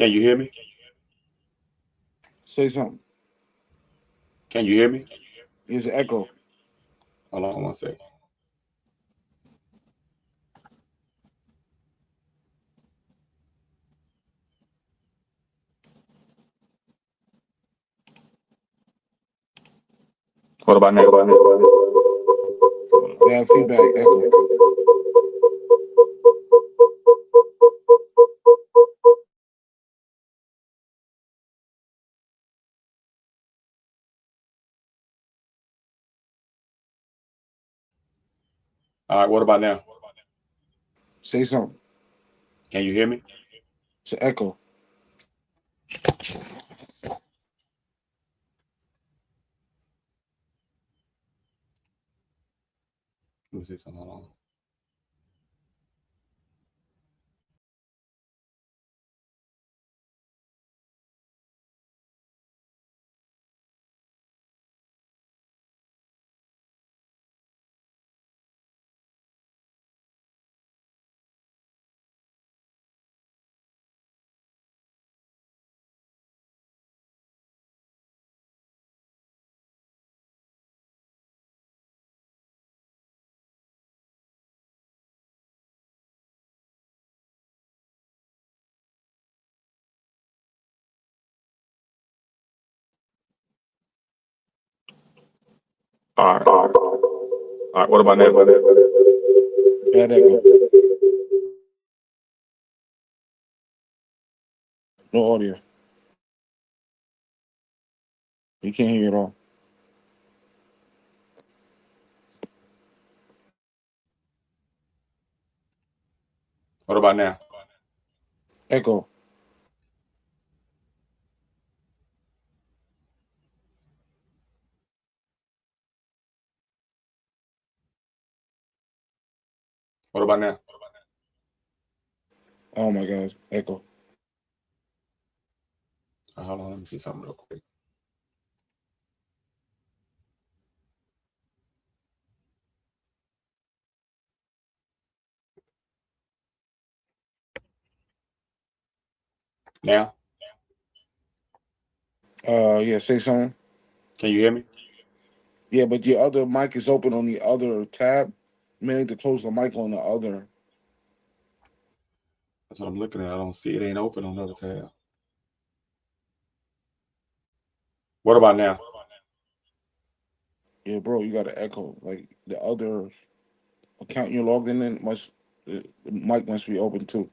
Can you hear me? Say something. Can you hear me? There's an echo. Hold on 1 second. What about now? Bad feedback, echo. All right, what about now? Say something. Can you hear me? It's an echo. Let me see something. Hold on. All right. All right, what about now? Bad echo. No audio. You can't hear it all. What about now? Echo. What about now? Oh my gosh, echo. Hold on, let me see something real quick. Now? Yeah, say something. Can you hear me? Yeah, but your other mic is open on the other tab. You may need to close the mic on the other. That's what I'm looking at. I don't see it. Ain't open on the other tab. What about now? Yeah, bro, you got an echo. Like the other account you're logged in must the mic must be open too.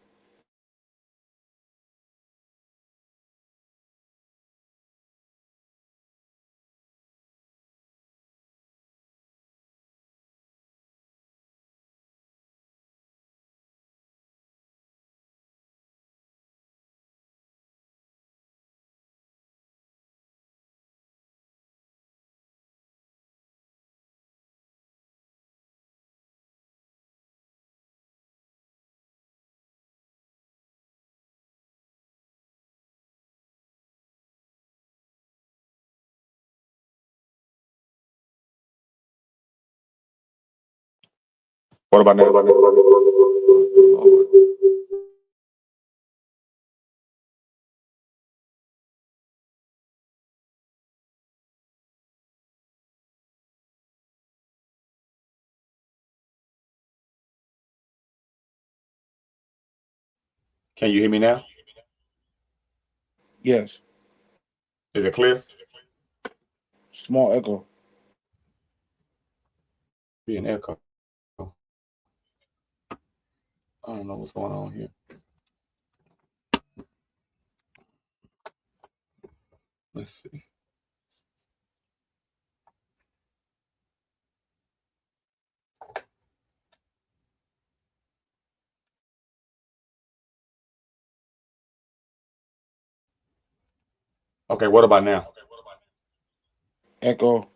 What about now? Can you hear me now? Yes. Is it clear? Small echo. Be an echo. I don't know what's going on here. Let's see. Okay, what about now? Echo.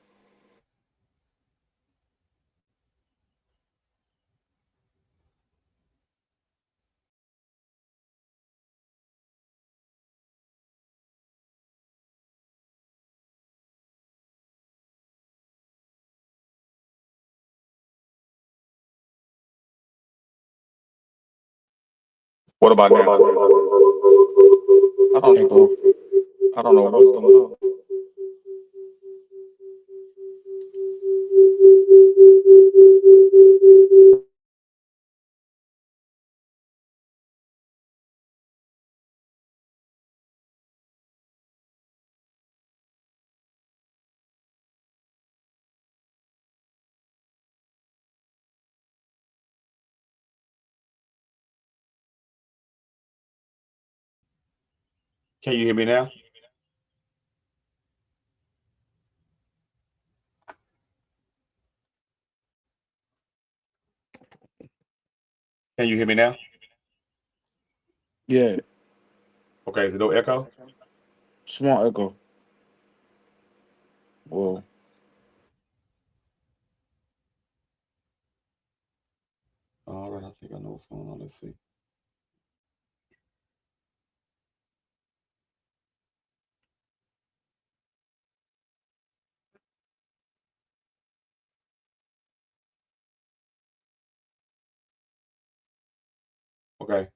What about now? Echo. I don't know what's going on. Can you hear me now? Can you hear me now? Yeah. Okay, is it no echo? Small echo. Well, All right, I think I know what's going on. Let's see. Okay.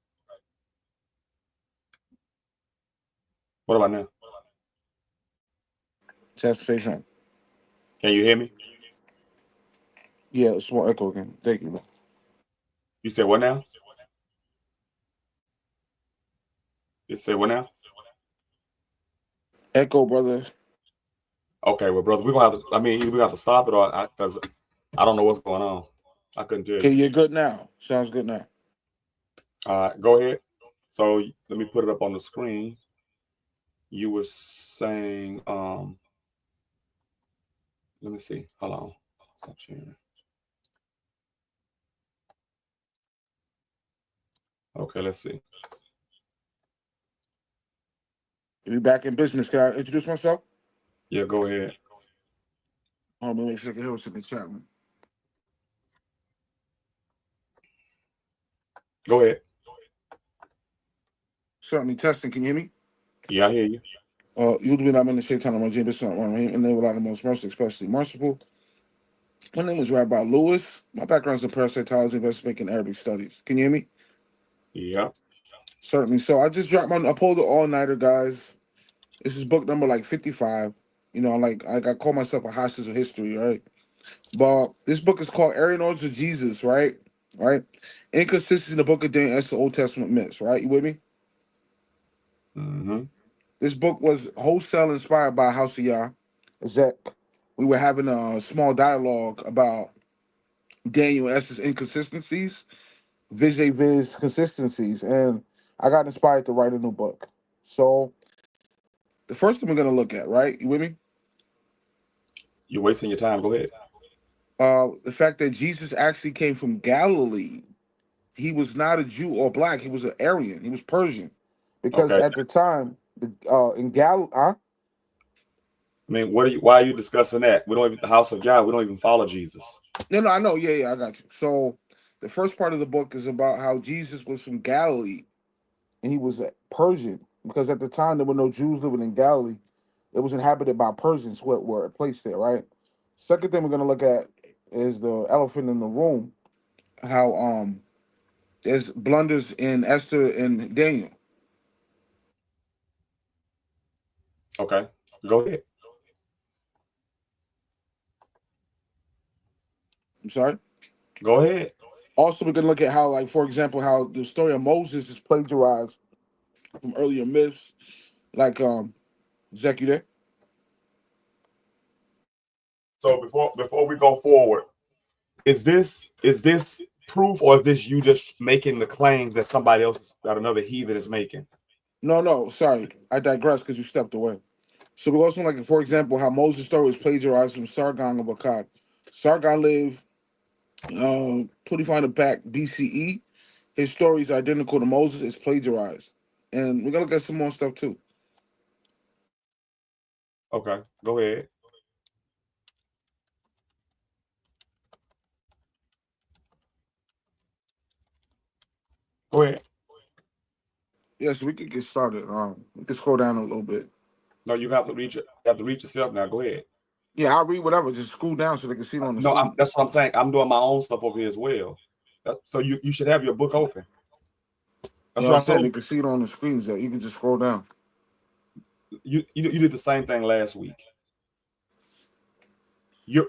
What about now? test say something. Can you hear me? Yeah, small echo again. Thank you, man. You said what now? You said what now? Echo, brother. Okay, well, brother, we're gonna have to. I mean, either we have to stop it or because I don't know what's going on. I couldn't tell Okay, you. you're good now. Sounds good now. All right, go ahead. So let me put it up on the screen. You were saying, let me see. Hold on. Stop sharing. Okay, let's see. We back in business. Can I introduce myself? Yeah, go ahead. Hold on, let me make sure I can hear what's in the chat room. Go ahead. Certainly testing. Can you hear me? Yeah, I hear you. You'll be I'm in the shaitan of my gym, and they were the most merciful, especially merciful. My name is Rabbi Lewis. My background is in parasitology, investment in Arabic studies. Can you hear me? Yeah. Certainly. So I just dropped I pulled the all-nighter, guys. This is book number like 55. You know, I call myself a hostage of history, right? But this book is called Aaron Origins of Jesus, right? Right? Inconsistencies in the book of Daniel and Esther, Old Testament myths, right? You with me? Mm-hmm. This book was wholesale inspired by House of Yah. Is that we were having a small dialogue about Daniel and Esther's inconsistencies, vis-a-vis consistencies, and I got inspired to write a new book. So the first thing we're gonna look at, right? You with me? You're wasting your time. Go ahead. The fact that Jesus actually came from Galilee. He was not a Jew or black. He was an Aryan. He was Persian, because Okay. at the time, in Galilee, I mean, why are you discussing that? We don't even the house of God. We don't even follow Jesus. no, I know, yeah, I got you. So the first part of the book is about how Jesus was from Galilee and he was a Persian, because at the time there were no Jews living in Galilee. It was inhabited by Persians who were placed there, right? Second thing we're gonna look at is the elephant in the room, how there's blunders in Esther and Daniel. Okay. Go ahead. I'm sorry. Go ahead. Also, we're gonna look at how, like, for example, how the story of Moses is plagiarized from earlier myths, like Zach, you there? So before we go forward, is this proof or is this you just making the claims that somebody else that another heathen is making? No, sorry, I digress because you stepped away. So we're also like, for example, how Moses' story was plagiarized from Sargon of Akkad. Sargon lived 25 back BCE. His story is identical to Moses. It's plagiarized, and we're gonna look at some more stuff too. Okay. Go ahead. Go ahead. Yes, we could get started. We can scroll down a little bit. No, you have to reach it. You have to reach yourself now. Go ahead. Yeah, I'll read whatever. Just scroll down so they can see it on the No, screen. that's what I'm saying. I'm doing my own stuff over here as well. So you should have your book open. That's You know what what I'm I saying? told They you. can see it on the screens. That you can just scroll down. You did the same thing last week.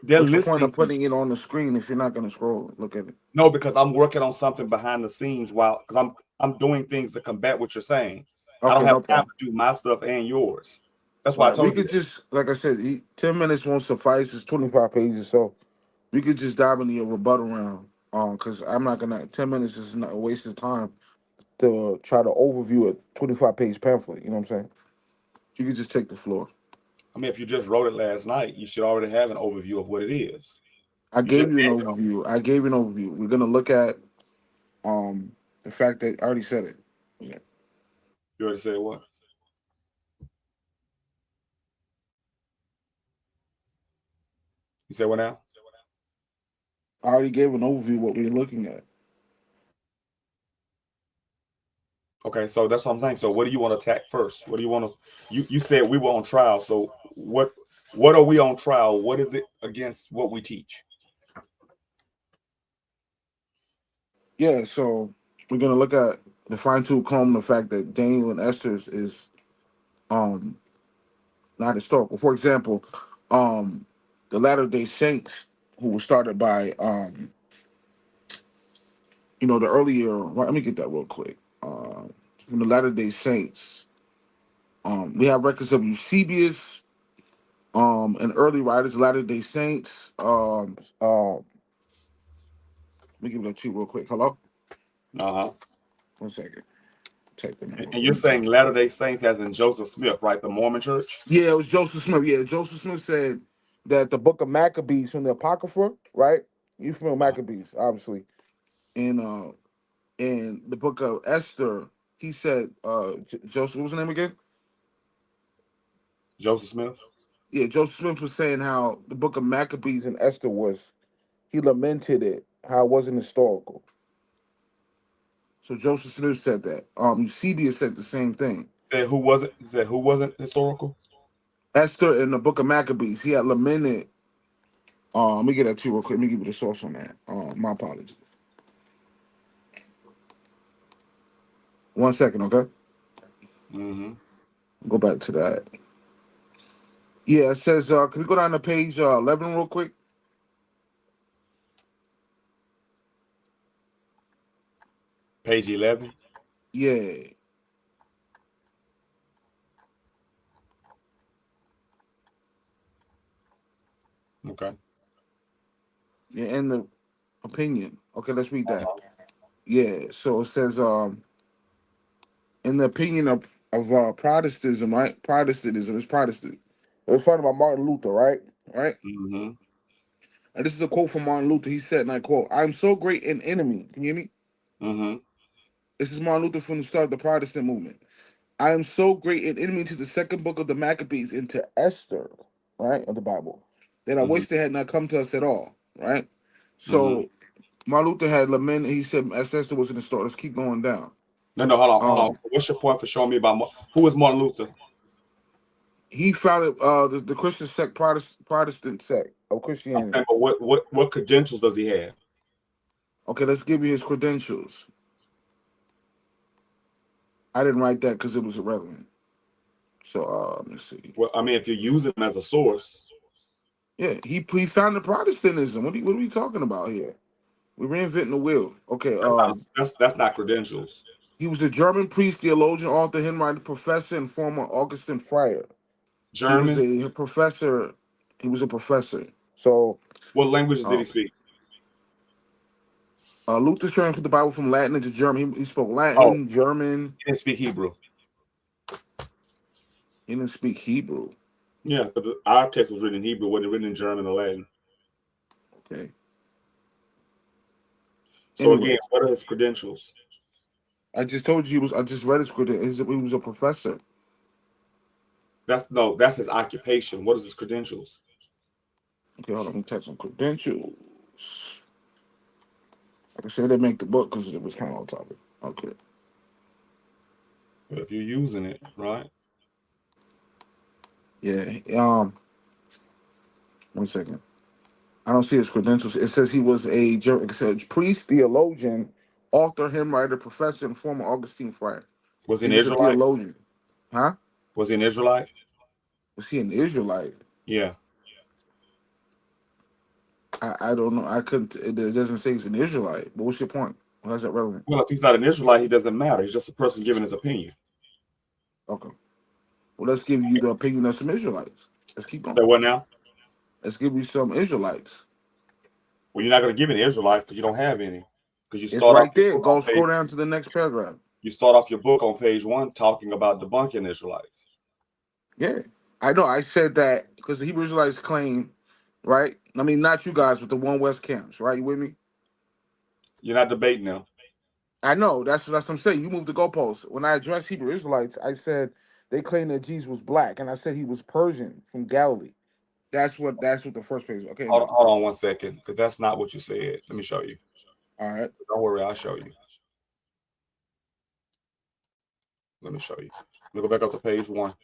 They're What's the point listening of to you. putting it on the screen if you're not going to scroll? Look at it. No, because I'm working on something behind the scenes while because I'm doing things to combat what you're saying. I don't Okay, have no time problem. to do my stuff and yours. That's why I Right. We told you could that. just, like I said, 10 minutes won't suffice. It's 25 pages, so we could just dive into your rebuttal round. Because I'm not gonna. 10 minutes is not a waste of time to try to overview a 25-page pamphlet. You know what I'm saying? You could just take the floor. I mean, if you just wrote it last night, you should already have an overview of what it is. I You should gave have you an been told. overview. We're gonna look at the fact that I already said it. Yeah. You already said what? You said what now? I already gave an overview of what we're looking at. Okay, so that's what I'm saying. So what do you want to attack first? What do you want to? You said we were on trial. So what are we on trial? What is it against what we teach? Yeah, so we're gonna look at the fine tooth comb the fact that Daniel and Esther's is um not historical. For example, um the Latter Day Saints, who was started by the earlier, right, let me get that real quick. From the Latter Day Saints, we have records of Eusebius, and early writers, Latter Day Saints. Let me give that to you real quick. Hello? Uh-huh. 1 second. Take them real And quick. you're saying Latter Day Saints as in Joseph Smith, right? The Mormon Church. Yeah, it was Joseph Smith. Yeah, Joseph Smith said that the book of Maccabees from the Apocrypha, right? You familiar with Maccabees, obviously. And in the book of Esther, he said, Joseph, what was his name again? Joseph Smith. Yeah, Joseph Smith was saying how the book of Maccabees and Esther was, he lamented it, how it wasn't historical. So Joseph Smith said that. Eusebius said the same thing. Said who wasn't? Said who wasn't historical? Esther in the book of Maccabees, he had lamented. Let me get that to you real quick. Let me give you the source on that. My apologies. 1 second, okay? Mm-hmm. Go back to that. Yeah, it says, can we go down to page 11 real quick? Page 11. Yeah. Okay. Yeah, in the opinion. Okay, let's read that. Uh-huh. Yeah, so it says, in the opinion of Protestantism, right? Protestantism is Protestant. It was founded by Martin Luther, right? Right? Mm-hmm. And this is a quote from Martin Luther. He said, and I quote, "I'm so great an enemy." Can you hear me? Mm-hmm. This is Martin Luther from the start of the Protestant movement. "I am so great an enemy to the second book of the Maccabees and to Esther, right, of the Bible, that I Mm-hmm. wish they had not come to us at all." Right? Mm-hmm. So Martin Luther had lamented. He said, as Esther was in the story. Let's keep going down. No, no, hold on, hold on. Um, What's your point for showing me about who was Martin Luther? he founded the Christian sect, Protestant sect of I'm Christianity. saying, but what credentials does he have? Okay, let's give you his credentials. I didn't write that because it was irrelevant. So let me see. Well, I mean, if you use him as a source, Yeah, he founded Protestantism. What are we talking about here? We're reinventing the wheel. Okay, that's not credentials. he was a German priest, theologian, author, hymn writer, professor, and former Augustine friar. He was German. a professor. He was a professor. So What languages did he um, speak? Luther translated the Bible from Latin into German. He spoke Oh, Latin, German. he didn't speak Hebrew. He didn't speak Hebrew. Yeah, because our text was written in Hebrew, wasn't written in German or Latin. Okay. So again, Anyway, what are his credentials? I just told you he was. I just read his credentials. He was a professor. That's his occupation. What is his credentials? Okay, hold on. Let me type some credentials. Like I said, they make the book because it was kind of on topic. Okay. If you're using it, right? Yeah. 1 second. I don't see his credentials. It says he was it says priest, theologian, author, hymn writer, professor, and former Augustine friar. Was he He an was a Israelite? theologian. Huh? Was he an Israelite? Was he an Israelite? Yeah. I don't know. I couldn't. It doesn't say he's an Israelite. But what's your point? Why is that relevant? Well, if he's not an Israelite, he doesn't matter. He's just a person giving his opinion. Okay. Well, let's give you the opinion of some Israelites. Let's keep Say going. what now? Let's give you some Israelites. Well, you're not going to give any Israelites because you don't have any. Because you It's start off right your there. book on Go page. scroll down to the next paragraph. You start off your book on page 1 talking about debunking Israelites. Yeah, I know. I said that because the Hebrew Israelites claim, right? I mean, not you guys, but the One West camps, right? You with me? You're not debating them. I know. That's what I'm saying. You moved the goalposts. When I addressed Hebrew Israelites, I said they claim that Jesus was black, and I said he was Persian from Galilee. That's what the first page is. Okay, now. Hold on 1 second, because that's not what you said. Let me show you. All right. Don't worry, I'll show you. Let me show you. Let me go back up to page 1.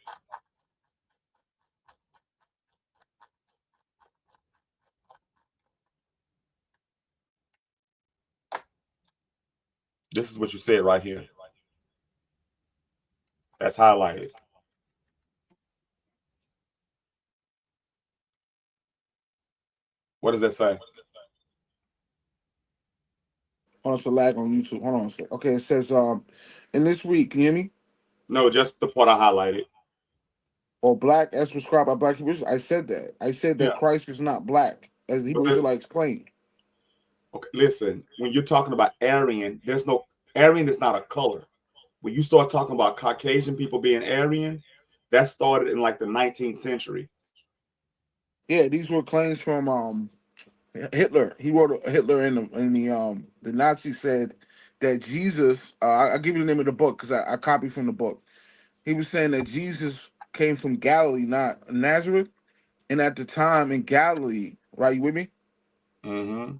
This is what you said right here. That's highlighted. What does that say? Hold on, it's a lag on YouTube. Hold on a sec. Okay, it says in this week, can you hear me? No, just the part I highlighted. Or black as prescribed by black Hebrew Israelites. I said that. I said Yeah. that Christ is not black, as the But Hebrew Israelites claim. okay, listen, when you're talking about Aryan, Aryan is not a color. When you start talking about Caucasian people being Aryan, that started in like the 19th century. Yeah, these were claims from Hitler. He wrote Hitler the Nazis said that Jesus. I'll give you the name of the book because I copied from the book. He was saying that Jesus came from Galilee, not Nazareth, and at the time in Galilee, right? You with me? Mm-hmm.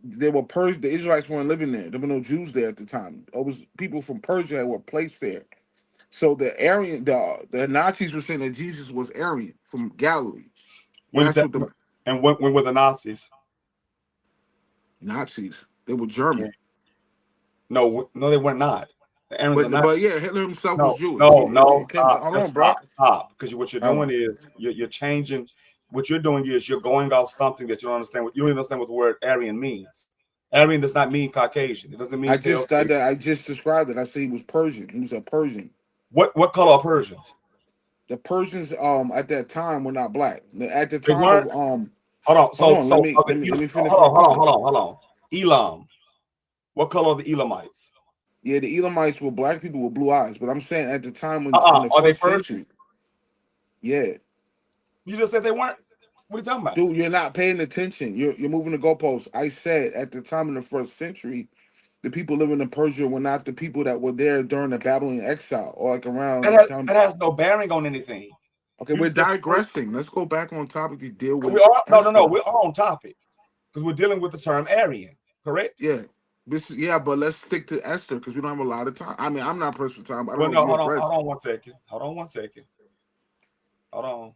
There were Persian. The Israelites weren't living there. There were no Jews there at the time. It was people from Persia that were placed there. So the Nazis were saying that Jesus was Aryan from Galilee. When did That's that? what the And when were the Nazis? Nazis. They were German. No, no, they were not. The Aryans are But not. but yeah, Hitler himself was No, Jewish. no, It no. came. Stop. Hold Just on, bro. stop. Because what you're All doing right. is you're changing. What you're doing is you're going off something that you don't understand. You don't even understand what the word Aryan means. Aryan does not mean Caucasian. It doesn't mean pale face. I just described it. I said he was Persian. He was a Persian. What color are Persians? The Persians at that time were not black. At the They time of weren't. Hold on. hold So on. so okay, Let me finish hold my on, hold on, point. hold on, hold on. Elam. What color are the Elamites? Yeah, the Elamites were black people with blue eyes. But I'm saying at the time when in the Are they first Persian? century, yeah, You just said they weren't. What are you talking about? dude, you're not paying attention. You're moving the goalposts. I said at the time in the first century, the people living in Persia were not the people that were there during the Babylonian exile or like around the time. That has no bearing on anything. Okay, You we're said digressing. Let's go back on topic to deal we with are no. Esther. We're on topic because we're dealing with the term Aryan, correct? Yeah. Yeah, but let's stick to Esther because we don't have a lot of time. I mean, I'm not pressed for time, but I don't Well, know if no, you're hold pressed. on 1 second. Hold on 1 second. Hold on.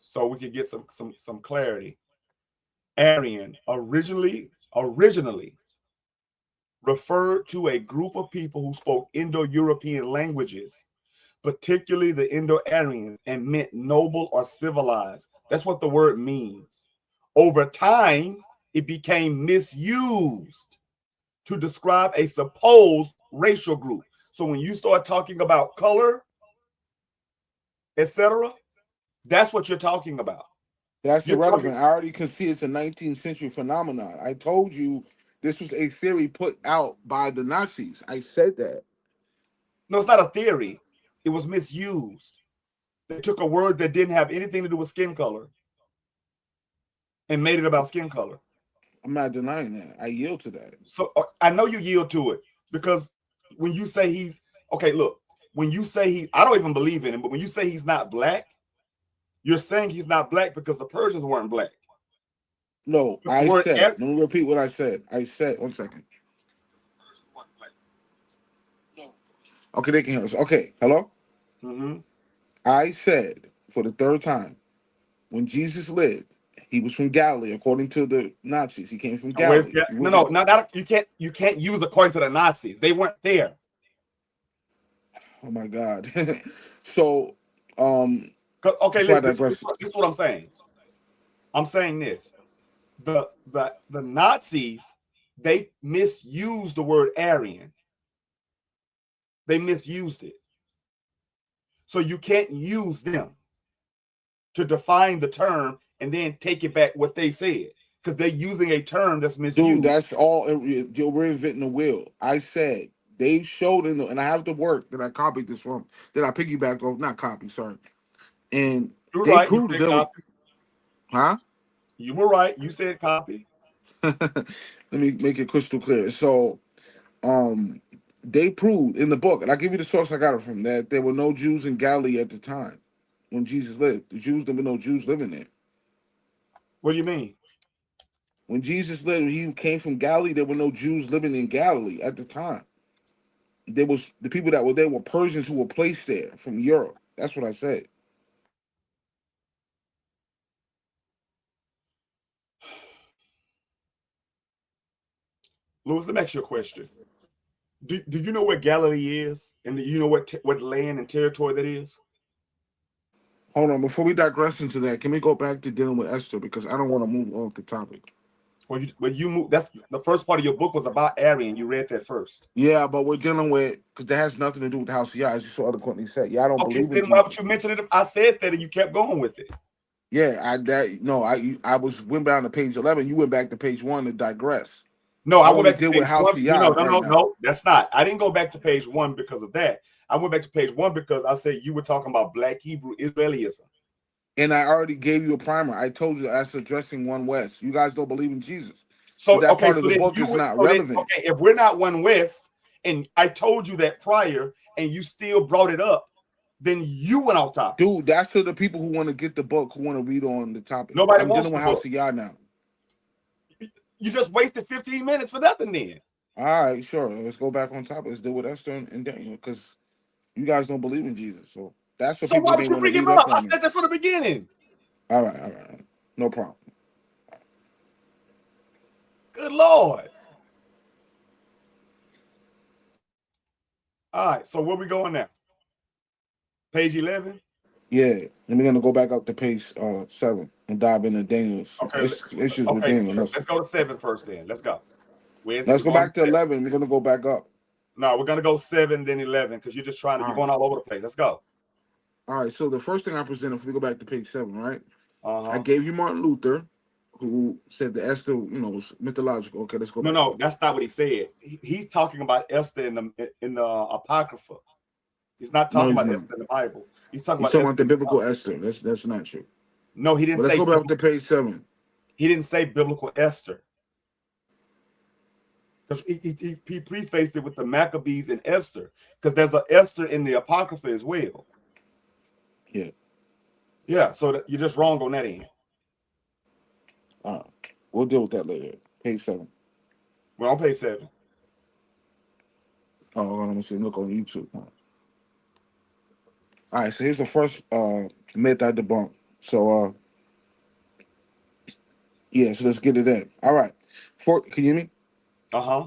So we can get some clarity. Aryan originally referred to a group of people who spoke Indo-European languages, particularly the Indo-Aryans, and meant noble or civilized. That's what the word means. Over time, it became misused to describe a supposed racial group. So when you start talking about color, etc., that's what you're talking about. That's You're talking. irrelevant. I already can see it's a 19th century phenomenon. I told you this was a theory put out by the Nazis. I said that. No, it's not a theory. It was misused. They took a word that didn't have anything to do with skin color and made it about skin color. I'm not denying that. I yield to that. So I know you yield to it because when you say he's okay, look, when you say I don't even believe in him, but when you say he's not black, you're saying he's not black because the Persians weren't black. No, The I word said, let me repeat what I said. I said, 1 second. Okay, they can hear us. Okay, hello? mm-hmm. I said for the third time, when Jesus lived, he was from Galilee, according to the Nazis. He came from Where's Galilee. You no, with me? not you can't use according to the Nazis. They weren't there. Oh my God. So, um, Okay, before I listen, this, digress, this is what I'm saying. I'm saying this. The Nazis, they misused the word Aryan. They misused it. So you can't use them to define the term and then take it back what they said, because they're using a term that's dude, misused. that's all. You're reinventing the wheel. I said they showed in the, and I have the work that I copied this from, that I piggybacked off, not copy, sorry. And You're they right. You proved that said there was, copy. huh? You were right. You said copy. Let me make it crystal clear. So, um, they proved in the book, and I give you the source I got it from, that there were no Jews in Galilee at the time when Jesus lived. The Jews, there were no Jews living there. What do you mean? When Jesus lived, he came from Galilee. There were no Jews living in Galilee at the time. There was the people that were there were Persians who were placed there from Europe. That's what I said. Louis, let me ask you a question. Do you know where Galilee is? And do you know what land and territory that is? Hold on, before we digress into that, can we go back to dealing with Esther because I don't want to move off the topic. When you move, that's the first part of your book was about Arian. You read that first. Yeah, but we're dealing with because that has nothing to do with the house of Yah, as you so eloquently said. Yeah, I don't Okay, believe so in then why would Jesus. you mention it? I said that and you kept going with it. Yeah, I that no, I was went down to page 11. You went back to page 1 to digress. No, I I went want to back to deal with page house one. of No, Yah no, no, right no, now. no. That's not. I didn't go back to page one because of that. I went back to page one because I said you were talking about Black Hebrew Israelism. And I already gave you a primer. I told you that's addressing one West. You guys don't believe in Jesus. So So that okay, part of so the then book you is would. not So then relevant. okay, if we're not one West, and I told you that prior, and you still brought it up, then you went off topic. Dude, that's for the people who want to get the book, who want to read on the topic. Nobody I'm wants dealing the with House book. of Yah now. You just wasted 15 minutes for nothing. Then All right, sure. Let's go back on topic. Let's deal with Esther and Daniel because you guys don't believe in Jesus. So that's what so people why may would you want to bring him read up up? I on me. said that from the beginning. All right, all right. No problem. Good Lord. All right, so where we going now? Page 11. Yeah. And we're gonna go back up to page 7 and dive into Daniel's Okay, issues with okay. Daniel. Let's go to 7 first. Then let's go. Let's go We're on back to 7. 11. We're gonna go back up. No, we're gonna go 7, then 11, because you're just trying to. All You're right. going all over the place. Let's go. All right. So the first thing I presented, if we go back to page 7, right? Uh I huh. gave you Martin Luther, who said that Esther, was mythological. Okay, let's go No, back no, up. that's not what he said. He's talking about Esther in the Apocrypha. He's not No, talking he's about not. Esther in the Bible. He's talking He's about talking about Esther the in the biblical Apocrypha. Esther. That's not true. No, he didn't But let's say go back to page 7. he didn't say biblical Esther, because he prefaced it with the Maccabees and Esther, because there's a Esther in the Apocrypha as well. Yeah. Yeah, so you're just wrong on that end. All right. We'll deal with that later. Page 7. We're on page 7. Oh, hold on, let me see. Look on YouTube. All right, so here's the first myth I debunked. So yeah, so let's get it in. All right. Can you hear me? Uh huh.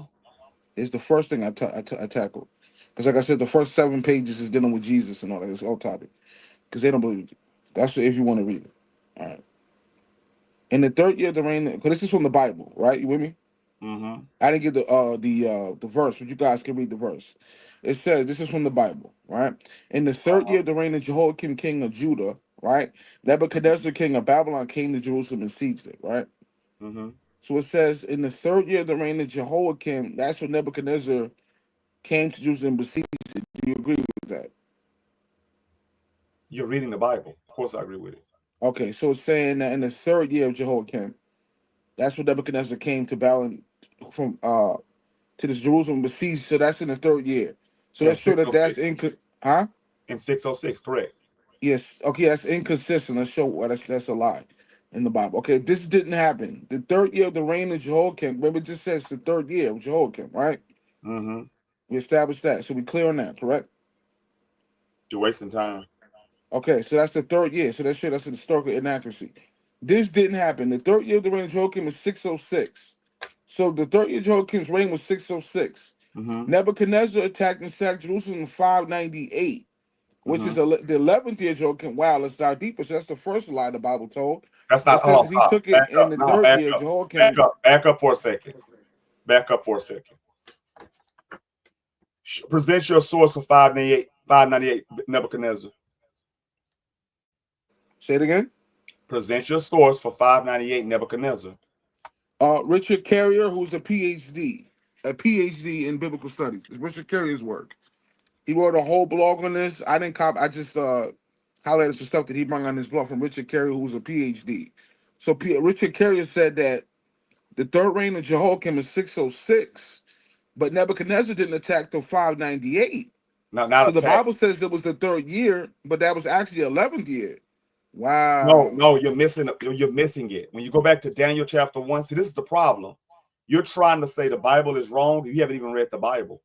It's the first thing I tackled. Because like I said, the first 7 pages is dealing with Jesus and all that. It's all topic. Because they don't believe it. That's if you want to read it. All right. In the 3rd year of the reign, because this is from the Bible, right? You with me? Mm-hmm. I didn't get the verse, but you guys can read the verse. It says this is from the Bible, right? In the 3rd year of the reign of Jehoiakim, king of Judah, right? Nebuchadnezzar, king of Babylon, came to Jerusalem and sieged it, right? Mm-hmm. So it says in the 3rd year of the reign of Jehoiakim, that's when Nebuchadnezzar came to Jerusalem and besieged it. Do you agree with that? You're reading the Bible. Of course, I agree with it. Okay, so it's saying that in the 3rd year of Jehoiakim, that's when Nebuchadnezzar came to Babylon from to this Jerusalem besieged. So that's in the 3rd year. So And let's show that that's 606. in, huh? And 606, correct. Yes. Okay, that's inconsistent. Let's show why that's a lie in the Bible. Okay, this didn't happen. The 3rd year of the reign of Jehoiakim. Remember, it just says the 3rd year of Jehoiakim, right? Mm-hmm. We established that. So we clear on that, correct? You're wasting time. Okay, so that's the 3rd year. So that's an historical inaccuracy. This didn't happen. The 3rd year of the reign of Jehoiakim is 606. So the 3rd year of Jehoiakim's reign was 606. Mm-hmm. Nebuchadnezzar attacked and sacked Jerusalem in 598, which is Mm-hmm. the 11th year of Jehoiakim. Wow, let's dive deeper. So that's the first lie the Bible told. That's It not. Hold says on. that he Stop. took it Back in up. the No. third Back year of up. Back Jehoiakim. up. Back up for a second. Back up for a second. Present your source for 598. 598 Nebuchadnezzar. Say it again. Present your source for 598 Nebuchadnezzar. Richard Carrier, who's a PhD in biblical studies. It's Richard Carrier's work. He wrote a whole blog on this. I didn't copy. I just highlighted some stuff that he brought on his blog from Richard Carrier, who's a PhD. So Richard Carrier said that the third reign of Jehoiakim is 606, but Nebuchadnezzar didn't attack till 598. Not So the attack. Bible says it was the third year, but that was actually 11th year. No, Wow. no, you're missing. You're missing it. When you go back to Daniel chapter 1, see, this is the problem. You're trying to say the Bible is wrong. You haven't even read the Bible.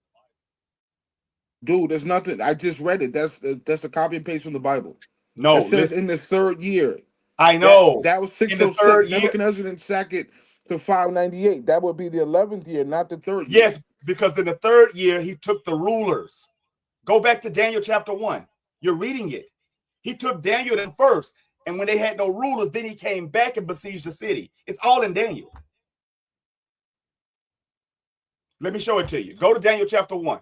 Dude, there's nothing. I just read it. That's a copy and paste from the Bible. No, It says listen. in the third year. I That know. that was In the 606. third year, Nebuchadnezzar didn't sack it to 598. That would be the 11th year, not the third year. yes, because in the third year he took the rulers. Go back to Daniel chapter 1. You're reading it. He took Daniel them first, and when they had no rulers, then he came back and besieged the city. It's all in Daniel. Let me show it to you. Go to Daniel chapter 1.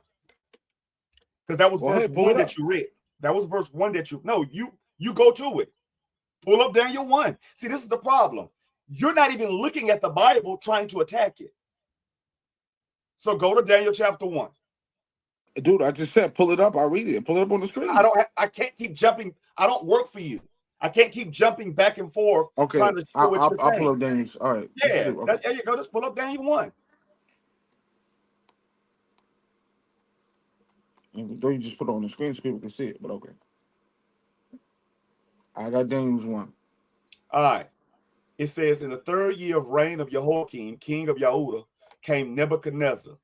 Because that was Go verse ahead, pull 1 it up. that you read. That was verse 1 that you go to it. Pull up Daniel 1. See, this is the problem. You're not even looking at the Bible trying to attack it. So go to Daniel chapter 1. Dude, I just said pull it up. I'll read it. Pull it up on the screen. I can't keep jumping. I don't work for you. I can't keep jumping back and forth Okay, trying to show what you're I'll pull saying. up Daniel's. All right. Yeah, Okay. there you go. Just pull up Daniel 1. Though you just put it on the screen so people can see it, but okay. I got Daniel's 1. All right. It says, in the third year of reign of Jehoiakim, king of Yahudah, came Nebuchadnezzar,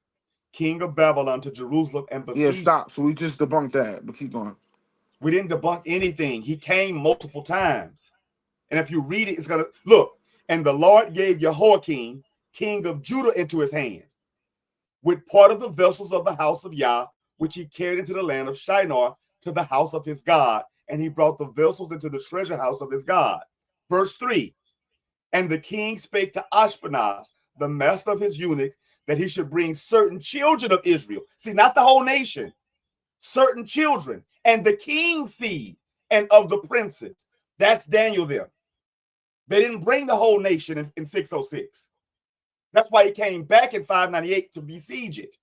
king of Babylon, to Jerusalem and Yeah, besieged. stop. So we just debunked that, but keep going. We didn't debunk anything. He came multiple times. And if you read it, it's going to look. And the Lord gave Jehoiakim, king of Judah, into his hand, with part of the vessels of the house of Yah, which he carried into the land of Shinar to the house of his God. And he brought the vessels into the treasure house of his God. Verse 3. And the king spake to Ashpenaz, the master of his eunuchs, that he should bring certain children of Israel. See, not the whole nation, certain children, and the king's seed, and of the princes. That's Daniel there. They didn't bring the whole nation in 606. That's why he came back in 598 to besiege it.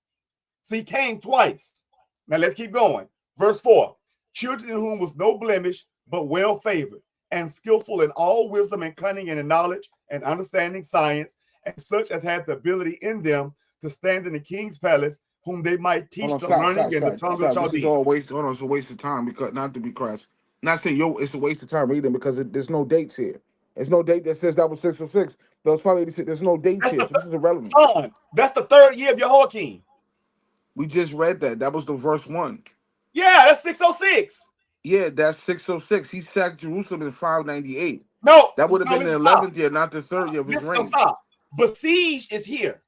So he came twice. Now let's keep going. Verse 4. Children in whom was no blemish, but well favored, and skillful in all wisdom and cunning and in knowledge and understanding science, and such as had the ability in them to stand in the king's palace, whom they might teach Hold on, the stop, learning stop, and the stop, tongue of stop. This is Chaldean. all a waste. Hold on, it's a waste of time because not to be crass. Not saying it's a waste of time reading because there's no dates here. There's no date that says that was 606. That was 586. There's no dates That's here, the so this is irrelevant. son. That's the third year of Jehoiakim. We just read that. That was the verse 1. Yeah, that's 606. Yeah, that's 606. He sacked Jerusalem in 598. No, That would have no, been the listen, stop. 11th year, not the third year of his No, reign. stop. Besieged is here.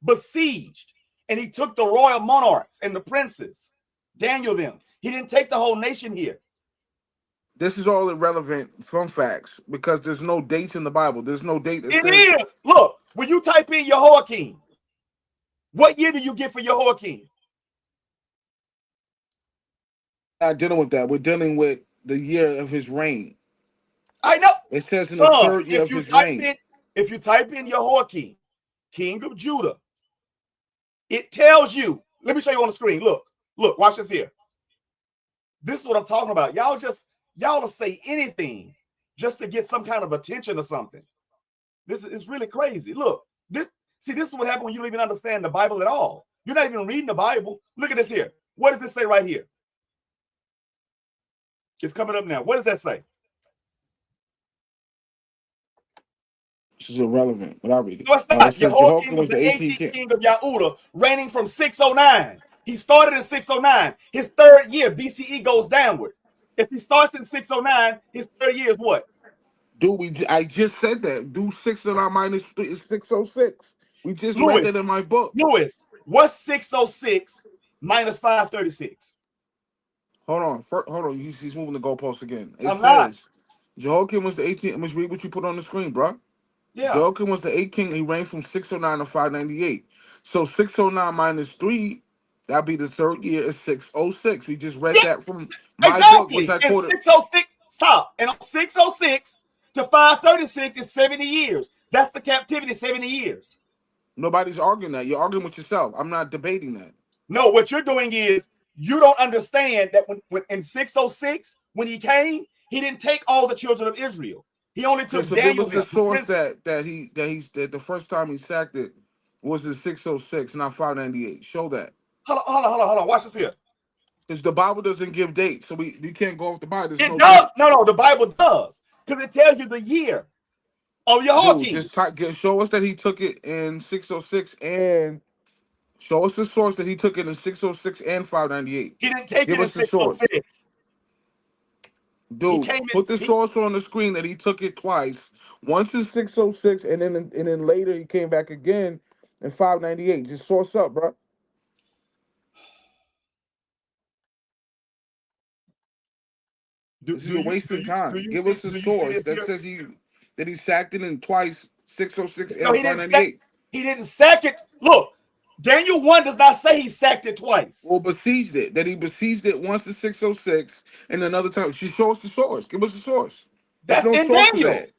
Besieged. And he took the royal monarchs and the princes, Daniel them. He didn't take the whole nation here. This is all irrelevant from facts because there's no dates in the Bible. There's no date that It says. is. Look, when you type in Jehoiakim, what year do you get for Jehoiakim? Not dealing with that. We're dealing with the year of his reign. I know. It says in the Son, third year if of you his type reign. in Jehoiakim, king of Judah, it tells you. Let me show you on the screen. Look, watch this here. This is what I'm talking about. Y'all will say anything just to get some kind of attention or something. This is really crazy. Look, this is what happens when you don't even understand the Bible at all. You're not even reading the Bible. Look at this here. What does this say right here? It's coming up now. What does that say? This is irrelevant, but I'll read it. No, it's It not. says Jehoiakim Jehoiakim was was the the 18th 18th king. king of Yahudah, reigning from 609. He started in 609. His third year, BCE, goes downward. If he starts in 609, his third year is what? Dude, I just said that. Do 6 on our minus 3 is 606. We just read Lewis, that in my book. What's 606 minus 536? Hold on. Hold on. He's moving the goalpost again. It I'm not. says Jehoiakim was the 18th. Let's read what you put on the screen, bro. Yeah. Jehoiakim was the 8th king. He reigned from 609 to 598. So 609 minus 3, that'd be the third year, is 606. We just read that Yes. from my book, which Exactly. I And quoted. 606, stop. And 606 to 536 is 70 years. That's the captivity, 70 years. Nobody's arguing that. You're arguing with yourself. I'm not debating that. No, what you're doing is you don't understand that when in 606, when he came, he didn't take all the children of Israel. He only Okay, took so give Daniel, us the the source princes. that the first time he sacked it was in 606, not 598. Show that. Hold on. Watch this here. Because the Bible doesn't give dates, so we can't go off the Bible. There's It no does. dates. No, the Bible does. Because it tells you the year of Dude, Jehoiakim. just show us that he took it in 606 and show us the source that he took it in 606 and 598. He didn't take Give it in us the source. 606. He Dude, came put the in. source on the screen that he took it twice. Once in 606 and then later he came back again in 598. Just source up, bro. Do This is a waste of time. you Give us see the do you see source this that here? says he sacked it in twice, 606 No, and 598. he didn't sack it. Look, Daniel 1 does not say he sacked it twice. Well, besieged it. That he besieged it once in 606 and another time. She show us the source. Give us the source. There's That's no in source of Daniel. that.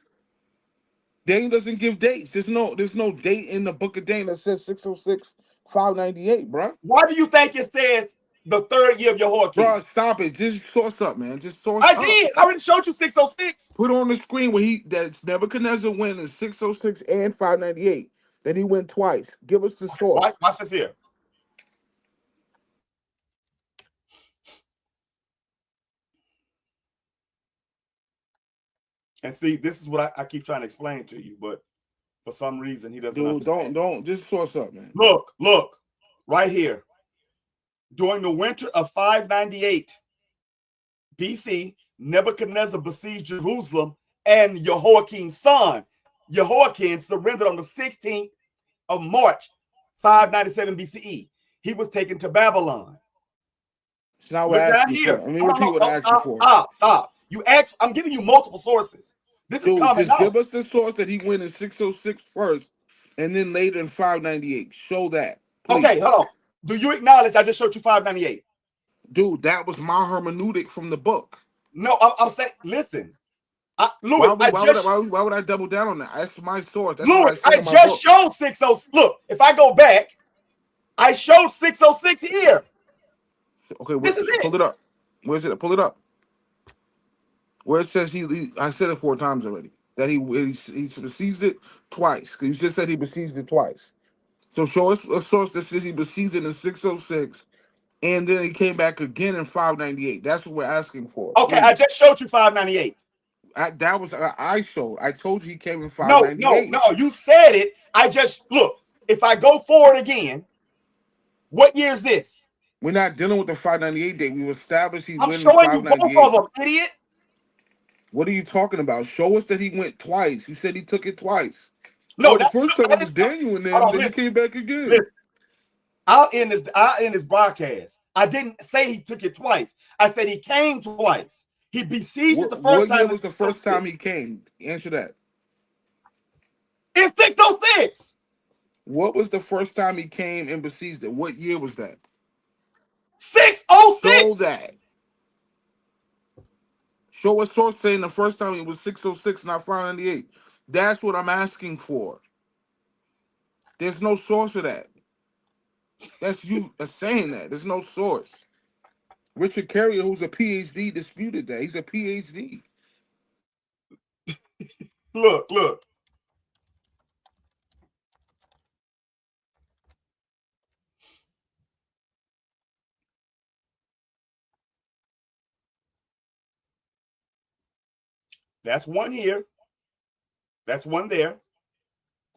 Daniel doesn't give dates. There's no date in the book of Daniel that says 606, 598, bro. Why do you think it says the third year of Bro, Jehoiakim? stop it. Just source up, man. Just source I up. did. I already showed you 606. Put on the screen where that's Nebuchadnezzar went in 606 and 598. Then he went twice. Give us the source. Watch this here. And see, this is what I keep trying to explain to you, but for some reason he doesn't Dude, understand. don't just source up, man. Look, right here. During the winter of 598 BC, Nebuchadnezzar besieged Jerusalem, and Jehoiakim's son, Jehoiakim, surrendered on the 16th of March, 597 BCE. He was taken to Babylon. It's not what Look I down asked you here. for. Let me repeat what I asked you for. Stop. You asked, I'm giving you multiple sources. This is Dude, common just give knowledge. us the source that he went in 606 first, and then later in 598. Show that, Okay, please. hold on. Do you acknowledge I just showed you 598? Dude, that was my hermeneutic from the book. No, I'm saying, listen. Why Louis, would I double down on that? That's my source. That's what I Louis, said I in my just book. showed 606. Look, if I go back, I showed 606 here. Okay, This is it. pull it up. Where's it? Pull it up. Where it says I said it 4 times already. That he besieged it twice. You just said he besieged it twice. So show us a source that says he besieged it in 606, and then he came back again in 598. That's what we're asking for, Okay, I please. just showed you 598. That was I showed. I told you he came in No, 598. you said it. I just look. If I go forward again, what year is this? We're not dealing with the 598 date. We've established he I'm went in showing you both of 598. them, idiot. What are you talking about? Show us that he went twice. You said he took it twice. No, Oh, the first time I it was didn't. Daniel and them. Hold on, Then he listen. came back again. Listen. I'll end this broadcast. I didn't say he took it twice. I said he came twice. He besieged it the first What year time was the first time he came? Answer that. in 606. What was the first time he came and besieged it? What year was that? 606. Show that. Show a source saying the first time it was 606, not 598. That's what I'm asking for. There's no source for that. That's you saying that. There's no source. Richard Carrier, who's a PhD, disputed that. He's a PhD. Look. That's one here. That's one there.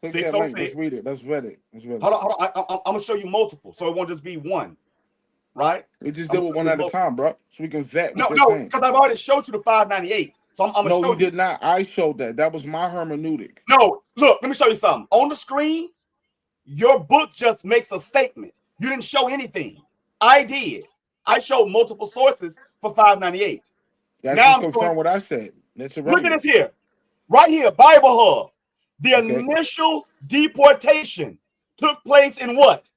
Click that link. Let's 606. read it. Let's read it. Hold on. I'm gonna show you multiple, so it won't just be one, right? We just I'm deal with one at a time, bro, so we can vet what they're no, saying. because I've already showed you the 598. So I'm gonna No, show you did not. I showed that. That was my hermeneutic. No, look, let me show you something. On the screen, your book just makes a statement. You didn't show anything. I did. I showed multiple sources for 598. That's Now just I'm showing. confirm what I said. That's Look at irrelevant. this here. Right here, Bible Hub. The Okay. initial deportation took place in what?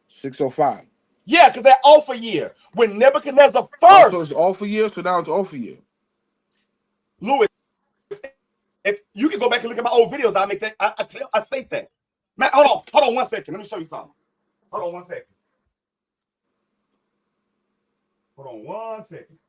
605. Yeah, because that alpha year when Nebuchadnezzar Also, it's first, all for year, so now it's all for year. Louis, if you can go back and look at my old videos, I make that. I state that. Man, hold on 1 second. Let me show you something. Hold on 1 second. Hold on 1 second.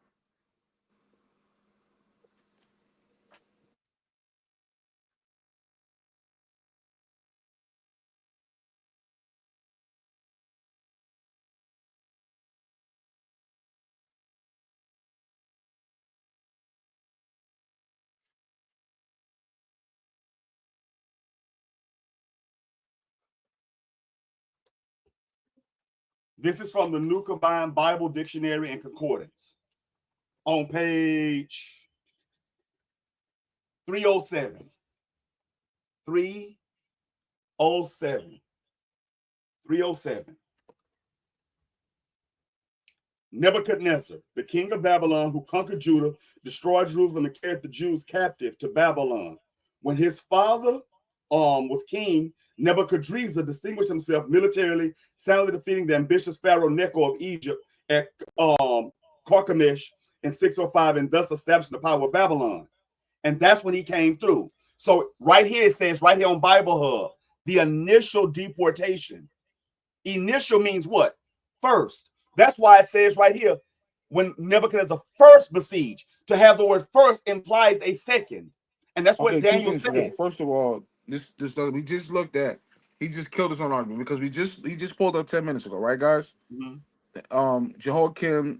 This is from the New Combined Bible Dictionary and Concordance on page 307. 307. 307. Nebuchadnezzar, the king of Babylon, who conquered Judah, destroyed Jerusalem, and carried the Jews captive to Babylon. When his father was king, Nebuchadnezzar distinguished himself militarily, soundly defeating the ambitious Pharaoh Necho of Egypt at Carchemish in 605, and thus establishing the power of Babylon. And that's when he came through. So right here it says, right here on Bible Hub, the initial deportation. Initial means what? First. That's why it says right here, when Nebuchadnezzar first besieged, to have the word first implies a second. And that's what Okay, two Daniel things to that. says. First of all, this we just looked at. He just killed his own argument because he just pulled up 10 minutes ago, right, guys? Mhm. Jehoiakim,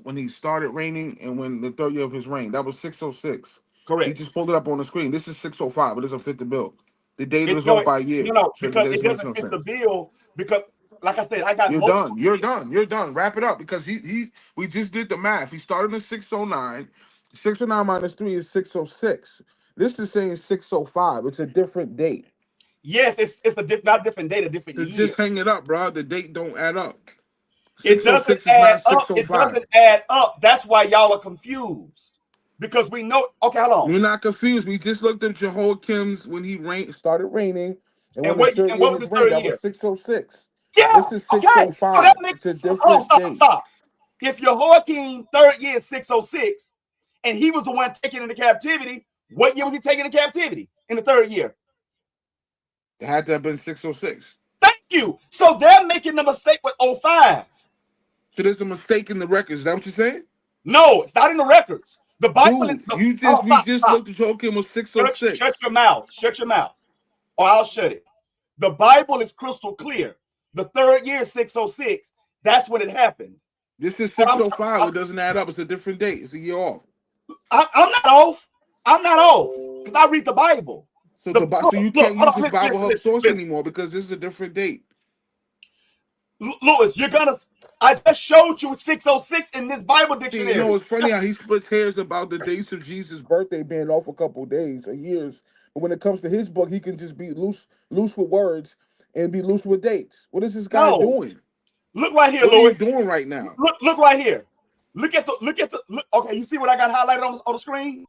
when he started reigning and when the third year of his reign, that was 606. He Correct. just pulled it up on the screen. This is 605. It doesn't fit the bill. The date It is no, off by a year, no, so because this it makes doesn't no fit the sense. bill. Because, like I said, I got You're multiple. done. You're done. You're done. Wrap it up because we just did the math. He started in 609. 609 minus 3 is 606. This is saying 605. It's a different date. Yes, it's a not a different date, a different So year. just hang it up, bro. The date don't add up. It doesn't 606 is add not up. It 605. doesn't add up. That's why y'all are confused. Because we know. Okay, hold on. We're not confused. We just looked at Jehoiakim's when he started reigning, and And when his what? third And year what of was his this reign, third that was year? 606. Yeah. This is Okay. So that 605. makes. It's a Hold on. different Stop. date. Stop. If Jehoiakim third year is 606, and he was the one taken into captivity, what year was he taken into captivity? In the third year. It had to have been 606. Thank you. So they're making the mistake with '05. So there's a mistake in the records. Is that what you're saying? No, it's not in the records. The Bible is. Dude, you Oh, just we stop. just Stop. looked at Jehoiakim was Shut 606. your mouth. Shut your mouth. Or I'll shut it. The Bible is crystal clear. The third year, 606, that's when it happened. This is But 605. It doesn't add up. It's a different date. It's a year off. I'm not off. I'm not off because I read the Bible. So The so look, you look, can't use hold on, this listen, Bible listen, Hub listen, source listen. anymore because this is a different date. Lewis, you're gonna. I just showed you 606 in this Bible See, you know, dictionary. it's funny how he splits hairs about the dates of Jesus' birthday being off a couple of days or years. But when it comes to his book, he can just be loose with words and be loose with dates. What is this guy No, doing? look right here, What are you Lewis. doing right now? Look right here. Look. Okay, you see what I got highlighted on the screen?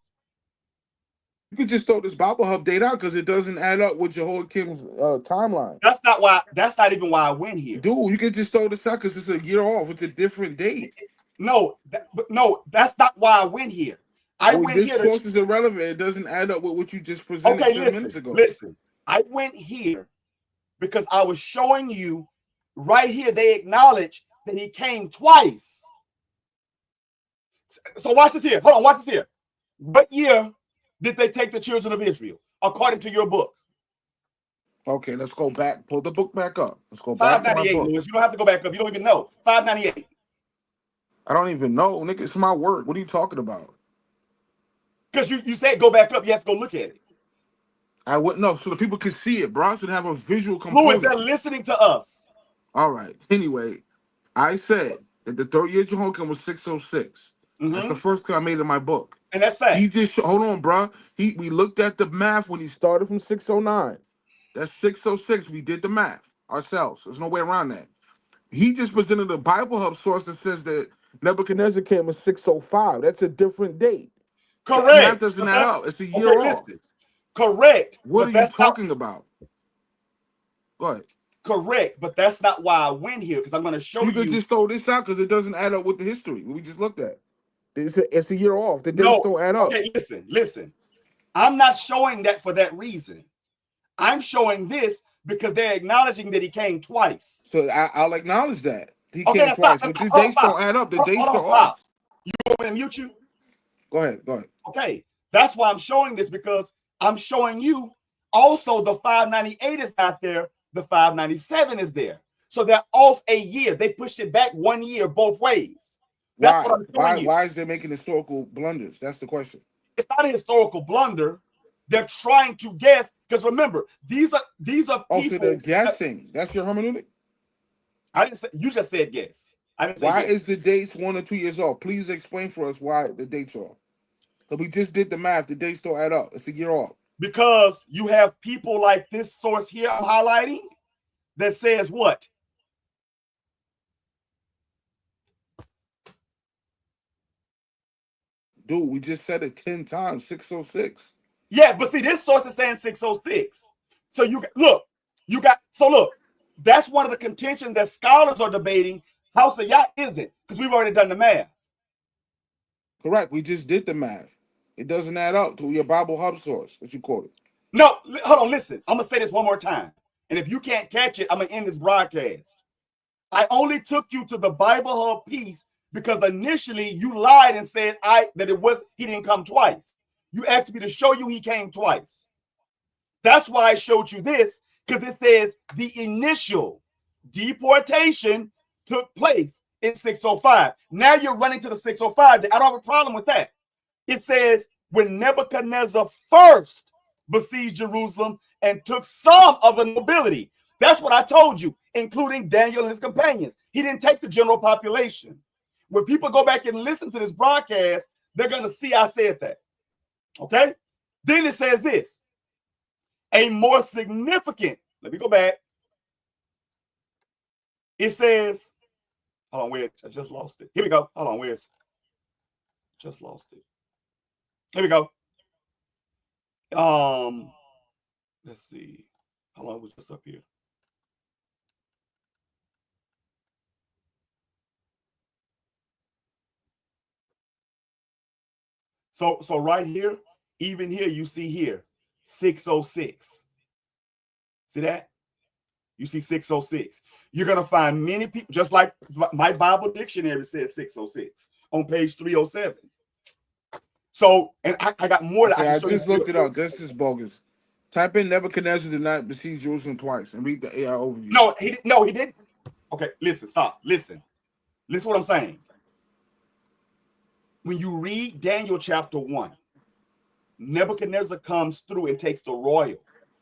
You could just throw this Bible Hub date out because it doesn't add up with Jehoiakim's timeline. That's not why. That's not even why I went here. Dude, you could just throw this out because it's a year off. It's a different date. No, no, that's not why I went here. I Well, went this here to. source is irrelevant. It doesn't add up with what you just presented Okay, 10 listen, minutes ago. listen. I went here because I was showing you right here. They acknowledge that he came twice. So watch this here. Hold on, watch this here. What year did they take the children of Israel according to your book? Okay, let's go back. Pull the book back up. Let's go back to my 598, book. Lewis. You don't have to go back up. You don't even know. 598. I don't even know, nigga. It's my work. What are you talking about? Because you said go back up. You have to go look at it. I wouldn't know, so the people can see it, bro. I should have a visual Lewis, they're component. listening to us. All right. Anyway, I said that the third year Jehoiakim was 606. That's the Mm-hmm. first claim I made in my book. And that's He facts. just hold on, bro. We looked at the math when he started from 609. That's 606. We did the math. ourselves. There's no way around that. He just presented a Bible Hub source that says that Nebuchadnezzar came in 605. That's a different date. That math Correct. doesn't But add that's up. It's a okay. year off. Listen. Correct. What are But you that's not talking about? Go ahead. correct. But that's not why I went here, because I'm going to show You could you. just throw this out because it doesn't add up with the history we just looked at. It's a year off. The dates No. don't add up. Okay, listen. I'm not showing that for that reason. I'm showing this because they're acknowledging that he came twice. So I'll acknowledge that. He Okay, came let's stop. twice, Let's but stop. these Hold on, dates stop. don't add up. The Hold dates on, are stop. off. You want me to mute you? Go ahead. Go ahead. Okay, that's why I'm showing this, because I'm showing you also the 598 is not there, the 597 is there. So they're off a year. They push it back 1 year both ways. That's what Why? I'm showing you. Why is they making historical blunders? That's the question. It's not a historical blunder. They're trying to guess, because remember, these are Also, they're people. guessing. That's your hermeneutic. I didn't say, you just said yes. I didn't say Why yes. is the dates 1 or 2 years off? Please explain for us why the dates are off. Because we just did the math. The dates don't add up. It's a year off. Because you have people like this source here I'm highlighting that says what? Dude, we just said it 10 times. 606. Yeah, but see, this source is saying 606. So look, that's one of the contentions that scholars are debating. House of Yah isn't, because we've already done the math. Correct. We just did the math. It doesn't add up to your Bible Hub source that you quoted. No, hold on, listen. I'm going to say this one more time. And if you can't catch it, I'm going to end this broadcast. I only took you to the Bible Hub piece because initially you lied and said he didn't come twice. You asked me to show you he came twice. That's why I showed you this, because it says the initial deportation took place in 605. Now you're running to the 605. I don't have a problem with that. It says when Nebuchadnezzar first besieged Jerusalem and took some of the nobility. That's what I told you, including Daniel and his companions. He didn't take the general population. When people go back and listen to this broadcast, they're going to see I said that. Okay? Then it says this. A more significant, let me go back. It says, hold on, where I just lost it. Here we go. Hold on, where's just lost it. Here we go. Let's see. How long was this up here? So right here, even here, you see here, 606. See that? You see 606. You're going to find many people, just like my Bible dictionary says 606 on page 307. So, and I got more that I Okay, can I show you. just looked it up. This is bogus. Type in Nebuchadnezzar did not besiege Jerusalem twice and read the AI overview. No, he didn't. Okay, listen, stop. Listen what I'm saying. When you read Daniel chapter 1, Nebuchadnezzar comes through and takes the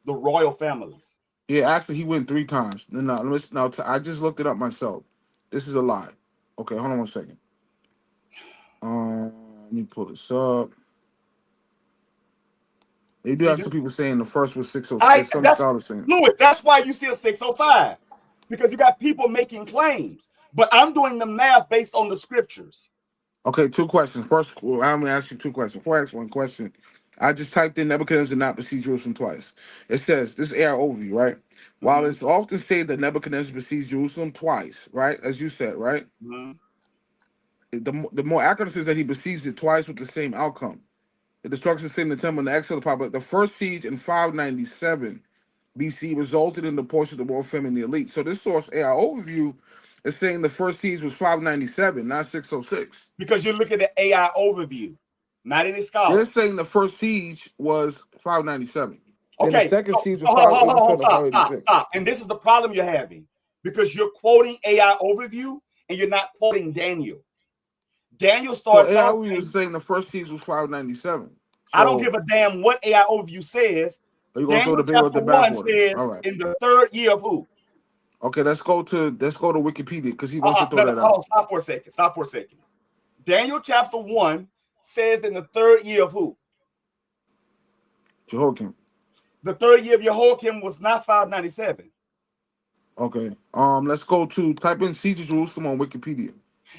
royal families. Yeah, actually, he went 3 times. No, I just looked it up myself. This is a lie. Okay, hold on 1 second. Let me pull this up. They do have some people saying the first was 606. Some scholars saying. Louis, that's why you see a 605, because you got people making claims. But I'm doing the math based on the scriptures. Okay, 2 questions. First, I'm going to ask you 2 questions. Before I ask 1 question, I just typed in Nebuchadnezzar did not besiege Jerusalem twice. It says, this is AI overview, right? Mm-hmm. While it's often said that Nebuchadnezzar besieged Jerusalem twice, right? As you said, right? Mm-hmm. The more accurate is that he besieged it twice with the same outcome. The destruction of the city and the temple and the exile of the population. The first siege in 597 BC resulted in the portion of the world famine and the elite. So this source, AI overview, is saying the first siege was 597, not 606. Because you're looking at AI overview, not any scholars. They're saying the first siege was 597. Okay. Then the second siege was stop. And this is the problem you're having, because you're quoting AI overview and you're not quoting Daniel. Daniel starts. So AI overview is saying the first siege was 597. So I don't give a damn what AI overview says. Daniel chapter 1 says in the 3rd year of who? Okay, let's go to Wikipedia, because he wants to throw that out. Hold on, stop for a second. Daniel chapter 1 says in the 3rd year of who? Jehoiakim. The 3rd year of Jehoiakim was not 597. Okay. Let's go to type in Siege of Jerusalem on Wikipedia.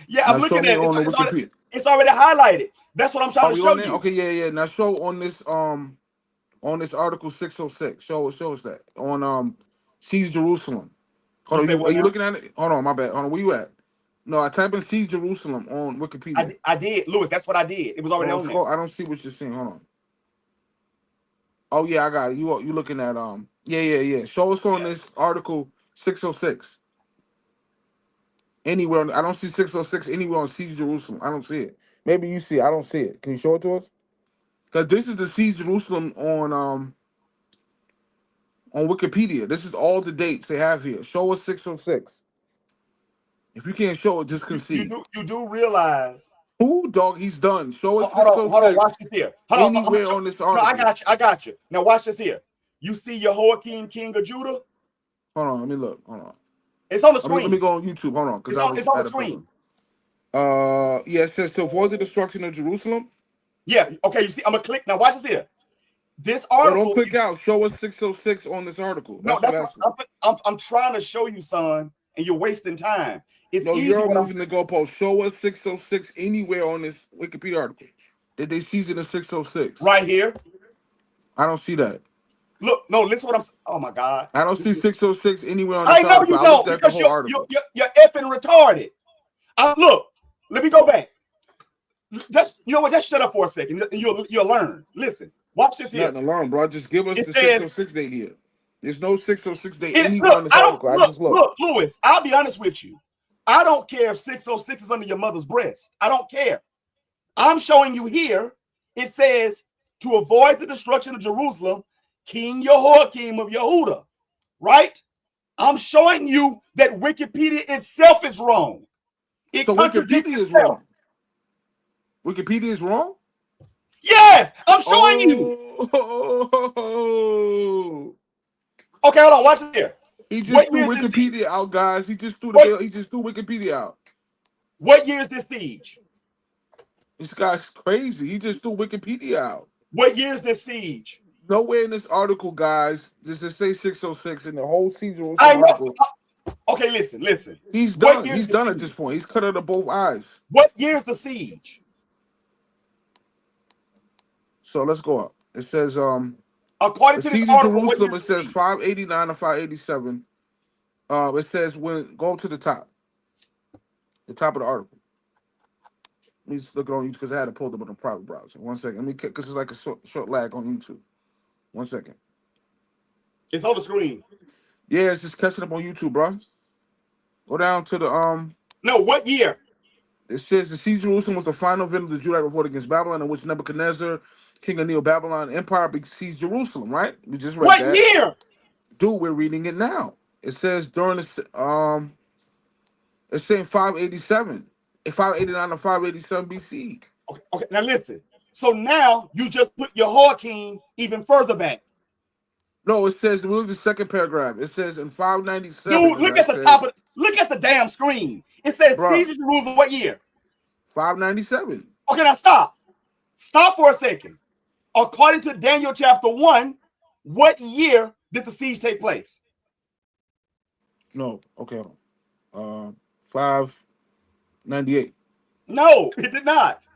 Yeah, I'm Now show looking me at it. on the Wikipedia. It's already highlighted. That's what I'm trying Are to we show on there? you. Okay, yeah. Now show on this article 606. Show us that. On Siege Jerusalem. You Hold on, say are what you now? looking at it? Hold on, my bad. Hold on, where you at? No, I type in Siege Jerusalem on Wikipedia. I did, Lewis. That's what I did. It was already No, on there. scroll. I don't see what you're seeing. Hold on. Oh yeah, I got it. You looking at yeah. Show us on this article 606. Anywhere I don't see 606 anywhere on Siege Jerusalem. I don't see it. Maybe you see it. I don't see it. Can you show it to us? Because this is the Siege Jerusalem on Wikipedia. This is all the dates they have here. Show us 606. If you can't show it, just concede. You do realize. Who dog? He's done. Show us Hold on. 606 Watch this here. Hold on. I'm gonna anywhere show, on this no, article. I got you. Now watch this here. You see Jehoiakim, king of Judah? Hold on, let me look. Hold on. It's on the Let me screen. go on YouTube. Hold on, because I was It's on the at a couple. screen. Yeah, it says to avoid the destruction of Jerusalem. Yeah. Okay. You see, I'm gonna click. Now watch this here. This No, don't article. click out. Show us 606 on this article. No, That's what I'm that's asking. what I'm trying to show you, son, and you're wasting time. It's No, easy you're what I'm moving the goalpost. Show us 606 anywhere on this Wikipedia article that they season in 606. right here. I don't see that. Look, no, listen what I'm saying. Oh my God. I don't see 606 anywhere on I this know article. you I looked don't at the because whole article. you're effing retarded. Look, let me go back. Just you know what? Just shut up for a second. You'll learn. Listen, watch this It's here. nothing to learn, bro. Just give us It the says 606 date here. There's no 606 date it. anywhere Look, on this I don't article. I just looked. look, Lewis. I'll be honest with you. I don't care if 606 is under your mother's breast. I don't care. I'm showing you here. It says to avoid the destruction of Jerusalem, King Jehoiakim of Yehuda. Right? I'm showing you that Wikipedia itself is wrong. It So contradicts Wikipedia is itself. wrong. Wikipedia is wrong? Yes, I'm showing you. Oh, Okay, hold on. Watch it here. he just What threw year is this siege? Wikipedia out, guys. He just threw What, he just threw Wikipedia out. what year is this siege? This guy's crazy. He just threw Wikipedia out. What year is this siege? Nowhere in this article, guys, does it say 606 in the whole Siege Jerusalem I know. article. Okay, listen. He's What done. year is He's the done at this siege? point. He's cut out of both eyes. What year is the siege? So let's go up. It says According the to this Siege of article, what year Jerusalem, is it the says siege? 589 or 587. It says when go to the top of the article. Let me just look it on YouTube because I had to pull them on a private browser. 1 second. Let me because it's like a short lag on YouTube. 1 second. It's on the screen. Yeah, it's just catching up on YouTube, bro. Go down to the No, what year? It says the siege of Jerusalem was the final event of the Judite revolt against Babylon, in which Nebuchadnezzar, king of Neo-Babylon Empire, besieged Jerusalem. Right? We just read What that. year? Dude, we're reading it now. It says during the it's saying 587, 589 or 587 BC. Okay, now listen. So now you just put your Jehoiakim even further back. No, it says look at the second paragraph. It says in 597. Dude, look at the top of look at the damn screen. It says Bruh, siege of Jerusalem. What year? 597. Okay, now stop. Stop for a second. According to Daniel chapter 1, what year did the siege take place? No, okay. 598. No, it did not.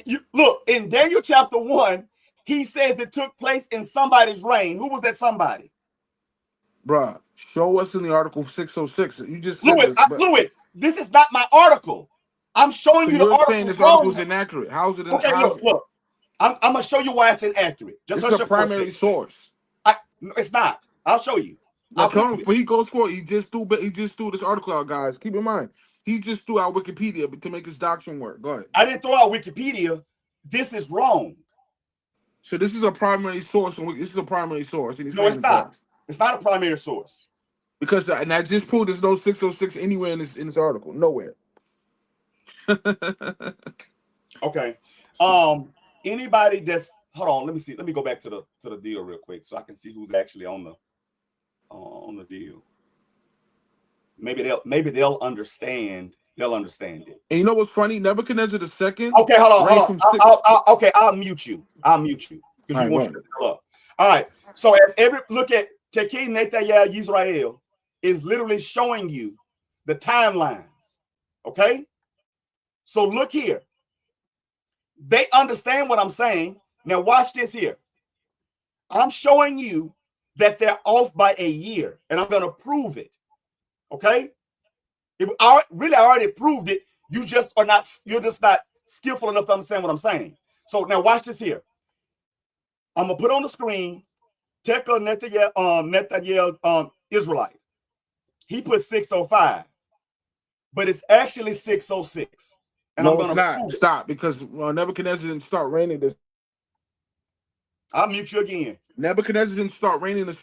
You look in Daniel chapter 1, he says it took place in somebody's reign. Who was that somebody? Bruh, show us in the article 606. You just said Lewis, this, but Lewis, this is not my article. I'm showing so you the you're saying article this article wrong. is inaccurate. How's it? Okay, look. I'm gonna show you why it's inaccurate. Just It's hush a up for a primary second. source. No, it's not. I'll show you. Now tell him before he goes score. He just threw this article out, guys. Keep in mind, he just threw out Wikipedia to make his doctrine work. Go ahead. I didn't throw out Wikipedia. This is wrong. So this is a primary source. This is a primary source. And No, it's not. It's not a primary source. Because and I just proved there's no 606 anywhere in this article. Nowhere. Okay. Anybody that's hold on, let me see. Let me go back to the deal real quick so I can see who's actually on the deal. Maybe they'll understand. They'll understand it. And you know what's funny? Nebuchadnezzar II. Okay, hold on. I'll mute you. I'll mute you because you want to up. All right. So as every look at Tekin Netayah Yisrael, is literally showing you the timelines. Okay? So look here. They understand what I'm saying. Now watch this here. I'm showing you that they're off by a year, and I'm going to prove it. Okay? I already proved it. You're just not skillful enough to understand what I'm saying. So now watch this here. I'm gonna put on the screen Tekla Netanyahu, Israelite. He put 605, but it's actually 606. And I'm No, it's gonna not. prove it. Stop, because Nebuchadnezzar didn't start reigning this. I'll mute you again. Nebuchadnezzar didn't start reigning this.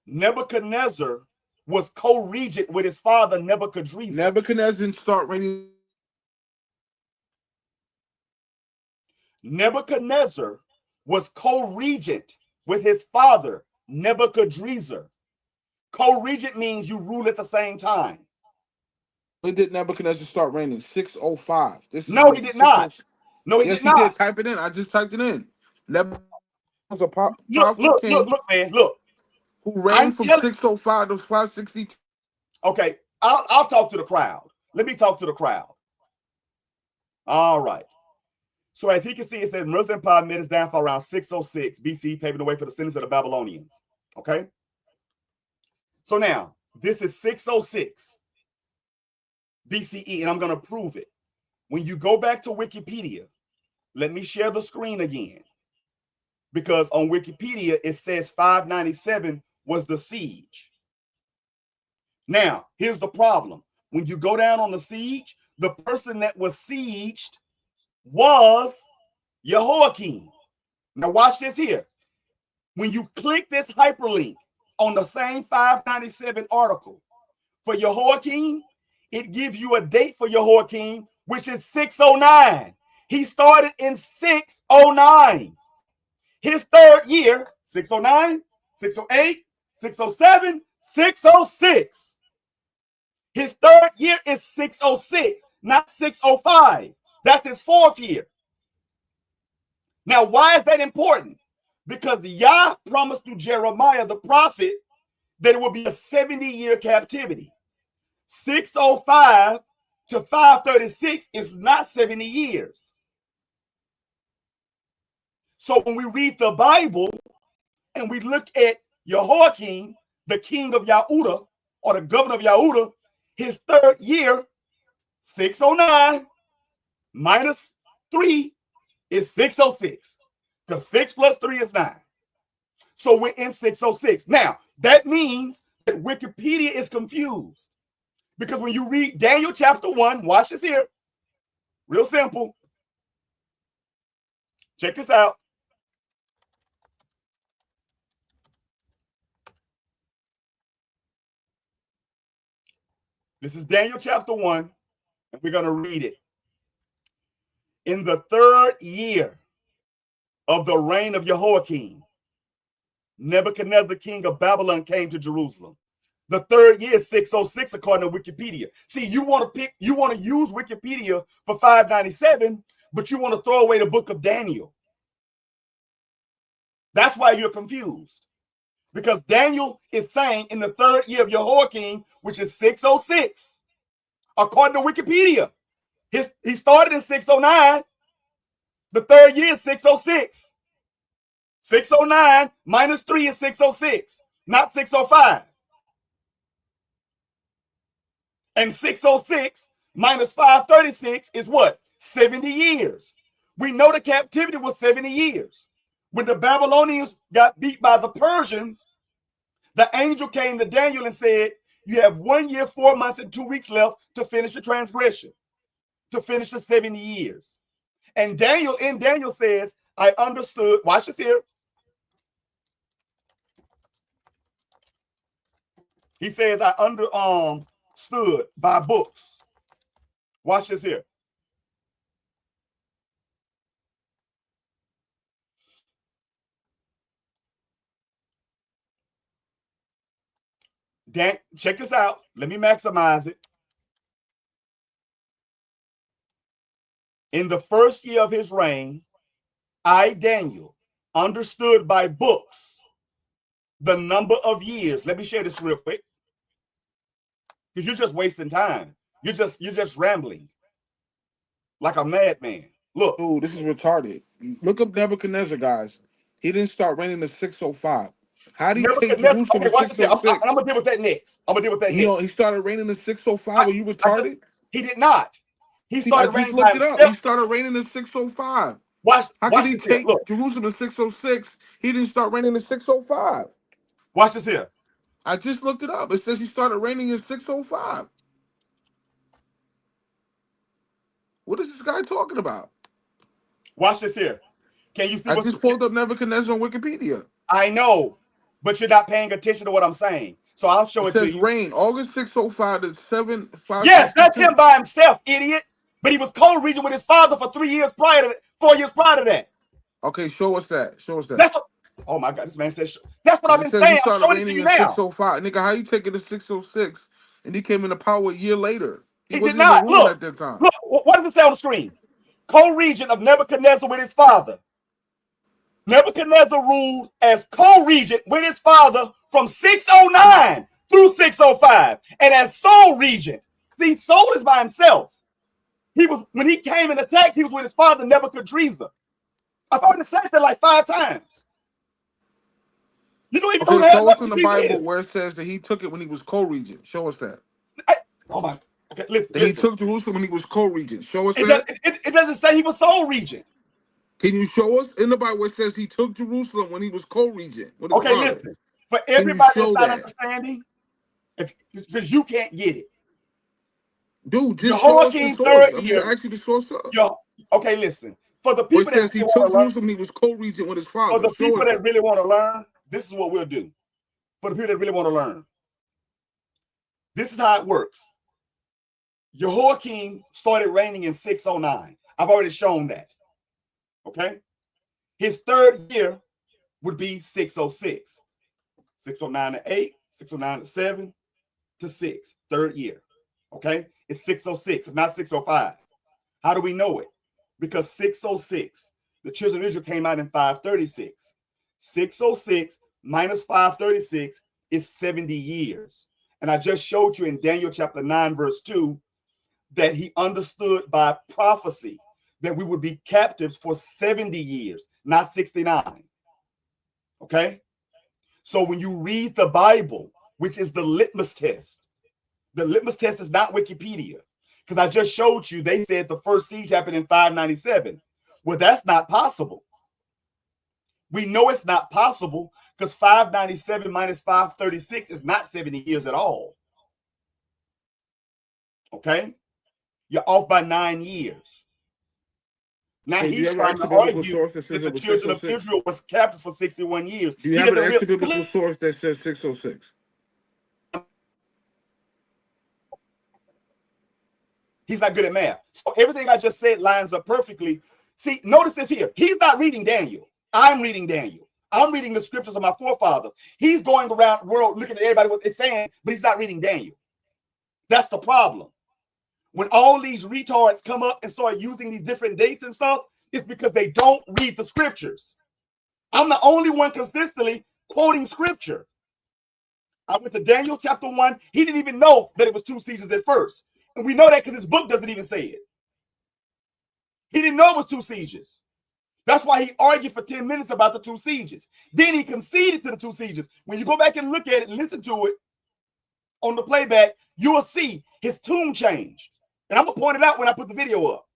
Nebuchadnezzar was co-regent with his father Nebuchadrezzar. Nebuchadnezzar didn't start reigning. Nebuchadnezzar was co-regent with his father Nebuchadrezzar. Co-regent means you rule at the same time. When did Nebuchadnezzar start reigning? 605. No, he did not. No, he Yes, did he not. did. Type it in. I just typed it in. Nebuchadnezzar was a powerful king. Look, man, look. Who reigned from 605 to 562. Okay, I'll talk to the crowd. Let me talk to the crowd. All right. So as he can see, it says Muslim Empire met its downfall around 606 BC, paving the way for the sentence of the Babylonians. Okay. So now this is 606 BCE, and I'm going to prove it. When you go back to Wikipedia, let me share the screen again. Because on Wikipedia, it says 597 was the siege. Now, here's the problem. When you go down on the siege, the person that was sieged was Jehoiakim. Now, watch this here. When you click this hyperlink on the same 597 article for Jehoiakim, it gives you a date for Jehoiakim, which is 609. He started in 609. His third year, 609, 608, 607, 606. His third year is 606, not 605. That's his fourth year. Now, why is that important? Because Yah promised through Jeremiah the prophet that it would be a 70-year captivity. 605 to 536 is not 70 years. So when we read the Bible and we look at Jehoiakim, the king of Yahudah, or the governor of Yahudah, his third year, 609 minus 3 is 606. Because 6 plus 3 is 9. So we're in 606. Now, that means that Wikipedia is confused. Because when you read Daniel chapter 1, watch this here. Real simple. Check this out. This is Daniel chapter 1, and we're going to read it. In the third year of the reign of Jehoiakim, Nebuchadnezzar, king of Babylon, came to Jerusalem. The third year is 606 according to Wikipedia. See, you want to use Wikipedia for 597, but you want to throw away the book of Daniel. That's why you're confused. Because Daniel is saying in the third year of Jehoiakim, which is 606, according to Wikipedia. He started in 609. The third year is 606. 609 minus 3 is 606, not 605. And 606 minus 536 is what? 70 years. We know the captivity was 70 years. When the Babylonians got beat by the Persians, the angel came to Daniel and said, you have 1 year, 4 months, and 2 weeks left to finish the transgression, to finish the 70 years. And Daniel says, I understood. Watch this here. He says, I understood by books. Watch this here. Check this out. Let me maximize it. In the first year of his reign, I, Daniel, understood by books the number of years. Let me share this real quick, because you're just wasting time. You're just rambling like a madman. Look. Dude, this is retarded. Look up Nebuchadnezzar, guys. He didn't start reigning in 605. How did he take Nebuchadnezzar. Jerusalem Okay, in watch this here. I'm 606? gonna deal with that next. I'm gonna deal with that next. He started reigning in 605. Are you retarded? He did not. He I started just reigning by looked it up. He himself. started reigning in 605. Watch How could he this here. take Look, Jerusalem in 606? He didn't start reigning in 605. watch this here. I just looked it up. It says he started reigning in 605. What is this guy talking about? Watch this here. Can you see I what's just pulled up Nebuchadnezzar on Wikipedia. I know, but you're not paying attention to what I'm saying. So I'll show It it to says you. reign August 605 to 7/562. Yes, that's him by himself, idiot. But he was co-regent with his father for 4 years prior to that. Okay, show us that. Show us that. That's what, oh my God, this man says that's what I've been saying. He I'm started showing it to reigning you in now. 605. Nigga, how you taking the 606 and he came into power a year later? He wasn't did not. even ruling at that time. Look, what does it say on the screen? Co-regent of Nebuchadnezzar with his father. Nebuchadnezzar ruled as co-regent with his father from 609 through 605, and as sole regent. See, Sole is by himself. When he came and attacked, he was with his father Nebuchadnezzar. I've already said that like 5 times. You don't even know Okay, who show us in the Nebuchadnezzar Bible is. where it says that he took it when he was co-regent. Show us that. Oh my. Okay, listen. He took Jerusalem when he was co-regent. Show us It, that. it doesn't say he was sole regent. Can you show us in the Bible where it says he took Jerusalem when he was co-regent with his Okay, father? listen. For Can you everybody show that's not that? understanding, because you can't get it. Dude, just show us the source. I'm just asking you to source up. Okay, listen. For the Where people it that says he really want took to learn, Jerusalem, he was co-regent with his for father. the Show people us that really want to learn, this is what we'll do. For the people that really want to learn, this is how it works. Jehoiakim started reigning in 609. I've already shown that. Okay? His third year would be 606. 609 to 8, 609 to 7 to 6. Third year. Okay? It's 606. It's not 605. How do we know it? Because 606, the children of Israel came out in 536. 606 minus 536 is 70 years. And I just showed you in Daniel chapter 9, verse 2, that he understood by prophecy that we would be captives for 70 years, not 69. Okay? So when you read the Bible, which is the litmus test is not Wikipedia. Because I just showed you, they said the first siege happened in 597. Well, that's not possible. We know it's not possible because 597 minus 536 is not 70 years at all. Okay? You're off by 9 years. Now Okay, he's trying to argue that the children of Israel was captives for 61 years. Do you have an extra biblical source that says 606? He's not good at math. So everything I just said lines up perfectly. See, notice this here. He's not reading Daniel. I'm reading Daniel. I'm reading the scriptures of my forefathers. He's going around the world looking at everybody what it's saying, but he's not reading Daniel. That's the problem. When all these retards come up and start using these different dates and stuff, it's because they don't read the scriptures. I'm the only one consistently quoting scripture. I went to Daniel chapter 1. He didn't even know that it was 2 sieges at first. And we know that because his book doesn't even say it. He didn't know it was 2 sieges. That's why he argued for 10 minutes about the 2 sieges. Then he conceded to the 2 sieges. When you go back and look at it and listen to it on the playback, you will see his tune changed. And I'm going to point it out when I put the video up.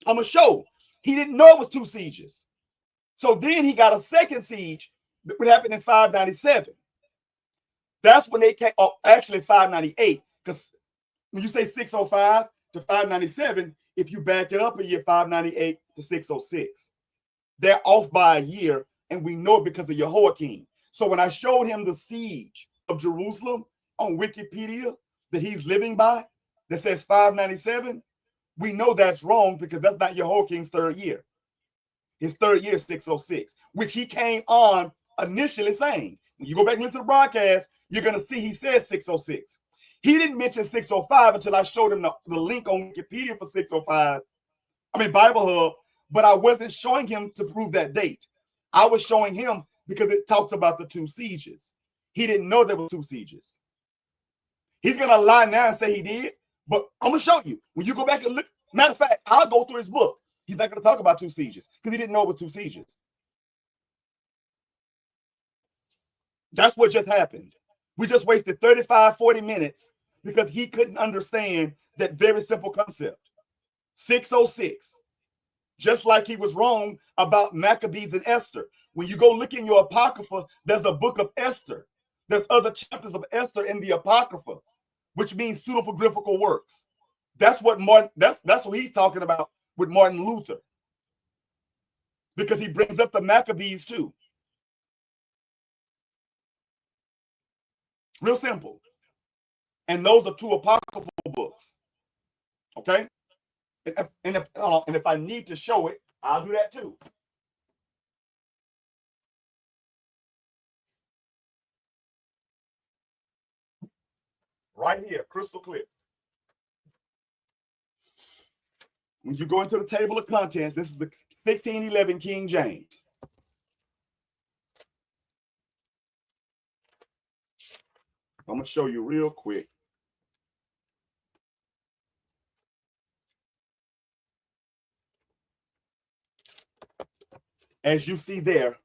I'm going to show he didn't know it was 2 sieges. So then he got a second siege that would happen in 597. That's when they came, oh, actually 598, because when you say 605 to 597, if you back it up a year, 598 to 606, they're off by a year, and we know it because of Jehoiakim. So when I showed him the siege of Jerusalem on Wikipedia that he's living by, that says 597, we know that's wrong because that's not Jehoiakim's third year. His third year is 606, which he came on initially saying. When you go back and listen to the broadcast, you're going to see he said 606. He didn't mention 605 until I showed him the link on Wikipedia for 605. I mean, Bible Hub, But I wasn't showing him to prove that date. I was showing him because it talks about the 2 sieges. He didn't know there were 2 sieges. He's going to lie now and say he did, but I'm going to show you. When you go back and look, matter of fact, I'll go through his book. He's not going to talk about 2 sieges because he didn't know it was 2 sieges. That's what just happened. We just wasted 35, 40 minutes because he couldn't understand that very simple concept. 606. Just like he was wrong about Maccabees and Esther. When you go look in your Apocrypha, there's a book of Esther. There's other chapters of Esther in the Apocrypha, which means pseudepigraphical works. That's what Martin, that's what he's talking about with Martin Luther. Because he brings up the Maccabees too. Real simple. And those are 2 apocryphal books. Okay? And if I need to show it, I'll do that too. Right here, crystal clear. When you go into the table of contents, this is the 1611 King James. I'm going to show you real quick. As you see there,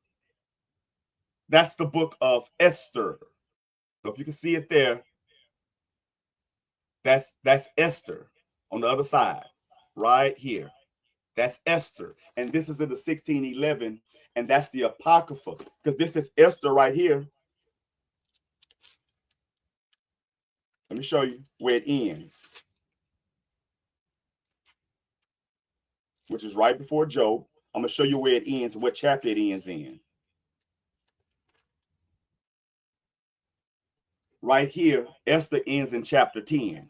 that's the book of Esther. So if you can see it there, that's Esther on the other side, right here. That's Esther. And this is in the 1611, and that's the Apocrypha, because this is Esther right here. Let me show you where it ends, which is right before Job. I'm going to show you where it ends, what chapter it ends in. Right here, Esther ends in chapter 10.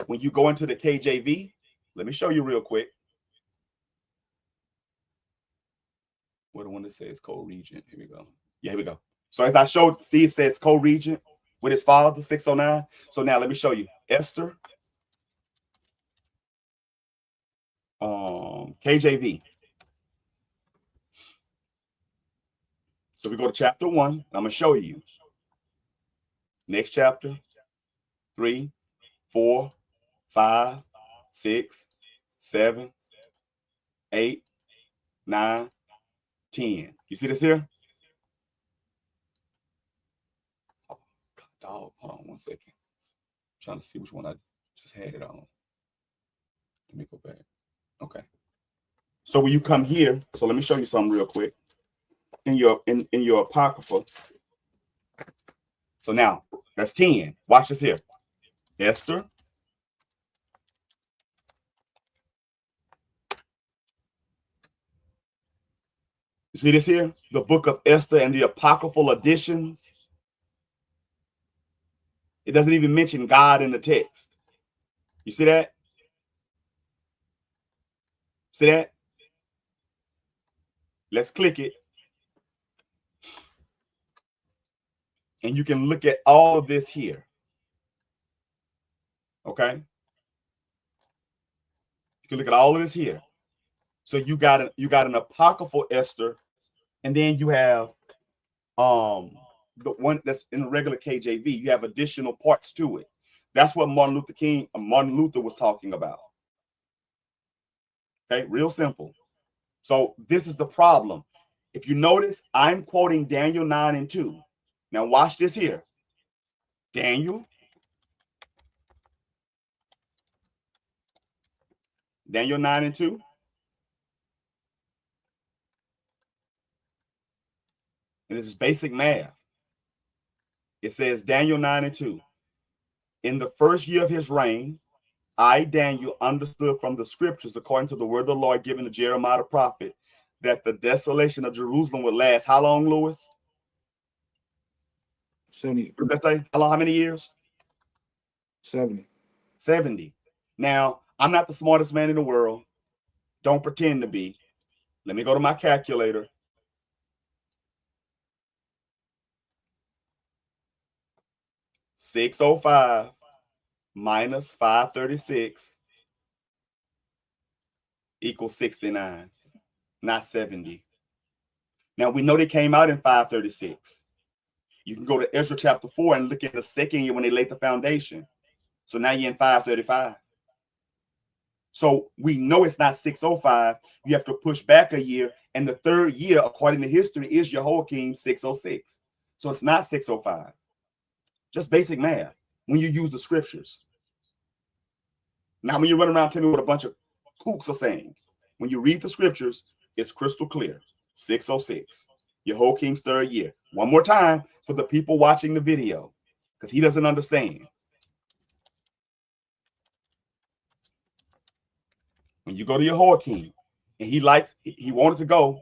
When you go into the KJV, let me show you real quick. What the one that says co-regent? Here we go. Yeah, here we go. So as I showed, see, it says co-regent with his father, 609. So now let me show you Esther. KJV. So we go to chapter 1. I'm going to show you. Next chapter, 3, 4, 5, 6, 7, 8, 9, 10. You see this here? Oh, God, dog. Hold on 1 second. I'm trying to see which one I just had it on. Let me go back. Okay. So when you come here, so let me show you something real quick. In your Apocrypha. So now that's 10. Watch this here. Esther. You see this here? The book of Esther and the apocryphal editions. It doesn't even mention God in the text. You see that? See that? Let's click it. And you can look at all of this here. Okay? You can look at all of this here. So you got an apocryphal Esther, and then you have the one that's in the regular KJV. You have additional parts to it. That's what Martin Luther was talking about. Okay, real simple. So this is the problem. If you notice, I'm quoting Daniel 9 and 2. Now watch this here. Daniel 9 and 2. And this is basic math. It says Daniel 9 and 2. In the first year of his reign, I, Daniel, understood from the scriptures, according to the word of the Lord given to Jeremiah the prophet, that the desolation of Jerusalem would last. How long, Lewis? 70. What did that say? How long? How many years? 70. 70. Now, I'm not the smartest man in the world. Don't pretend to be. Let me go to my calculator. $605 minus 536 equals 69. not 70. Now we know they came out in 536. You can go to Ezra chapter 4 and look at the second year when they laid the foundation. So now you're in 535. So we know it's not 605. You have to push back a year. And the third year, according to history, is Jehoiakim 606. So it's not 605. Just basic math when you use the scriptures. Now, when you run around telling me what a bunch of kooks are saying, when you read the scriptures, it's crystal clear. 606. Jehoiakim's third year. One more time for the people watching the video, because he doesn't understand. When you go to Jehoiakim and he wanted to go,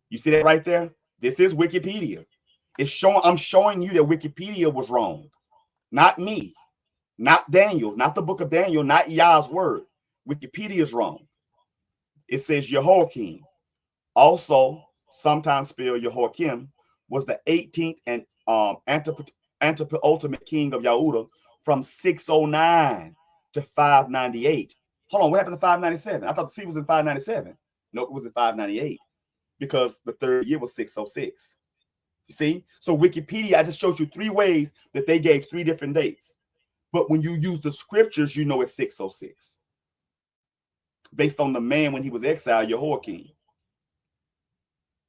you see that right there? This is Wikipedia. I'm showing you that Wikipedia was wrong. Not me, not Daniel, not the book of Daniel, not Yah's word. Wikipedia is wrong. It says Jehoiakim, also sometimes spelled Jehoiakim, was the 18th and antepenultimate king of Yahudah from 609 to 598. Hold on, what happened to 597? I thought the C was in 597. No, it was in 598 because the third year was 606. You see? So Wikipedia, I just showed you 3 ways that they gave 3 different dates. But when you use the scriptures, you know it's 606. Based on the man when he was exiled, Jehoiakim.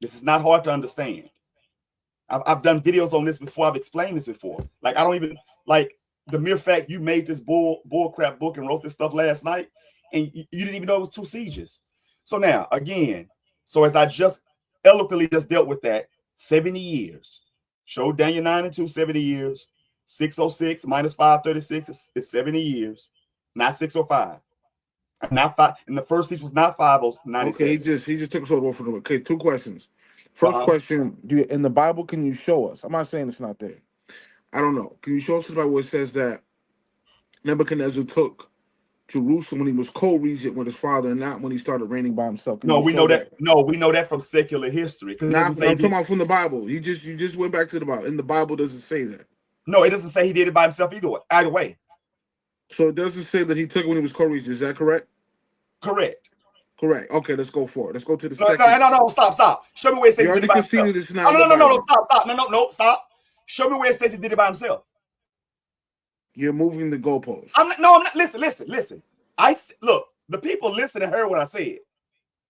This is not hard to understand. I've done videos on this before. I've explained this before. Like, I don't even, like, the mere fact you made this bull crap book and wrote this stuff last night, and you didn't even know it was 2 sieges. So now, again, so as I just eloquently just dealt with that, 70 years. Showed Daniel 9 and 2, 70 years. 606 minus 536 is 70 years, not 605. Not 5. And the first siege was not 597. Okay, he just took us over for the. Okay, 2 questions. First question: in the Bible, can you show us? I'm not saying it's not there. I don't know. Can you show us about where it says that Nebuchadnezzar took Jerusalem when he was co-regent with his father, and not when he started reigning by himself? No, we know that. No, we know that from secular history. Nah, I'm talking about from the Bible. You just went back to the Bible, and the Bible doesn't say that. No, it doesn't say he did it by himself either way. So it doesn't say that he took it when he was co-regent. Is that correct? Correct. Correct. Okay, let's go for it. Let's go to the second. No, stop. Show me where it says he did it by himself. No, stop. Stop. Show me where it says he did it by himself. You're moving the goalpost. I'm not. Listen. Look, the people listened and heard what I said,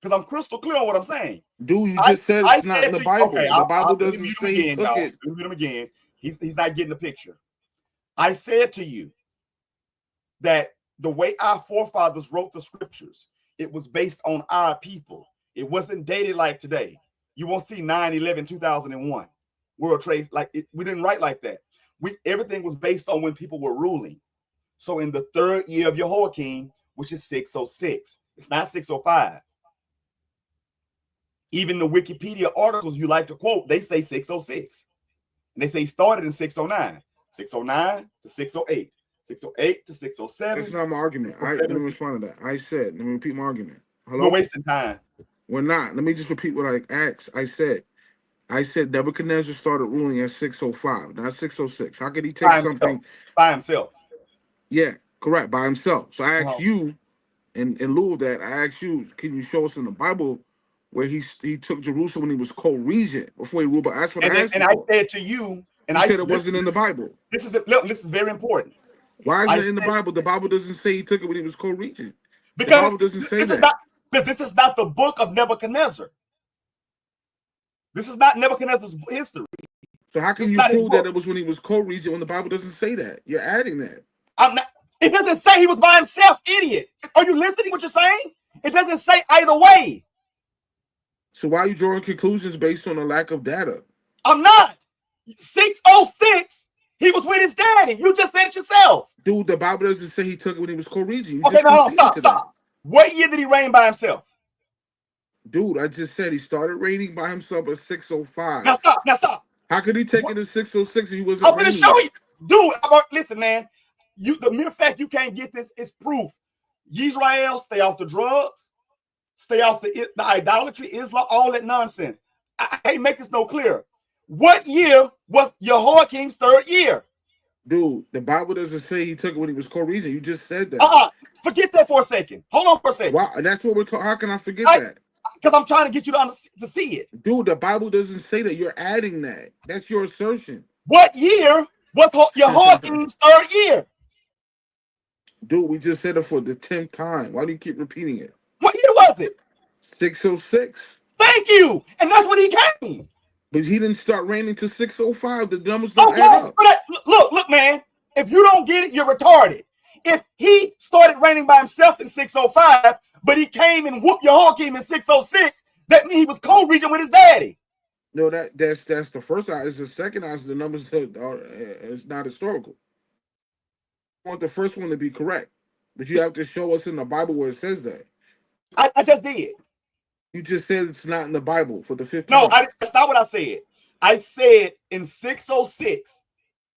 because I'm crystal clear on what I'm saying. Dude, you just said it's not in the Bible. Okay, the Bible doesn't say he took it. Let me mute him again. He's not getting the picture. I said to you that the way our forefathers wrote the scriptures, it was based on our people. It wasn't dated like today. You won't see 9/11/2001 World Trade like it. We didn't write like that. Everything was based on when people were ruling. So in the third year of Jehoiakim, which is 606, it's not 605. Even the Wikipedia articles you like to quote, they say 606. And they say he started in 609, 609 to 608. 608 to 607. That's not my argument. Let me respond to that. Let me repeat my argument. Hello? We're wasting time. We're not. Let me just repeat what I asked. I said Nebuchadnezzar started ruling at 605, not 606. How could he take something by himself? Yeah, correct, by himself. So I asked you, in lieu of that, I asked you, can you show us in the Bible where he took Jerusalem when he was co-regent before he ruled? But that's what I asked you. And I said to you, and I said it wasn't in the Bible. This is very important. Why isn't it in the Bible? The Bible doesn't say he took it when he was co-regent. Because the Bible doesn't say that. Because this is not the book of Nebuchadnezzar. This is not Nebuchadnezzar's history. So how can you prove that it was when he was co-regent when the Bible doesn't say that? You're adding that. I'm not. It doesn't say he was by himself, idiot. Are you listening to what you're saying? It doesn't say either way. So why are you drawing conclusions based on a lack of data? I'm not. 606, he was with his daddy. You just said it yourself. Dude, the Bible doesn't say he took it when he was co-regent. Okay, no, stop. What year did he reign by himself? Dude, I just said he started reigning by himself at 605. Now stop. How could he take it in 606 if he wasn't I'm going to show you. Dude, listen, man. The mere fact you can't get this is proof. Israel, stay off the drugs. Stay off the idolatry, Islam, all that nonsense. I can't make this no clearer. What year was Jehoiakim's third year? Dude, the Bible doesn't say he took it when he was co-regent. You just said that. Forget that for a second. Hold on for a second. Wow, that's what we're talking. How can I forget that? because I'm trying to get you to see it. Dude, the Bible doesn't say that. You're adding that. That's your assertion. What year was Jehoiakim's third year? Dude, we just said it for the 10th time. Why do you keep repeating it? What year was it? 606. Thank you. And that's when he came. But he didn't start reigning to 605. The numbers don't Okay, add up. look, man. If you don't get it, you're retarded. If he started reigning by himself in 605, but he came and whooped Jehoiakim in 606, that means he was co-regent with his daddy. No, that's the first answer. The second answer, the numbers it's not historical. I want the first one to be correct, but you have to show us in the Bible where it says that. I just did. You just said it's not in the Bible for the fifth No, time. that's not what I said. I said in 606,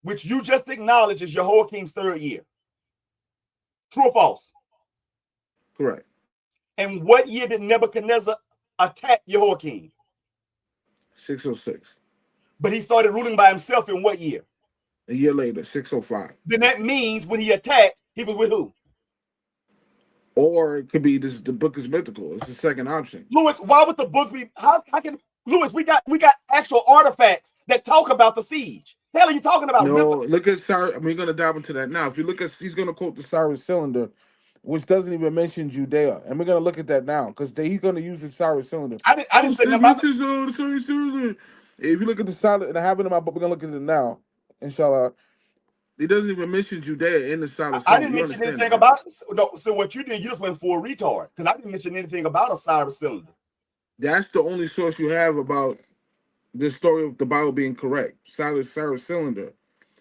which you just acknowledged is Jehoiakim's third year. True or false? Correct. And what year did Nebuchadnezzar attack Jehoiakim? 606. But he started ruling by himself in what year? A year later, 605. Then that means when he attacked, he was with who? Or it could be this. The book is mythical. It's the second option. Lewis, why would the book be? How can Lewis? We got actual artifacts that talk about the siege. The hell are you talking about? No, look at Cyrus. I mean, we're gonna dive into that now. If you look at, he's gonna quote the Cyrus cylinder, which doesn't even mention Judea, and we're gonna look at that now because he's gonna use the Cyrus cylinder. I didn't say nothing about the Cyrus cylinder. If you look at the solid, and I have it in my book, we're gonna look at it now. Inshallah. It doesn't even mention Judea in the Cyrus cylinder. I didn't mention anything about it. So what you did, you just went full retard because I didn't mention anything about a Cyrus cylinder. That's the only source you have about the story of the Bible being correct. Cyrus cylinder.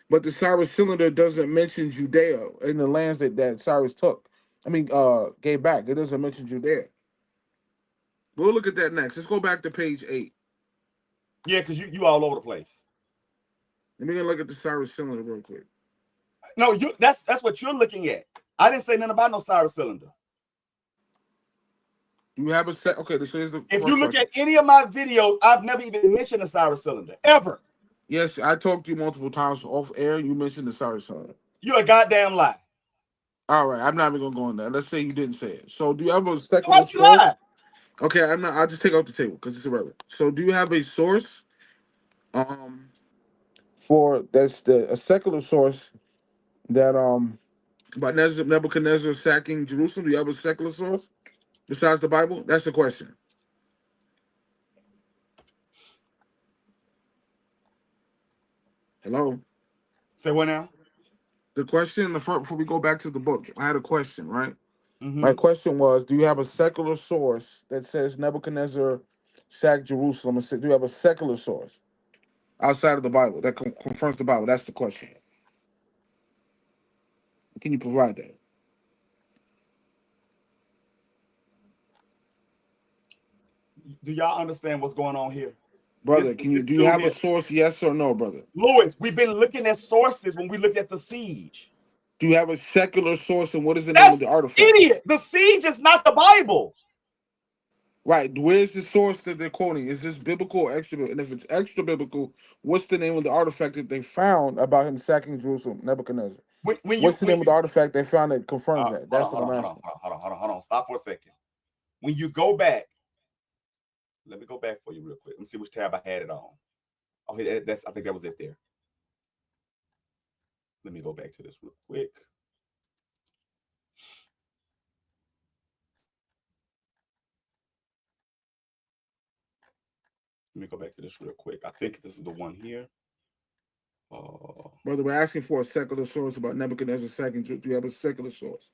But the Cyrus cylinder doesn't mention Judea in the lands that Cyrus took. I mean, gave back. It doesn't mention Judea. We'll look at that next. Let's go back to page 8. Yeah, because you all over the place. And we're gonna look at the Cyrus cylinder real quick. No, that's what you're looking at. I didn't say nothing about no Cyrus cylinder. You have a set. Okay, this is the. If you look at any of my videos, I've never even mentioned a Cyrus cylinder ever. Yes, I talked to you multiple times off air. You mentioned the Cyrus cylinder. You're a goddamn lie. All right, I'm not even gonna go on that. Let's say you didn't say it. So, do you have a second? Why'd you lie? Okay, I'm not. I'll just take it off the table because it's irrelevant. So, do you have a source? For that's a secular source that about Nebuchadnezzar sacking Jerusalem. Do you have a secular source besides the Bible? That's the question. Hello. Say what now? The question, before we go back to the book, I had a question, right? Mm-hmm. My question was, do you have a secular source that says Nebuchadnezzar sacked Jerusalem? Do you have a secular source outside of the Bible that confirms the Bible? That's the question. Can you provide that? Do y'all understand what's going on here? Brother, do you have a source, yes or no, brother? Lewis, we've been looking at sources when we looked at the siege. Do you have a secular source, and what is the name of the artifact? Idiot! The siege is not the Bible. Right. Where's the source that they're quoting? Is this biblical or extra biblical? And if it's extra biblical, what's the name of the artifact that they found about him sacking Jerusalem, Nebuchadnezzar? What's the name of the artifact they found that confirms that? That's what I'm asking. Hold on. Stop for a second. When you go back, let me go back for you real quick. Let me see which tab I had it on. Oh, I think that was it there. Let me go back to this real quick. Let me go back to this real quick. I think this is the one here. Brother, we're asking for a secular source about Nebuchadnezzar sacking. Do you have a secular source?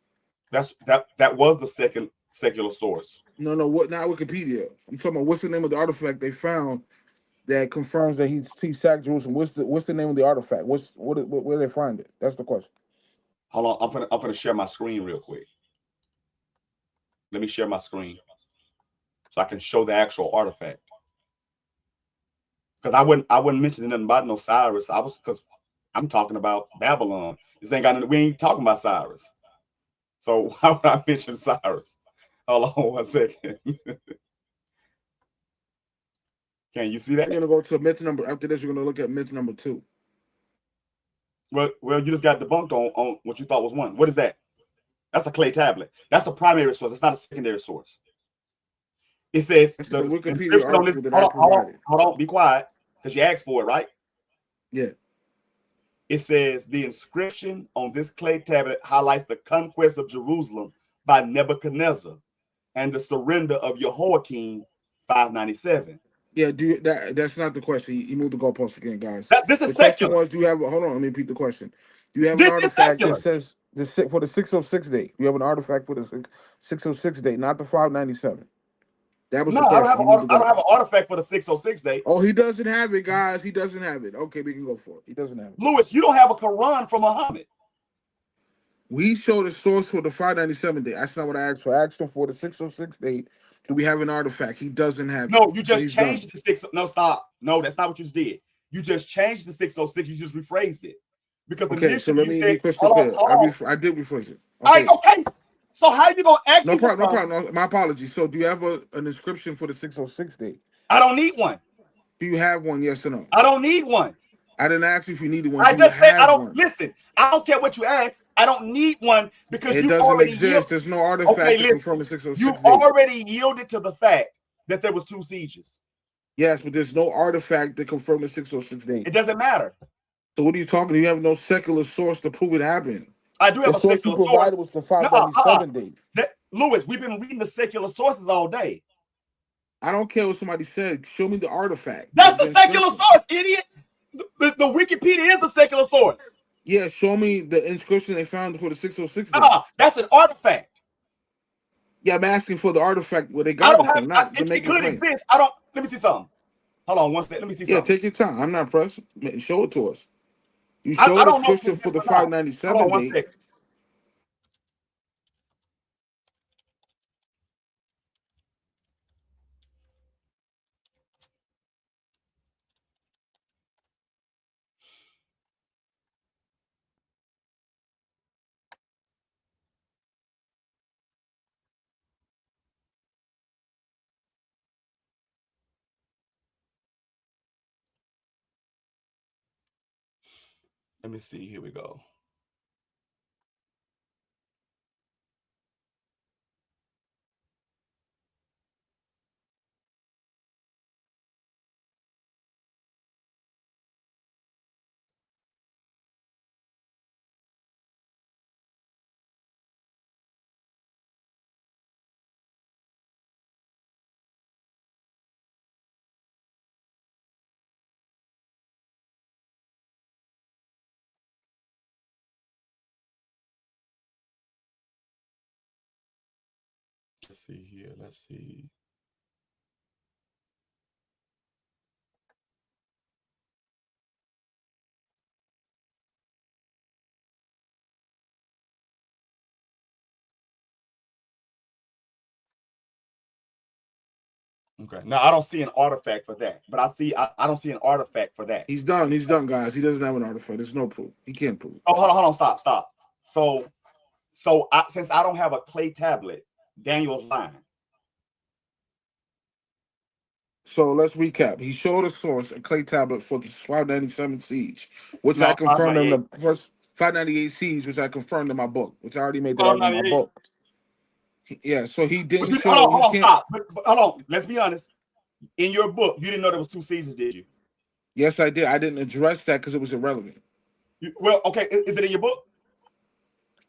That was the second secular source. No, what? Not Wikipedia. I'm talking about what's the name of the artifact they found that confirms that he sacked Jerusalem. What's the name of the artifact? Where did they find it? That's the question. Hold on, I'm gonna share my screen real quick. Let me share my screen so I can show the actual artifact. Because I wouldn't mention nothing about no Cyrus. Because I'm talking about Babylon. This ain't got nothing. We ain't talking about Cyrus. So why would I mention Cyrus? Hold on 1 second. Can you see that? We're gonna go to myth number. After this, we're gonna look at myth number 2. Well, you just got debunked on what you thought was one. What is that? That's a clay tablet. That's a primary source. It's not a secondary source. It says That's the the Wikipedia inscription on this. article that I provided. Hold on, be quiet, because you asked for it, right? Yeah. It says the inscription on this clay tablet highlights the conquest of Jerusalem by Nebuchadnezzar and the surrender of Jehoiakim, 597. Yeah, that's not the question. You moved the goalpost again, guys. This The is question secular. was, do you have hold on, let me repeat the question. Do you have an This is artifact that secular. says for the 606 date? Do you have an artifact for the 606 date, not the 597? That was No, the question. You moved the I don't have an goalpost. artifact for the 606 date. Oh, he doesn't have it, guys. He doesn't have it. Okay, we can go for it. He doesn't have it. Lewis, you don't have a Quran from Muhammad. We showed the source for the 597 date. That's not what I asked for. I asked him for the 606 date. Do we have an artifact? He doesn't have it. No, you So just he's done. changed the 6. No, stop. No, that's not what you just did. You just changed the 606. You just rephrased it. Because Okay, so let initially you me said, be crystal clear. I did rephrase it. Okay. Okay. So how you gonna ask No me for problem. No something? problem. No, my apologies. So do you have an inscription for the 606 date? I don't need one. Do you have one? Yes or no? I don't need one. I didn't ask you if you needed one. I Do you just said I have don't one? listen. I don't care what you ask. I don't need one because It you doesn't already exist. yielded. There's no artifact Okay, to listen. confirm the 606 You date. already yielded to the fact that there was 2 sieges. Yes, but there's no artifact to confirm the 606 date. It doesn't matter. So what are you talking? You have no secular source to prove it happened. I do have The a source you secular provided source. was the 597 date. Lewis, we've been reading the secular sources all day. I don't care what somebody said. Show me the artifact. That's the secular source, idiot. The Wikipedia is the secular source. Yeah, show me the inscription they found for the 606 date. That's an artifact. Yeah, I'm asking for the artifact where they got it from, not to make it could claim. exist. Let me see something. Hold on one second. Let me see something. Yeah, take your time. I'm not pressed. Show it to us. You I showed the don't know if it inscription for exists the or not. 597 Hold on one date. second. Let me see. Here we go. Let's see here. Let's see. Okay. Now I don't see an artifact for that, but I don't see an artifact for that. He's done. He's done, guys. He doesn't have an artifact. There's no proof. He can't prove. Oh, hold on, stop. So since I don't have a clay tablet, Daniel's lying. So let's recap. He showed a source, a clay tablet for the 597 siege, which I confirmed in the first 598 siege, which I confirmed in my book, which I already made that out in my book. Yeah, so he didn't show. Hold on, stop. But hold on. Let's be honest. In your book, you didn't know there was 2 sieges, did you? Yes, I did. I didn't address that because it was irrelevant. Well, okay. Is it in your book?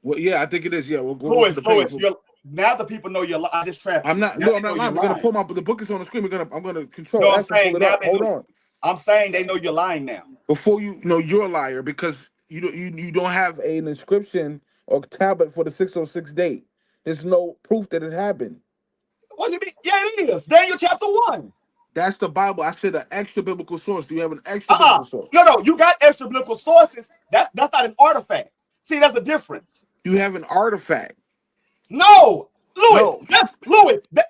Well, yeah, I think it is. Yeah, we'll go Lewis, to the page. now the people know you're lying. I just trapped you. I'm not. No, I'm not lying. We're gonna pull the book is on the screen. I'm gonna control. No, I'm saying pull it up. Hold on. I'm saying they know you're lying now. Before you know you're a liar because you don't have an inscription or tablet for the 606 date. There's no proof that it happened. What do you mean? Yeah, it is. Daniel chapter 1. That's the Bible. I said an extra biblical source. Do you have an extra biblical source? No, you got extra biblical sources. That's not an artifact. See, that's the difference. You have an artifact. No, Louis.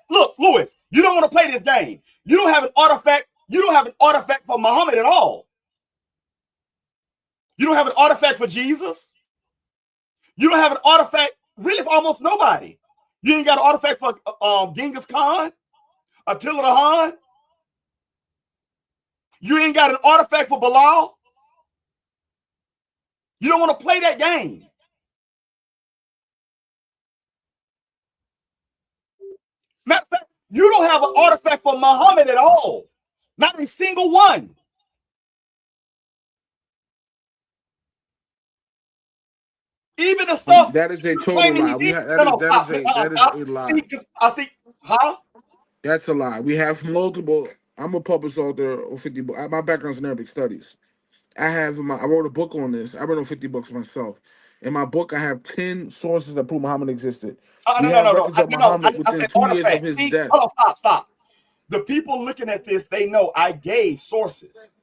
Look, Louis. You don't want to play this game. You don't have an artifact. You don't have an artifact for Muhammad at all. You don't have an artifact for Jesus. You don't have an artifact really for almost nobody. You ain't got an artifact for Genghis Khan, Attila the Hun. You ain't got an artifact for Bilal. You don't want to play that game. Matter of fact, You don't have an artifact for Muhammad at all. Not a single one. Even the stuff That is a you're total claiming he lie. did. That No, is no, stop. a Stop. lie. See, I see. Huh? That's a lie. We have multiple. I'm a published author of 50 books. My background's in Arabic studies. I wrote a book on this. I wrote on 50 books myself. In my book, I have 10 sources that prove Muhammad existed. We have records of No. Muhammad I within said 2 years of artifact. his See, death. hold on, stop. The people looking at this, they know I gave sources.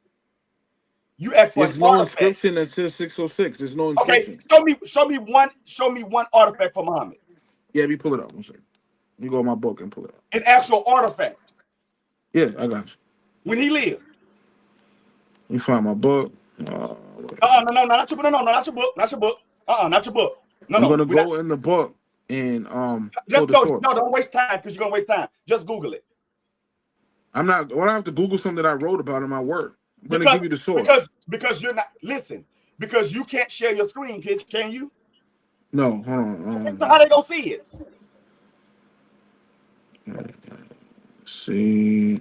You asked for an There's no artifact. inscription that says 606. There's no Okay, inscription. show me one artifact for Muhammad. Yeah, we pull it up. One second. You go to my book and pull it up. An actual artifact. Yeah, I got you. When he lived. Let me find my book. No, not your book. Not your book. Not your book. I'm No. gonna go in the book and pull Just the source. no, don't waste time because you're gonna waste time. Just Google it. I'm not. Well, I have to Google something that I wrote about in my work. I'm gonna give you the source. Because you're not listen. Because you can't share your screen, kid. Can you? No, hold on. So how they gonna see it? See.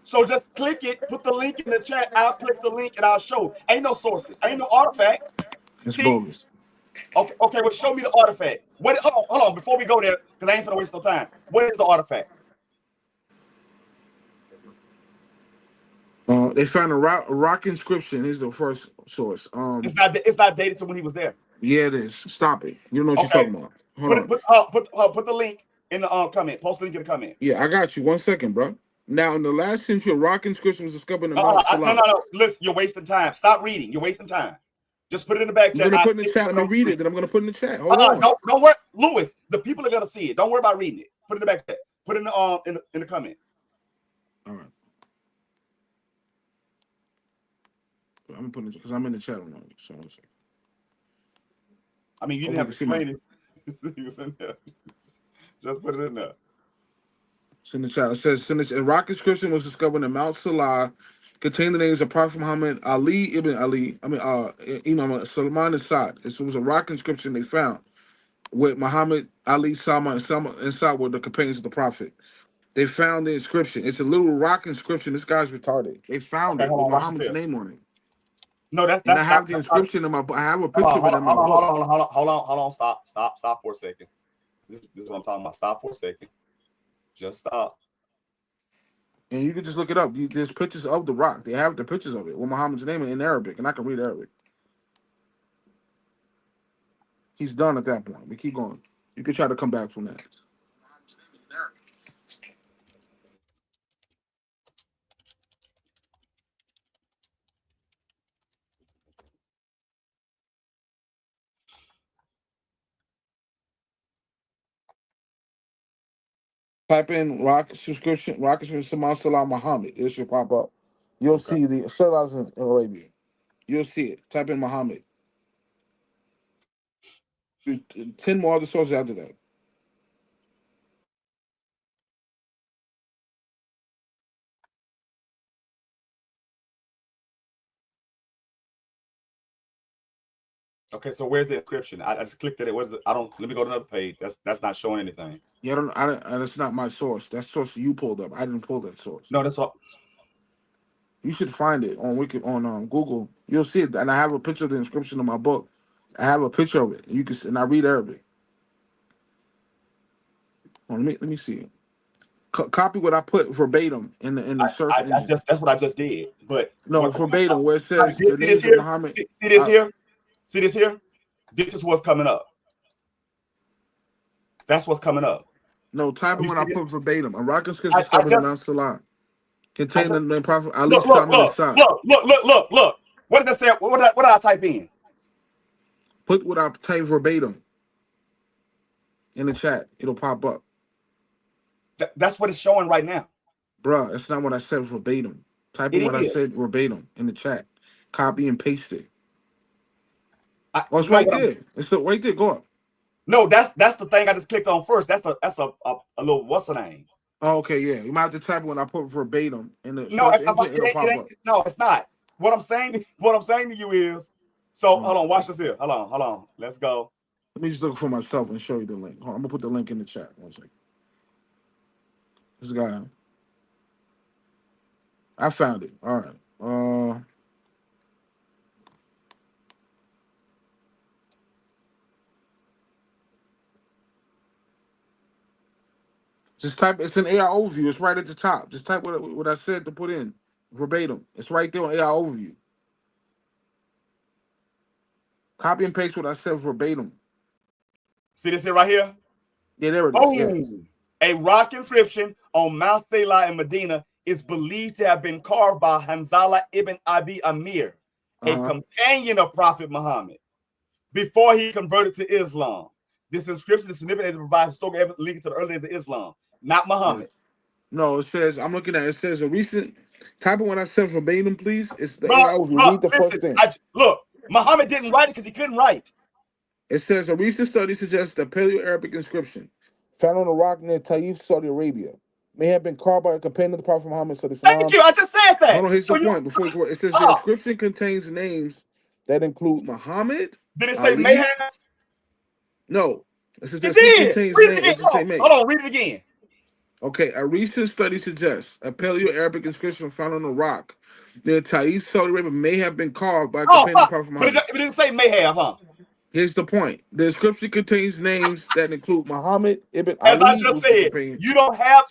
So just click it, put the link in the chat. I'll click the link and I'll show. Ain't no sources. Ain't no artifact. It's See? bogus. Okay. Well, show me the artifact. Hold on. Before we go there, because I ain't gonna waste no time. What is the artifact? They found a rock inscription. Here's the first source. It's not dated to when he was there. Yeah, it is. Stop it. You don't know what Okay. you're talking about. Put the link in the comment. Post the link in the comment. Yeah, I got you. 1 second, bro. Now, in the last century, a rock inscription was discovered in Mount Salah. No. Listen, you're wasting time. Stop reading. You're wasting time. Just put it in the back chat. I'm gonna put it in the chat. Let me read it. Then I'm gonna put it in the chat. Hold on. Don't worry, Lewis. The people are gonna see it. Don't worry about reading it. Put it in the back chat. Put it in the comment. All right. I'm gonna put it because I'm in the chat on it. So I mean, you didn't have to explain it. He was in there. Just put it in there. It's in the chat. It says, a rock inscription was discovered in Mount Salah, containing the names of Prophet Muhammad, Imam Sulaiman and Sa'd. This was a rock inscription they found with Muhammad, Ali, Salman, and Sa'd were the companions of the Prophet. They found the inscription. It's a little rock inscription. This guy's retarded. They found it with Muhammad's name on it. No, that's I have the inscription in my book. I have a picture of it in my book. Hold on. Stop for a second. This is what I'm talking about. Stop for a second. Just stop. And you can just look it up. There's pictures of the rock. They have the pictures of it with Muhammad's name in Arabic, and I can read Arabic. He's done at that point. We keep going. You can try to come back from that. Type in rock inscription Salam Muhammad. It should pop up. You'll see the Salah's in Arabia. You'll see it. Type in Muhammad. 10 more other sources after that. Okay, so where's the inscription? I just clicked at it. What is it? Let me go to another page. That's not showing anything. Yeah, that's not my source. That's source you pulled up. I didn't pull that source. No, that's all. You should find it on Google. You'll see it, and I have a picture of the inscription in my book. I have a picture of it. You can, and I read Arabic. Let me see it. Copy what I put verbatim in the search engine. That's what I just did. But no, verbatim where it says the names of Muhammad. See this here? See this here? This is what's coming up. That's what's coming up. No, type in what I put verbatim. A rock inscription discovered in Mount Salah. Contain the name Prophet Ali Salman and Sa'd. Look. What does that say? What did I type in? Put what I type verbatim in the chat. It'll pop up. That's what it's showing right now. Bruh, that's not what I said verbatim. Type in what I said verbatim in the chat. Copy and paste it. It's right there. It's right there. Go up. No, that's the thing I just clicked on first. That's a little what's the name? Oh, okay, yeah. You might have to type when I put verbatim in the no, search engine. It'll pop up. No, it's not. What I'm saying to you is, so hold on, watch this here. Hold on. Let's go. Let me just look for myself and show you the link. Hold on, I'm gonna put the link in the chat. 1 second. This guy. I found it. All right. Just type. It's an AI overview. It's right at the top. Just type what I said to put in verbatim. It's right there on AI overview. Copy and paste what I said verbatim. See this here right here? Yeah, there it is. Oh, Yes. a rock inscription on Mount Selah in Medina is believed to have been carved by Hanzala ibn Abi Amir, a companion of Prophet Muhammad, before he converted to Islam. This inscription is significant as it provides historical evidence linking to the early days of Islam, not Muhammad. No, it says, I'm looking at it. It says a recent, type of what I said verbatim, please. It's the Bro, AI overview. Read the listen, first thing. look, Muhammad didn't write it because he couldn't write. It says a recent study suggests the Paleo-Arabic inscription found on a rock near Taif, Saudi Arabia, may have been carved by a companion of the Prophet Muhammad. Thank you. I just said that. Hold on, here's So the point. Before it says the inscription contains names that include Muhammad. Did it say Ali? may have? No. It says the It inscription did. contains Read it names. again. Hold on, read it again. Okay, a recent study suggests a Paleo-Arabic inscription found on a rock near Taif, Saudi Arabia, may have been carved by a companion of the Prophet Muhammad. But it didn't say may have, huh? Here's the point. The inscription contains names that include Muhammad ibn As Ali. I just said, you don't have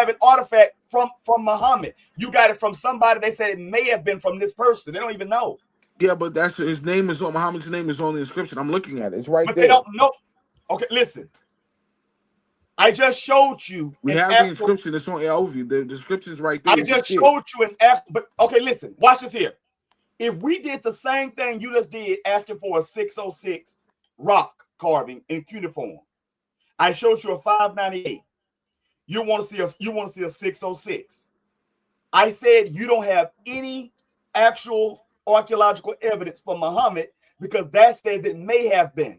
an artifact from Muhammad. You got it from somebody. They said it may have been from this person. They don't even know. Yeah, but that's his name is on Muhammad's name is on the inscription. I'm looking at it. It's right but there. They don't know. Okay, listen. I just showed you. We have the inscription. It's on overview. The description is right there. I just showed you an act. But okay, listen. Watch this here. If we did the same thing you just did, asking for a 606 rock carving in cuneiform, I showed you a 598. You want to see a 606. I said you don't have any actual archaeological evidence for Muhammad because that says it may have been.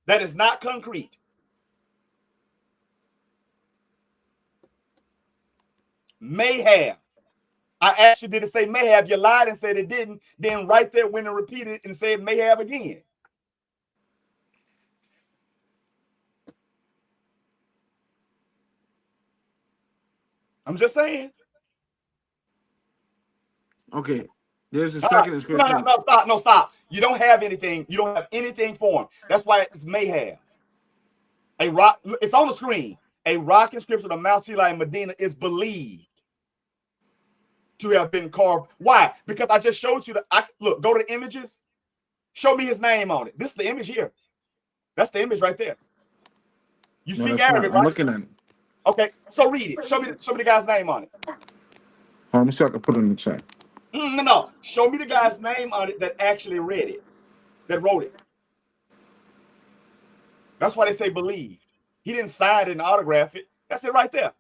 That is not concrete. May have. I actually did it say may have. You lied and said it didn't. Then right there went and repeated it and said may have again. I'm just saying. Okay. There's a second inscription. No, stop. You don't have anything. You don't have anything for him. That's why it's may have. A rock. It's on the screen. A rock inscription of Mount Selah in Medina is believed to have been carved. Why? Because I just showed you look, go to the images. Show me his name on it. This is the image here. That's the image right there. You speak Arabic, right? I'm looking at it. Okay, so read it. Show me the guy's name on it. Let me see if I can put it in the chat. No. Show me the guy's name on it that actually read it, that wrote it. That's why they say believed. He didn't sign it and autograph it. That's it right there.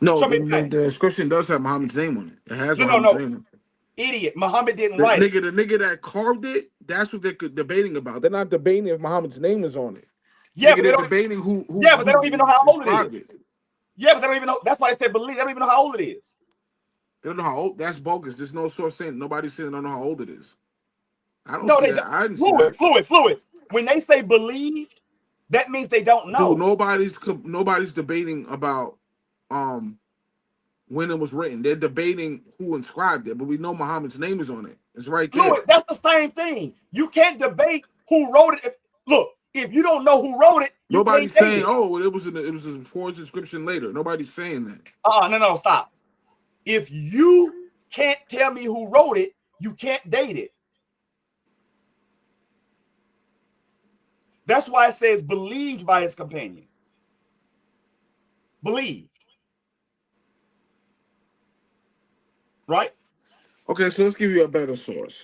No, the inscription does have Muhammad's name on it. It has Muhammad's name on it. Idiot. Muhammad didn't write it. The nigga that carved it, that's what they're debating about. They're not debating if Muhammad's name is on it. Yeah, but they're debating who. Yeah, but they don't even know how old it is. Yeah, but they don't even know. That's why they say believe. They don't even know how old it is. They don't know how old. That's bogus. There's no source saying. Nobody's saying they don't know how old it is. I don't see that. Lewis. When they say believed, that means they don't know. Dude, nobody's debating about when it was written. They're debating who inscribed it, but we know Muhammad's name is on it. It's right there. Lewis, that's the same thing. You can't debate who wrote it. If you don't know who wrote it, nobody's saying, "Oh, it was a forged inscription later." Nobody's saying that. No, stop. If you can't tell me who wrote it, you can't date it. That's why it says believed by his companion. Believed. Right? Okay, so let's give you a better source.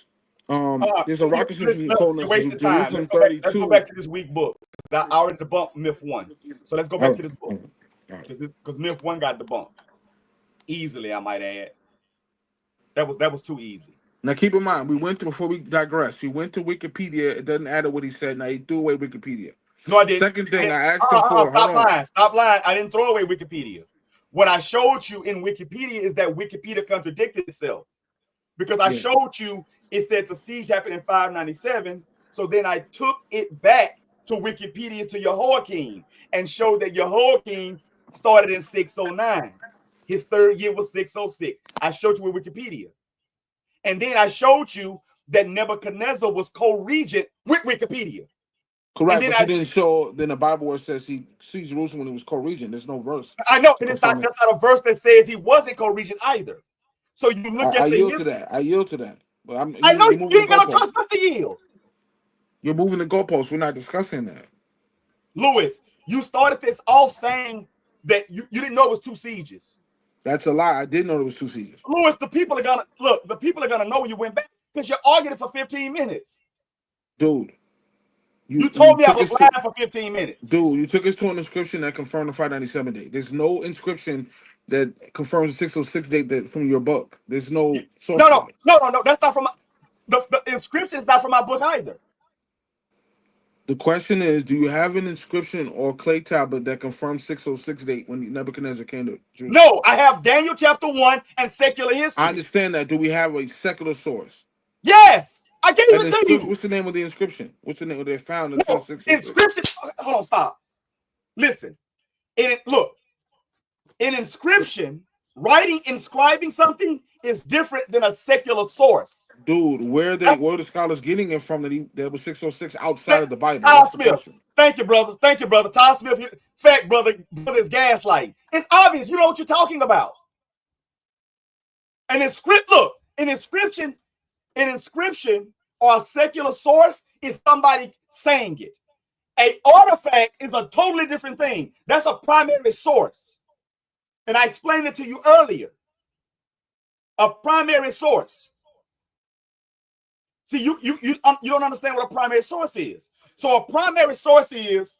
There's a rocket ship in You're wasting time. Let's go back to this weak book. I already debunked myth 1. So let's go back to this book. Because myth 1 got debunked. Easily, I might add. That was too easy. Now keep in mind, before we digress, we went to Wikipedia. It doesn't add what he said. Now he threw away Wikipedia. No, I didn't. Second thing, I asked him for. Stop lying. I didn't throw away Wikipedia. What I showed you in Wikipedia is that Wikipedia contradicted itself. Because I showed you it said the siege happened in 597. So then I took it back to Wikipedia to Jehoiakim and showed that Jehoiakim started in 609. His third year was 606. I showed you with Wikipedia. And then I showed you that Nebuchadnezzar was co-regent with Wikipedia. Correct, And then but you didn't show. Then the Bible where it says he sees Jerusalem when he was co-regent. There's no verse. I know, and it's not, that's not a verse that says he wasn't co-regent either. So you look at I the yield history. to that. I yield to that. But I know you're you moving ain't the got no goalposts. choice but to yield. You're moving the goalposts. We're not discussing that. Lewis, you started this off saying that you didn't know it was 2 sieges. That's a lie. I did know there was 2 sieges. Lewis, the people are gonna know you went back because you're arguing for 15 minutes. Dude. You told me I was lying for 15 minutes. Dude, you took us to an inscription that confirmed the 597 date. There's no inscription that confirms the 606 date that from your book. There's no source. No. That's not from my, the inscription is not from my book either. The question is, do you have an inscription or clay tablet that confirms 606 date when Nebuchadnezzar came to Jerusalem? No, I have Daniel chapter 1 and secular history. I understand that. Do we have a secular source? Yes, I gave it to you. What's the name of the inscription? What's the name of they found in No, 606? inscription. Hold on, stop. Listen, look, an inscription, inscribing something is different than a secular source. Dude, where are the scholars getting it from that was 606 outside of the Bible? Todd Smith. Thank you, brother. Thank you, brother. Todd Smith. In fact, brother is gaslighting. It's obvious. You know what you're talking about. An inscription or a secular source is somebody saying it. An artifact is a totally different thing. That's a primary source. And I explained it to you earlier. A primary source. See, you don't understand what a primary source is. So a primary source is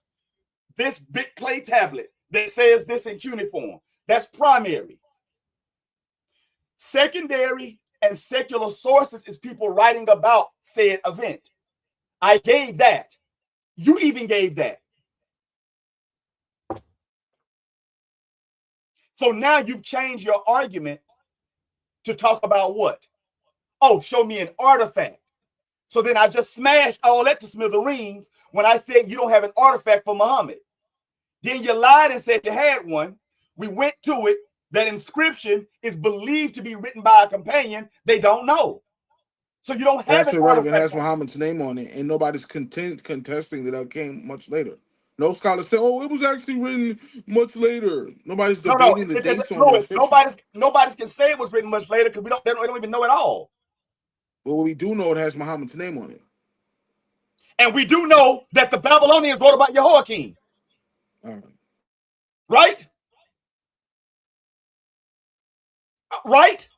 this big clay tablet that says this in cuneiform. That's primary. Secondary and secular sources is people writing about said event. I gave that. You even gave that. So now you've changed your argument to talk about what? Oh, show me an artifact. So then I just smashed all that to smithereens when I said you don't have an artifact for Muhammad. Then you lied and said you had one. We went to it. That inscription is believed to be written by a companion. They don't know. So you don't have an artifact. It has Muhammad's name on it, and nobody's contesting that it came much later. No scholars say, "Oh, it was actually written much later." Nobody's debating the dates on the inscription. Nobody's can say it was written much later because they don't even know it all. Well, we do know it has Muhammad's name on it, and we do know that the Babylonians wrote about Jehoiakim. Right? Right?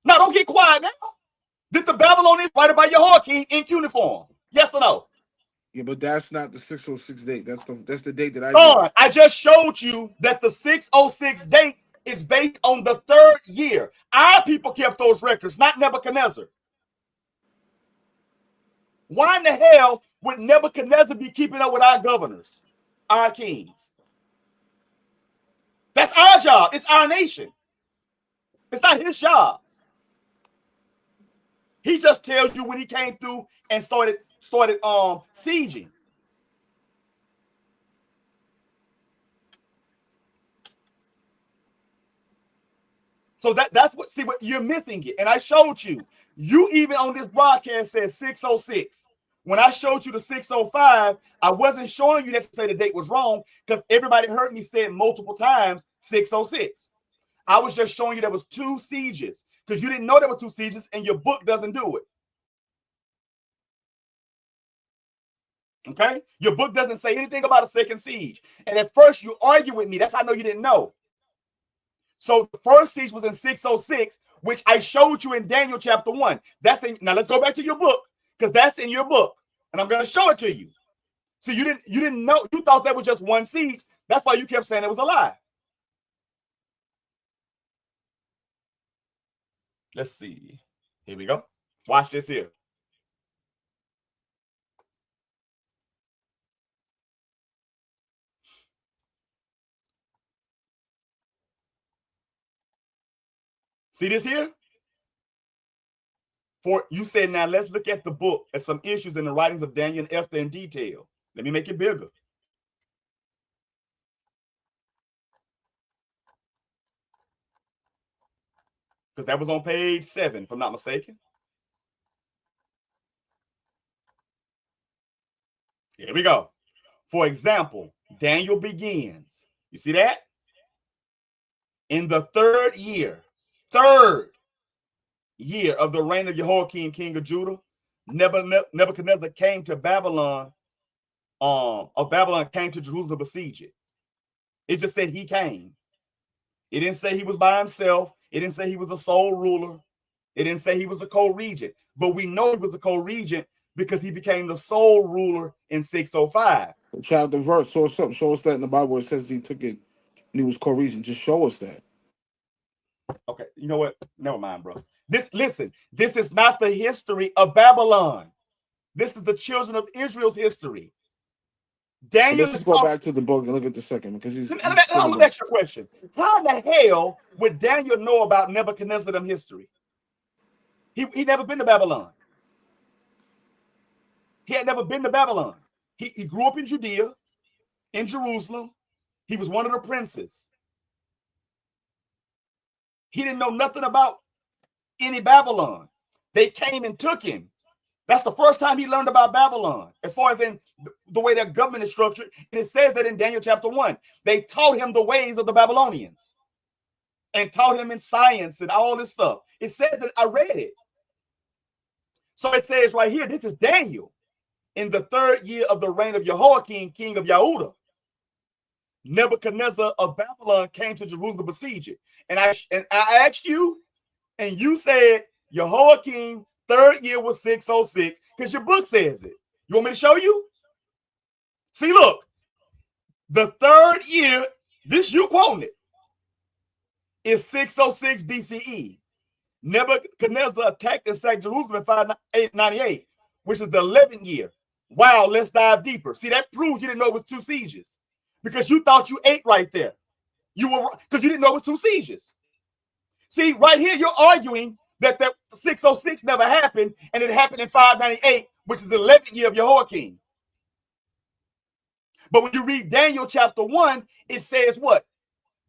Now don't get quiet now. Did the Babylonians write about Jehoiakim in cuneiform? Yes or no? Yeah, but that's not the 606 date. That's the date that I just showed you that the 606 date is based on the 3rd year. Our people kept those records, not Nebuchadnezzar. Why in the hell would Nebuchadnezzar be keeping up with our governors, our kings? That's our job. It's our nation. It's not his job. He just tells you when he came through and started sieging. So that's what you're missing it. And I showed you. You even on this broadcast said 606. When I showed you the 605, I wasn't showing you that to say the date was wrong because everybody heard me say it multiple times, 606. I was just showing you there was 2 sieges because you didn't know there were 2 sieges and your book doesn't do it. Okay? Your book doesn't say anything about a 2nd siege. And at first you argue with me. That's how I know you didn't know. So the 1st siege was in 606, which I showed you in Daniel chapter 1. Now let's go back to your book because that's in your book. And I'm going to show it to you. So you didn't know. You thought that was just 1 siege. That's why you kept saying it was a lie. Let's see. Here we go. Watch this here. See this here? You said, now let's look at the book at some issues in the writings of Daniel and Esther in detail. Let me make it bigger. because that was on page 7, if I'm not mistaken. Here we go. For example, Daniel begins. You see that? In the third year of the reign of Jehoiakim, king of Judah, Nebuchadnezzar came to Babylon. Of Babylon came to Jerusalem to besiege it. It just said he came. It didn't say he was by himself. It didn't say he was a sole ruler. It didn't say he was a co-regent. But we know he was a co-regent because he became the sole ruler in 605. Chapter verse. Show us something. Show us that in the Bible where it says he took it and he was co-regent. Just show us that. Okay, you know what? Never mind, bro. Listen, this is not the history of Babylon. This is the children of Israel's history. Daniel, let's go back to the book and look at the second because he's. Let me ask you a question. How in the hell would Daniel know about Nebuchadnezzar history? He never been to Babylon. He had never been to Babylon. He grew up in Judea, in Jerusalem. He was one of the princes. He didn't know nothing about any Babylon. They came and took him. That's the first time he learned about Babylon, as far as in the way their government is structured. And it says that in Daniel chapter 1, they taught him the ways of the Babylonians and taught him in science and all this stuff. It says that, I read it. So it says right here, this is Daniel in the third year of the reign of Jehoiakim, king of Yehuda. Nebuchadnezzar of Babylon came to Jerusalem to besiege it. And I asked you, and you said Jehoiakim third year was 606 because your book says it. You want me to show you? See, look, the third year, this you quoting it, is 606 BCE. Nebuchadnezzar attacked and sacked Jerusalem in 598, which is the 11th year. Wow, let's dive deeper. See, that proves you didn't know it was 2 sieges because you thought you ate right there. You were because you didn't know it was 2 sieges. See, right here, you're arguing that 606 never happened, and it happened in 598, which is the 11th year of Jehoiakim. But when you read Daniel chapter 1, it says what?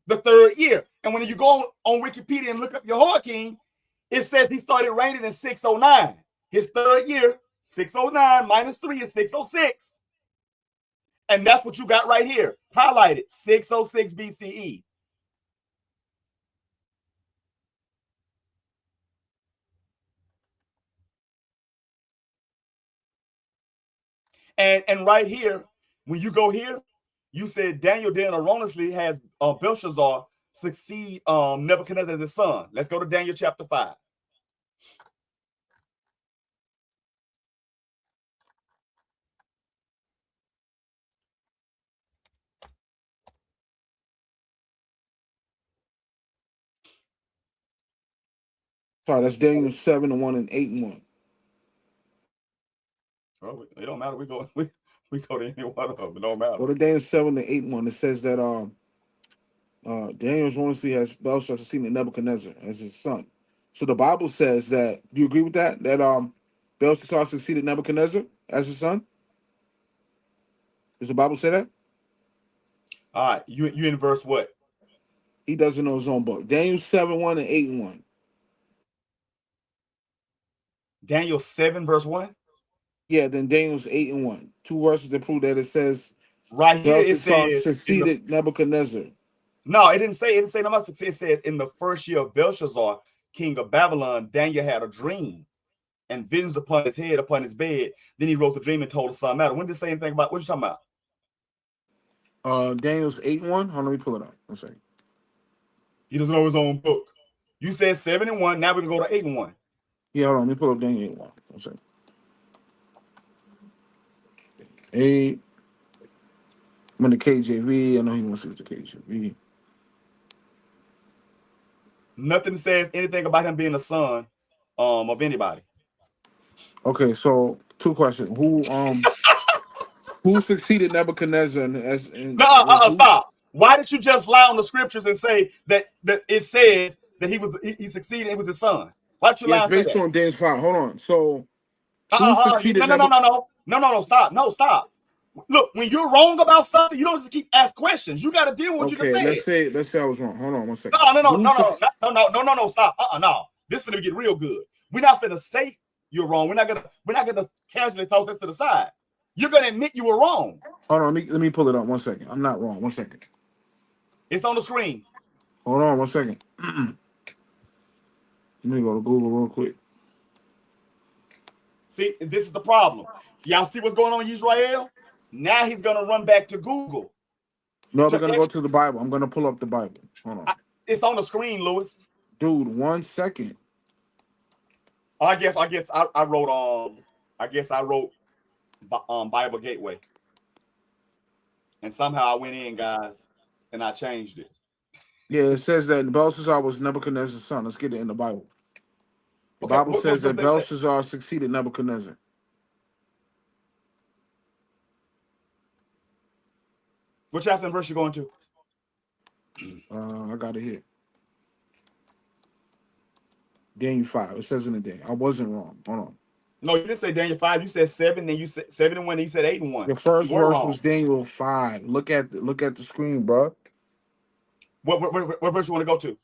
The third year. And when you go on Wikipedia and look up Jehoiakim, it says he started reigning in 609. His third year, 609 minus 3 is 606. And that's what you got right here. Highlighted, 606 BCE. And right here, when you go here, you said Daniel then erroneously has Belshazzar succeed Nebuchadnezzar as his son. Let's go to Daniel chapter 5. Sorry, that's Daniel 7-1 and 8-1. Oh, it don't matter. We go to any one of them. It don't matter. Go to Daniel 7-8-1. It says that Daniel erroneously has Belshazzar succeeding Nebuchadnezzar as his son. So the Bible says that. Do you agree with that? That Belshazzar succeeded Nebuchadnezzar as his son? Does the Bible say that? All right, you in verse what? He doesn't know his own book. Daniel 7-1 and 8-1. Daniel 7 verse 1? Yeah, then Daniel's 8-1. 2 verses that prove that it says right here it says succeeded Nebuchadnezzar. No, it didn't say no about success. It says in the first year of Belshazzar, king of Babylon, Daniel had a dream and visions upon his head, upon his bed. Then he wrote the dream and told the son matter. When did it say anything about what you talking about? Daniel's 8-1. Hold on, let me pull it up. Let's see. He doesn't know his own book. You said 7-1. Now we can go to 8-1. Yeah, hold on. Let me pull up Daniel 8-1. Let's see. 8. I'm in the KJV. I know he wants to use the KJV. Nothing says anything about him being a son of anybody. Okay, so 2 questions. Who succeeded Nebuchadnezzar? Stop. Why did you just lie on the scriptures and say that it says that he succeeded? It was his son. Why did you lie? Based on Daniel's power. Hold on. So no. Stop. No, stop. Look, when you're wrong about something, you don't just keep asking questions. You got to deal with what you just Okay, said. let's say I was wrong. Hold on one second. No, stop. No. This is gonna get real good. We're not gonna say you're wrong. We're not gonna casually toss this to the side. You're gonna admit you were wrong. Hold on, let me pull it up 1 second. I'm not wrong. 1 second. It's on the screen. Hold on 1 second. Let me go to Google real quick. See, this is the problem. So y'all see what's going on in Israel? Now he's gonna run back to Google. No, we're gonna go to the Bible. I'm gonna pull up the Bible. Hold on. It's on the screen, Lewis. Dude, 1 second. I guess I wrote Bible Gateway. And somehow I went in, guys, and I changed it. Yeah, it says that Belshazzar was Nebuchadnezzar's son. Let's get it in the Bible. The Bible says that Belshazzar succeeded Nebuchadnezzar. What chapter and verse you going to? I got it here. Daniel 5. It says in the day. I wasn't wrong. Hold on. No, you didn't say Daniel 5. You said 7, then you said 7 and 1, then you said 8 and 1. The first verse was Daniel 5. Look at the screen, bro. What verse you want to go to?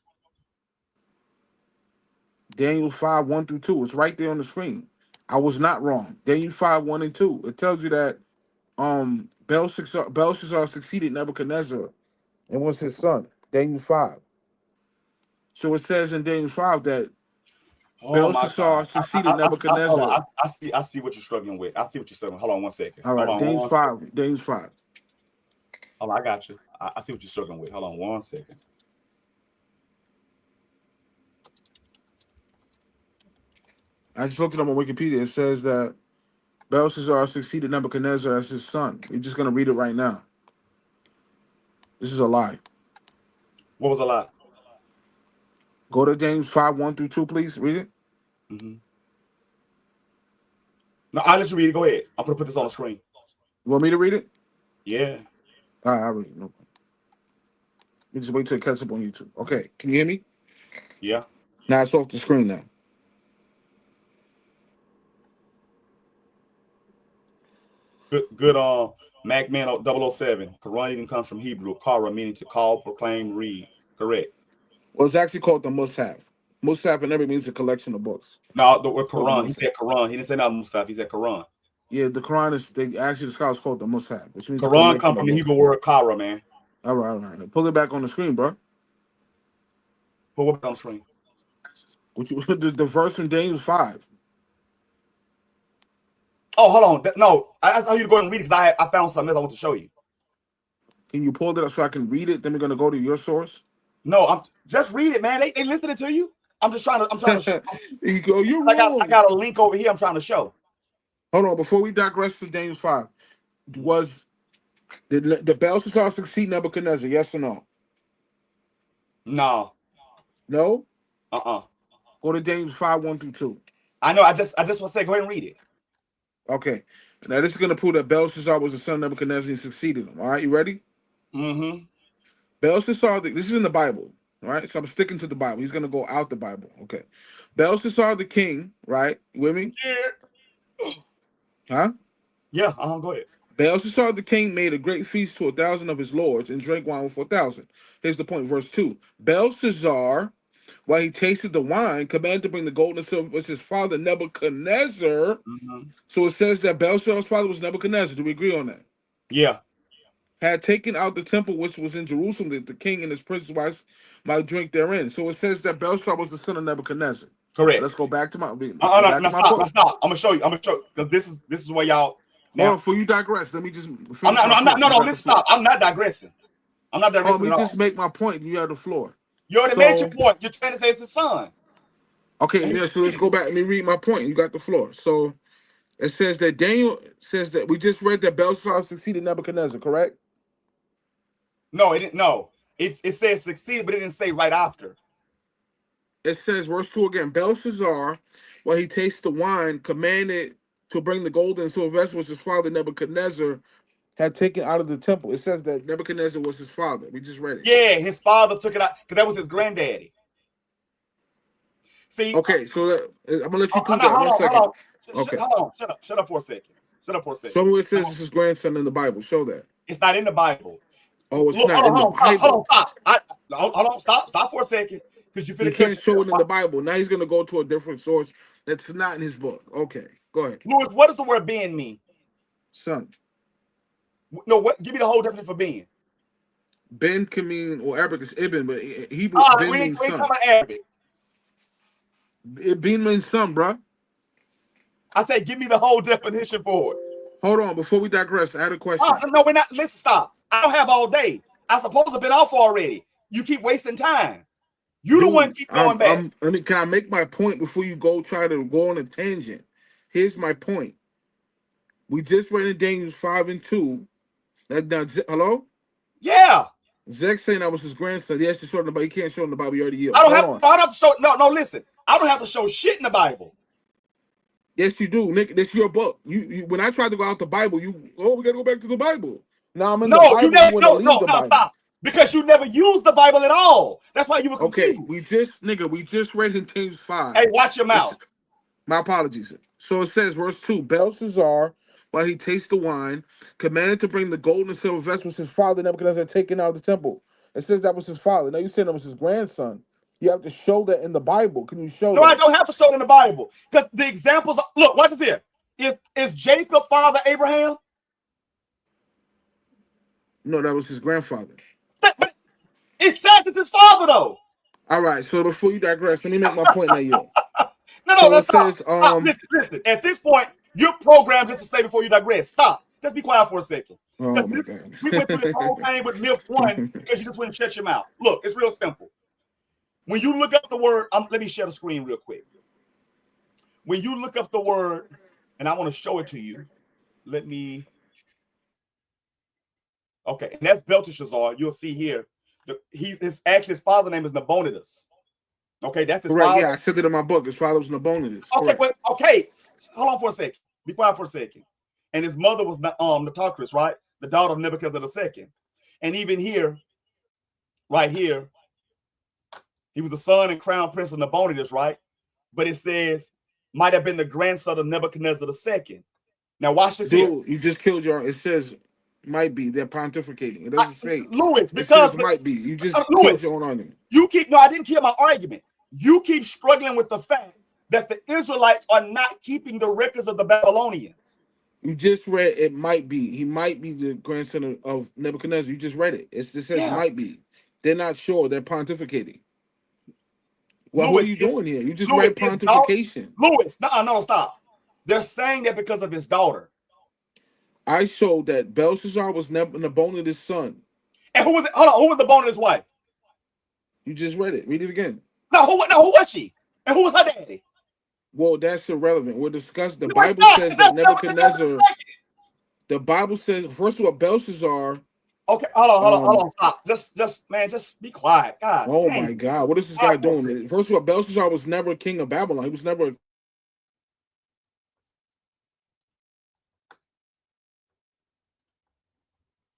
Daniel 5, 1 through 2. It's right there on the screen. I was not wrong. Daniel 5, 1 and 2. It tells you that Belshazzar succeeded Nebuchadnezzar and was his son. Daniel 5. So it says in Daniel 5 that Belshazzar succeeded Nebuchadnezzar. I see what you're struggling with. I see what you're struggling. Hold on 1 second. All right, Daniel 5. Daniel 5. Hold on, I got you. I see what you're struggling with. Hold on 1 second. I just looked it up on Wikipedia. It says that Belshazzar succeeded Nebuchadnezzar as his son. We're just going to read it right now. This is a lie. What was a lie? Go to James 5, 1 through 2, please. Read it. Mm-hmm. No, I'll let you read it. Go ahead. I'm going to put this on the screen. You want me to read it? Yeah. All right, I'll read it. No problem. Let me just wait till it catches up on YouTube. Okay, can you hear me? Yeah. Now it's off the screen now. Good MacMan 007. Quran even comes from Hebrew, kara, meaning to call, proclaim, read. Correct. Well, it's actually called the Mus'haf. Mus'haf in Arabic means a collection of books. No, the word Quran. He said Quran. He didn't say nothing Mus'haf. He said Quran. Yeah, the Quran is, the scholars call it the Mus'haf, which means Quran comes from the Hebrew word kara, man. All right. Pull it back on the screen, bro. Pull it back on the screen. The verse from Daniel 5. Oh, hold on. No, I thought you were going to read it because I found something else I want to show you. Can you pull it up so I can read it? Then we're going to go to your source. No, I'm just read it, man. They listening to you. I'm trying to. You're wrong. I got a link over here. I'm trying to show. Hold on, before we digress to Daniel 5, did the Belshazzar succeed Nebuchadnezzar? Yes or no? No. No. Go to Daniel 5, 1 through 2. I know. I just want to say, go ahead and read it. Okay. Now this is going to prove that Belshazzar was the son of Nebuchadnezzar and succeeded him. All right, you ready? Mm-hmm. Belshazzar, this is in the Bible, all right? So I'm sticking to the Bible. He's going to go out the Bible. Okay. Belshazzar the king, right? You with me? Yeah. Huh? Yeah, go ahead. Belshazzar the king made a great feast to 1,000 of his lords and drank wine with 4,000. Here's the point, verse 2. Belshazzar, while he tasted the wine, commanded to bring the gold and silver with his father Nebuchadnezzar. Mm-hmm. So it says that Belshazzar's father was Nebuchadnezzar. Do we agree on that? Yeah. Had taken out the temple which was in Jerusalem, that the king and his prince's wives might drink therein. So it says that Belshazzar was the son of Nebuchadnezzar. Correct. Let's go back to my. Stop. I'm gonna show you because this is where y'all. Now, before you digress, let me just. I'm not. No. Let's stop. I'm not digressing. Let me just make my point. You have the floor. You already made your point. You're trying to say it's his son. Okay, yeah. So let's go back. Let me read my point. You got the floor. So it says that Daniel says that we just read that Belshazzar succeeded Nebuchadnezzar. Correct? No, it didn't. No, it says succeed, but it didn't say right after. It says, verse 2 again, Belshazzar, while he tasted the wine, commanded to bring the gold and silver vessels his father Nebuchadnezzar had taken out of the temple. It says that Nebuchadnezzar was his father. We just read it. Yeah, his father took it out because that was his granddaddy. See? Okay, so I'm gonna let you prove that. 1 second. Okay. Hold on. Shut up for a second. Shut up for a Show second. me where it says it's his grandson in the Bible. Show that. It's not in the Bible. Oh, it's Look, not in the Bible. Hold on, stop for a second, because you You finna cut can't show yourself. it in the Bible. Now he's gonna go to a different source that's not in his book. Okay, go ahead. Louis, what does the word being mean? Son. No, what? Give me the whole definition for being. Ben can mean, or Arabic is Ibn, but Hebrew, Ben We ain't means talking son. about Arabic. Ben means son, bro. I said, give me the whole definition for it. Hold on, before we digress, I had a question. No, we're not. Listen, stop. I don't have all day. I supposed to have been off already. You keep wasting time. You the one keep going back. Can I make my point before you try to go on a tangent? Here's my point. We just read in Daniel 5 and 2. Hello? Yeah. Zach saying that was his grandson. He has to show in the Bible. He can't show in the Bible. He already yielded. I don't have to show. No, listen. I don't have to show shit in the Bible. Yes, you do, Nick. That's your book. You when I tried to go out the Bible, we gotta go back to the Bible. Now I'm in the Bible. You never. No, Stop. Because you never used the Bible at all. That's why you were confused. Okay, we just read in James 5. Hey, watch your mouth. My apologies. So it says, verse 2, Belshazzar, while he tastes the wine, commanded to bring the gold and silver vessels his father Nebuchadnezzar had taken out of the temple. It says that was his father. Now you saying that was his grandson. You have to show that in the Bible. Can you show that? No, I don't have to show it in the Bible. Because the examples are, look, watch this here. Is Jacob father Abraham? No, that was his grandfather. But it says it's his father, though. All right, so before you digress, let me make my point now, yo. Listen. At this point, you're programmed just to say before you digress. Stop. Just be quiet for a second. Oh my God. We went through this whole thing with myth 1 because you just wouldn't shut your mouth. Look, it's real simple. When you look up the word, let me share the screen real quick. When you look up the word, and I want to show it to you, let me. Okay, and that's Belteshazzar. You'll see here. His father name is Nabonidus. Okay, that's his father. Yeah, I said it in my book. His father was Nabonidus. Okay, hold on for a second. Be quiet for a second. And his mother was Nitocris, right? The daughter of Nebuchadnezzar II. And even here, right here, he was the son and crown prince of Nabonidus, right? But it says might have been the grandson of Nebuchadnezzar II. Now watch this here. You just killed it says might be. They're pontificating. It doesn't say. Louis, because it says might be. You just Louis, killed your own argument. I didn't kill my argument. You keep struggling with the fact that the Israelites are not keeping the records of the Babylonians. You just read it might be. He might be the grandson of Nebuchadnezzar. You just read it. It says might be. They're not sure. They're pontificating. Well, what are you doing here? You just write pontification. Louis, no, stop. They're saying that because of his daughter. I showed that Belshazzar was Nabonidus' son. And who was it? Hold on, who was Nabonidus' wife? You just read it. Read it again. No, who was she? And who was her daddy? Well, that's irrelevant. We're discussing. The Bible says that Nebuchadnezzar. The Bible says, first of all, Belshazzar. Okay, hold on, stop. Just be quiet. God. Oh my God, what is this guy doing? First of all, Belshazzar was never a king of Babylon. He was never.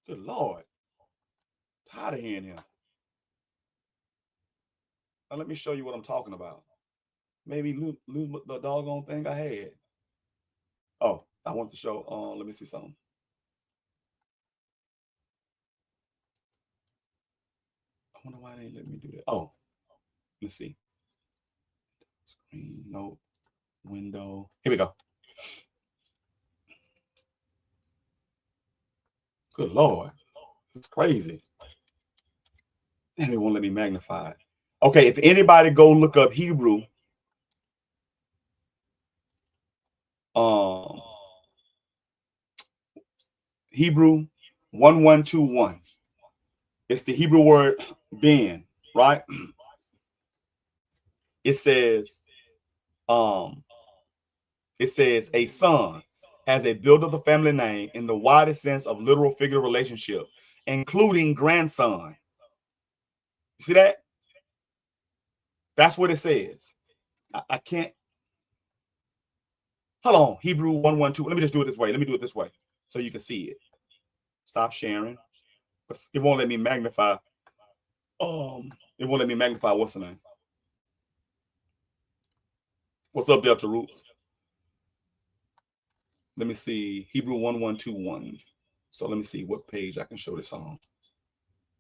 Good Lord. Tired of hearing him. Now let me show you what I'm talking about. Maybe lose the doggone thing I had. Oh, I want to show. Let me see something. I wonder why they let me do that. Oh, let's see. Screen, note, window. Here we go. Good Lord. This is crazy. And they won't let me magnify it. Okay, if anybody go look up Hebrew, Hebrew 1121. It's the Hebrew word ben, right? It says a son has a build of the family name in the widest sense of literal figure relationship, including grandson. You see that? That's what it says. I can't. Hold on. Hebrew 112. Let me just do it this way. Let me do it this way so you can see it. Stop sharing. It won't let me magnify. It won't let me magnify. What's the name? What's up, Delta Roots? Let me see. Hebrew 1121. So let me see what page I can show this on.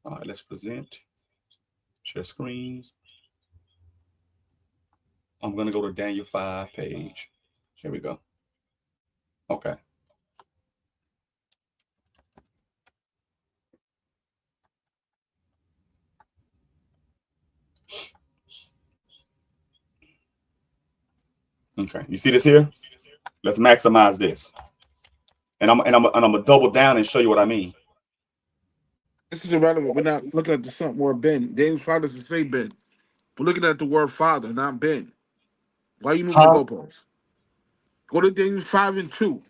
All right, let's present. Share screen. I'm going to go to Daniel 5 page. Here we go. Okay. Okay. You see this here? Let's maximize this. And I'm gonna double down and show you what I mean. This is irrelevant. We're not looking at the something word Ben. Daniel's father doesn't say Ben. We're looking at the word father, not Ben. Why are you moving the Huh? goalposts? Go to Daniel 5 and 2.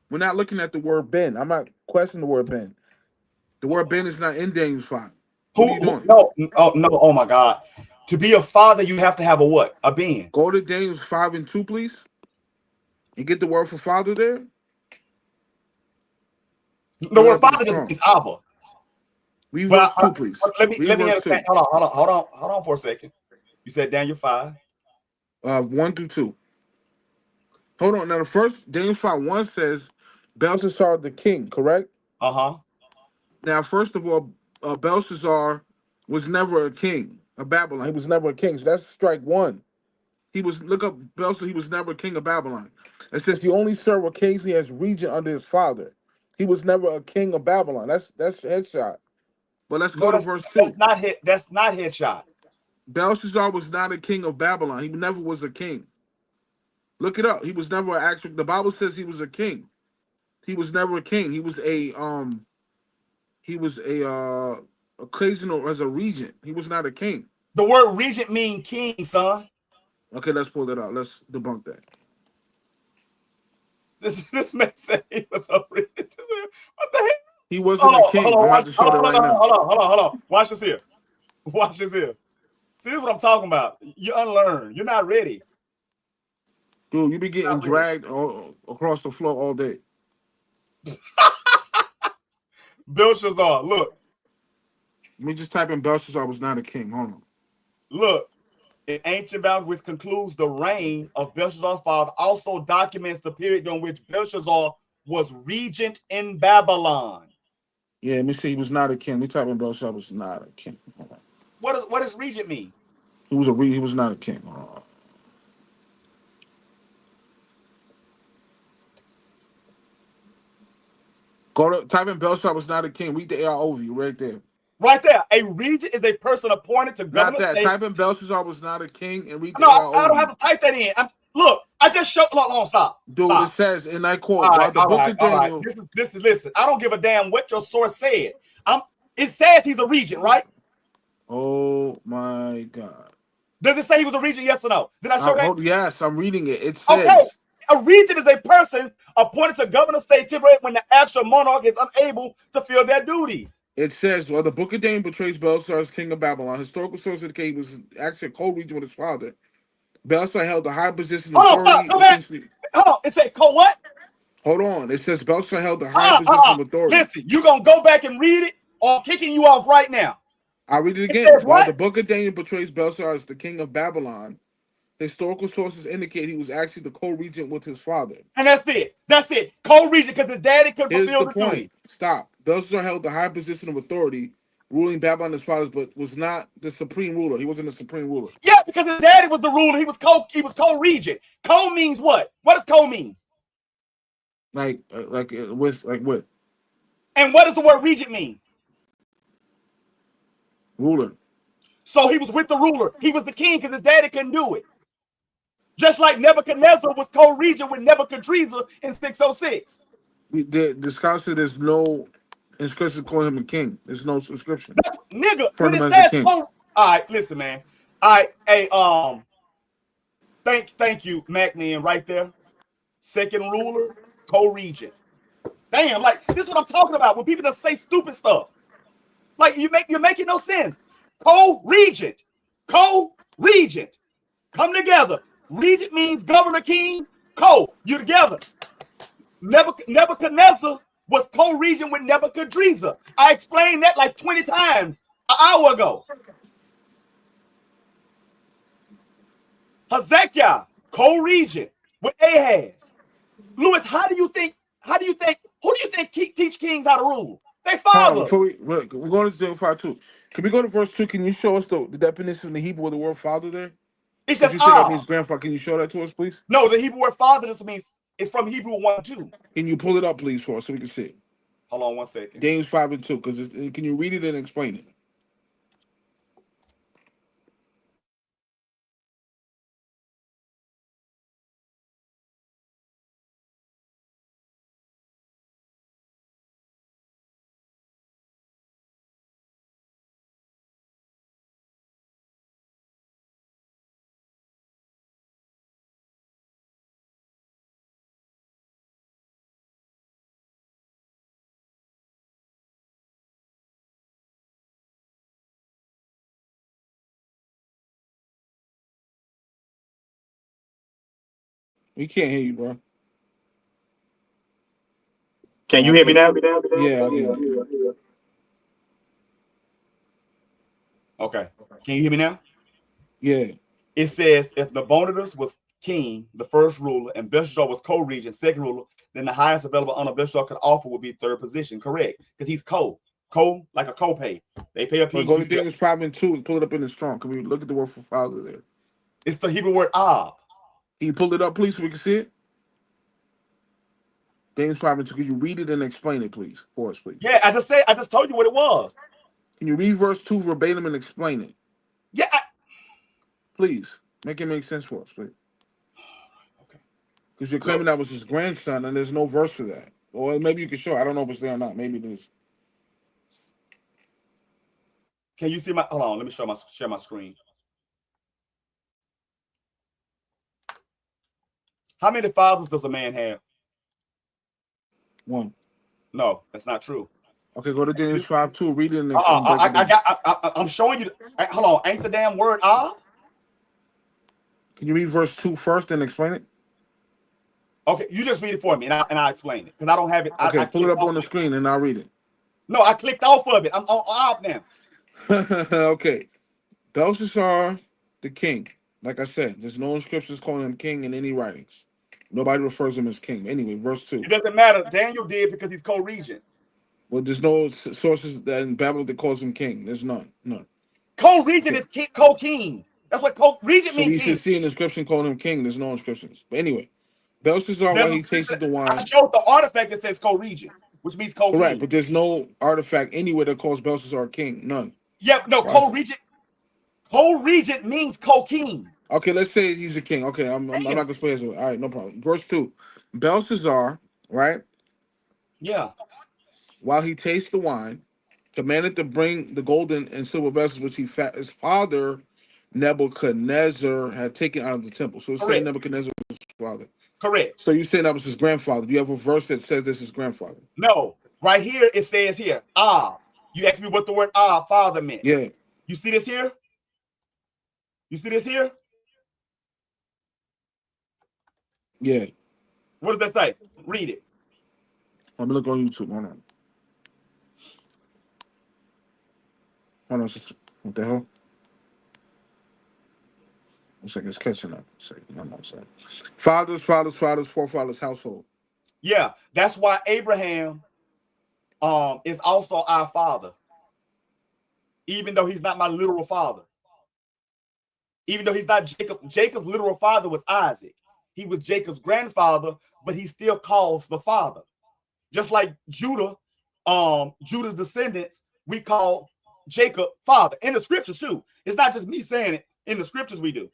We're not looking at the word Ben. I'm not questioning the word Ben. The word Ben is not in Daniel 5. What are you Who doing? no, oh no, oh my God. To be a father, you have to have a what? A being. Go to Daniel 5 and 2, please. And get the word for father there. The No, I word think it's father just strong. means Abba. Read But verse 2, please. Read let me verse understand. 2. Hold on for a second. You said Daniel 5. 1 through 2. Hold on. Now, the first Daniel 5 1 says Belshazzar the king, correct? Uh-huh. Now, first of all, Belshazzar was never a king of Babylon. He was never a king. So that's strike one. He was, look up Belshazzar, he was never a king of Babylon. It says he only served occasionally as regent under his father. He was never a king of Babylon. That's headshot. But let's go No, to verse 2. that's not headshot. Belshazzar was not a king of Babylon. He never was a king. Look it up. He was never an actual. The Bible says he was a king. He was never a king. He was a occasional as a regent. He was not a king. The word regent mean king, son. Okay, let's pull that out. Let's debunk that. This man said he was a regent. What the hell? He wasn't a king. I'm about to show that right now. Hold on. Watch this here. Watch this here. See, this is what I'm talking about. You unlearn. You're not ready. Dude, you be getting dragged across the floor all day. Belshazzar, look. Let me just type in Belshazzar was not a king. Hold on. Look. In ancient Babylon, which concludes the reign of Belshazzar's father, also documents the period during which Belshazzar was regent in Babylon. Yeah, let me see. He was not a king. Let me type in Belshazzar was not a king. What does regent mean? He was not a king. Go to type in Belshazzar was not a king. Read the AR overview right there. Right there. A regent is a person appointed to govern Not a that. state. Type in Belshazzar was not a king and read the No, AR I don't overview. have to type that in. Look, I just showed. Hold on, stop. Dude, Stop. it says, and I quote, while the book of Daniel. This is listen. I don't give a damn what your source said. It says he's a regent, right? Oh my God. Does it say he was a regent? Yes or no? Did I show that? Yes, I'm reading it. It says. Okay. A regent is a person appointed to govern a state temporarily when the actual monarch is unable to fill their duties. It says, well, the book of Daniel portrays Belshazzar as king of Babylon. Historical sources indicate he was actually a co-regent with his father. Belshazzar held a high position of authority. Hold on. It said what? Hold on. It says Belshazzar held a high position of authority. Listen, you gonna go back and read it, or I'm kicking you off right now. I'll read it again. It says While what? the book of Daniel portrays Belshazzar as the king of Babylon, historical sources indicate he was actually the co-regent with his father. And that's it. That's it. Co-regent, because his daddy couldn't fulfill the point. duty. Stop. Belshazzar held a high position of authority, ruling Babylon as fathers, but was not the supreme ruler. He wasn't the supreme ruler. Yeah, because his daddy was the ruler. He was co-regent. Co means what? What does co mean? Like what? And what does the word regent mean? Ruler. So he was with the ruler. He was the king because his daddy couldn't do it. Just like Nebuchadnezzar was co-regent with Nebuchadnezzar in 606. The scholar, there's no inscription calling him a king. There's no inscription. Nigga, when it says co, all right, listen, man. All right, hey, thank you, MacMan, right there. Second ruler, co-regent. Damn, like this is what I'm talking about. When people just say stupid stuff, like you're making no sense. Co-regent, co-regent, come together. Regent means governor, king. You together. Nebuchadnezzar was co-regent with Nebuchadnezzar. I explained that like 20 times an hour ago. Hezekiah, co-regent with Ahaz. Lewis, who do you think teach kings how to rule? They father. We're going to Daniel 5:2. Can we go to verse 2? Can you show us the definition in the Hebrew of the word father there? It's just you say that means grandfather. Can you show that to us, please? No, the Hebrew word father just means it's from Hebrew 1:2. Can you pull it up, please, for us so we can see it? Hold on 1 second. Daniel 5:2, because can you read it and explain it? We can't hear you, bro. Can you hear me now? Yeah, I can. Okay. Can you hear me now? Yeah. It says if Nabonidus was king, the first ruler, and Belshazzar was co-regent, second ruler, then the highest available honor Belshazzar could offer would be third position. Correct. Because he's like a co-pay. They pay a piece. Go to Daniel 5:2 and pull it up in the strong. Can we look at the word for father there? It's the Hebrew word ab. Can you pull it up, please, so we can see it? Daniel 5:2. Could you read it and explain it, please, for us, please? Yeah, I just told you what it was. Can you read verse 2 verbatim and explain it? Yeah. Please. Make it make sense for us, please. Okay. Because you're claiming that was his grandson, and there's no verse for that. Or maybe you can show. I don't know if it's there or not. Maybe it is. Can you see my? Hold on. Let me share my screen. How many fathers does a man have? One. No, that's not true. Okay, go to Daniel 5:2. Read it and I'm showing you. Hold on. Ain't the damn word ah? Can you read verse 2 first and explain it? Okay, you just read it for me, and I'll explain it because I don't have it. Okay, pull it up on the screen and I'll read it. No, I clicked off of it. I'm on off now. Okay. Belshazzar, the king. Like I said, there's no inscriptions calling him king in any writings. Nobody refers him as king. Anyway, verse 2. It doesn't matter. Daniel did because he's co-regent. Well, there's no sources that in Babylon that calls him king. There's none. None. Co-regent is co-king. That's what co-regent means. So we should see an inscription calling him king. There's no inscriptions. But anyway, Belshazzar, while he tasted the wine. I showed the artifact that says co-regent, which means co-king. Correct, but there's no artifact anywhere that calls Belshazzar king. None. Yeah, no, co-regent. Co-regent means co-king. Okay, let's say he's a king. Okay, I'm not gonna play as well. All right, no problem. Verse 2. Belshazzar, right? Yeah. While he tastes the wine, commanded to bring the golden and silver vessels which his father Nebuchadnezzar had taken out of the temple. So it's saying Nebuchadnezzar was his father. Correct. So you're saying that was his grandfather. Do you have a verse that says this is his grandfather? No. Right here, it says here, You asked me what the word father meant. Yeah. You see this here? You see this here? Yeah. What does that say? Read it. Let me look on YouTube. Hold on. What the hell? Looks like it's catching up. Fathers, forefathers, household. Yeah, that's why Abraham is also our father. Even though he's not my literal father. Even though he's not Jacob. Jacob's literal father was Isaac. He was Jacob's grandfather, but he still calls the father. Just like Judah, Judah's descendants, we call Jacob father. In the scriptures too. It's not just me saying it. In the scriptures we do.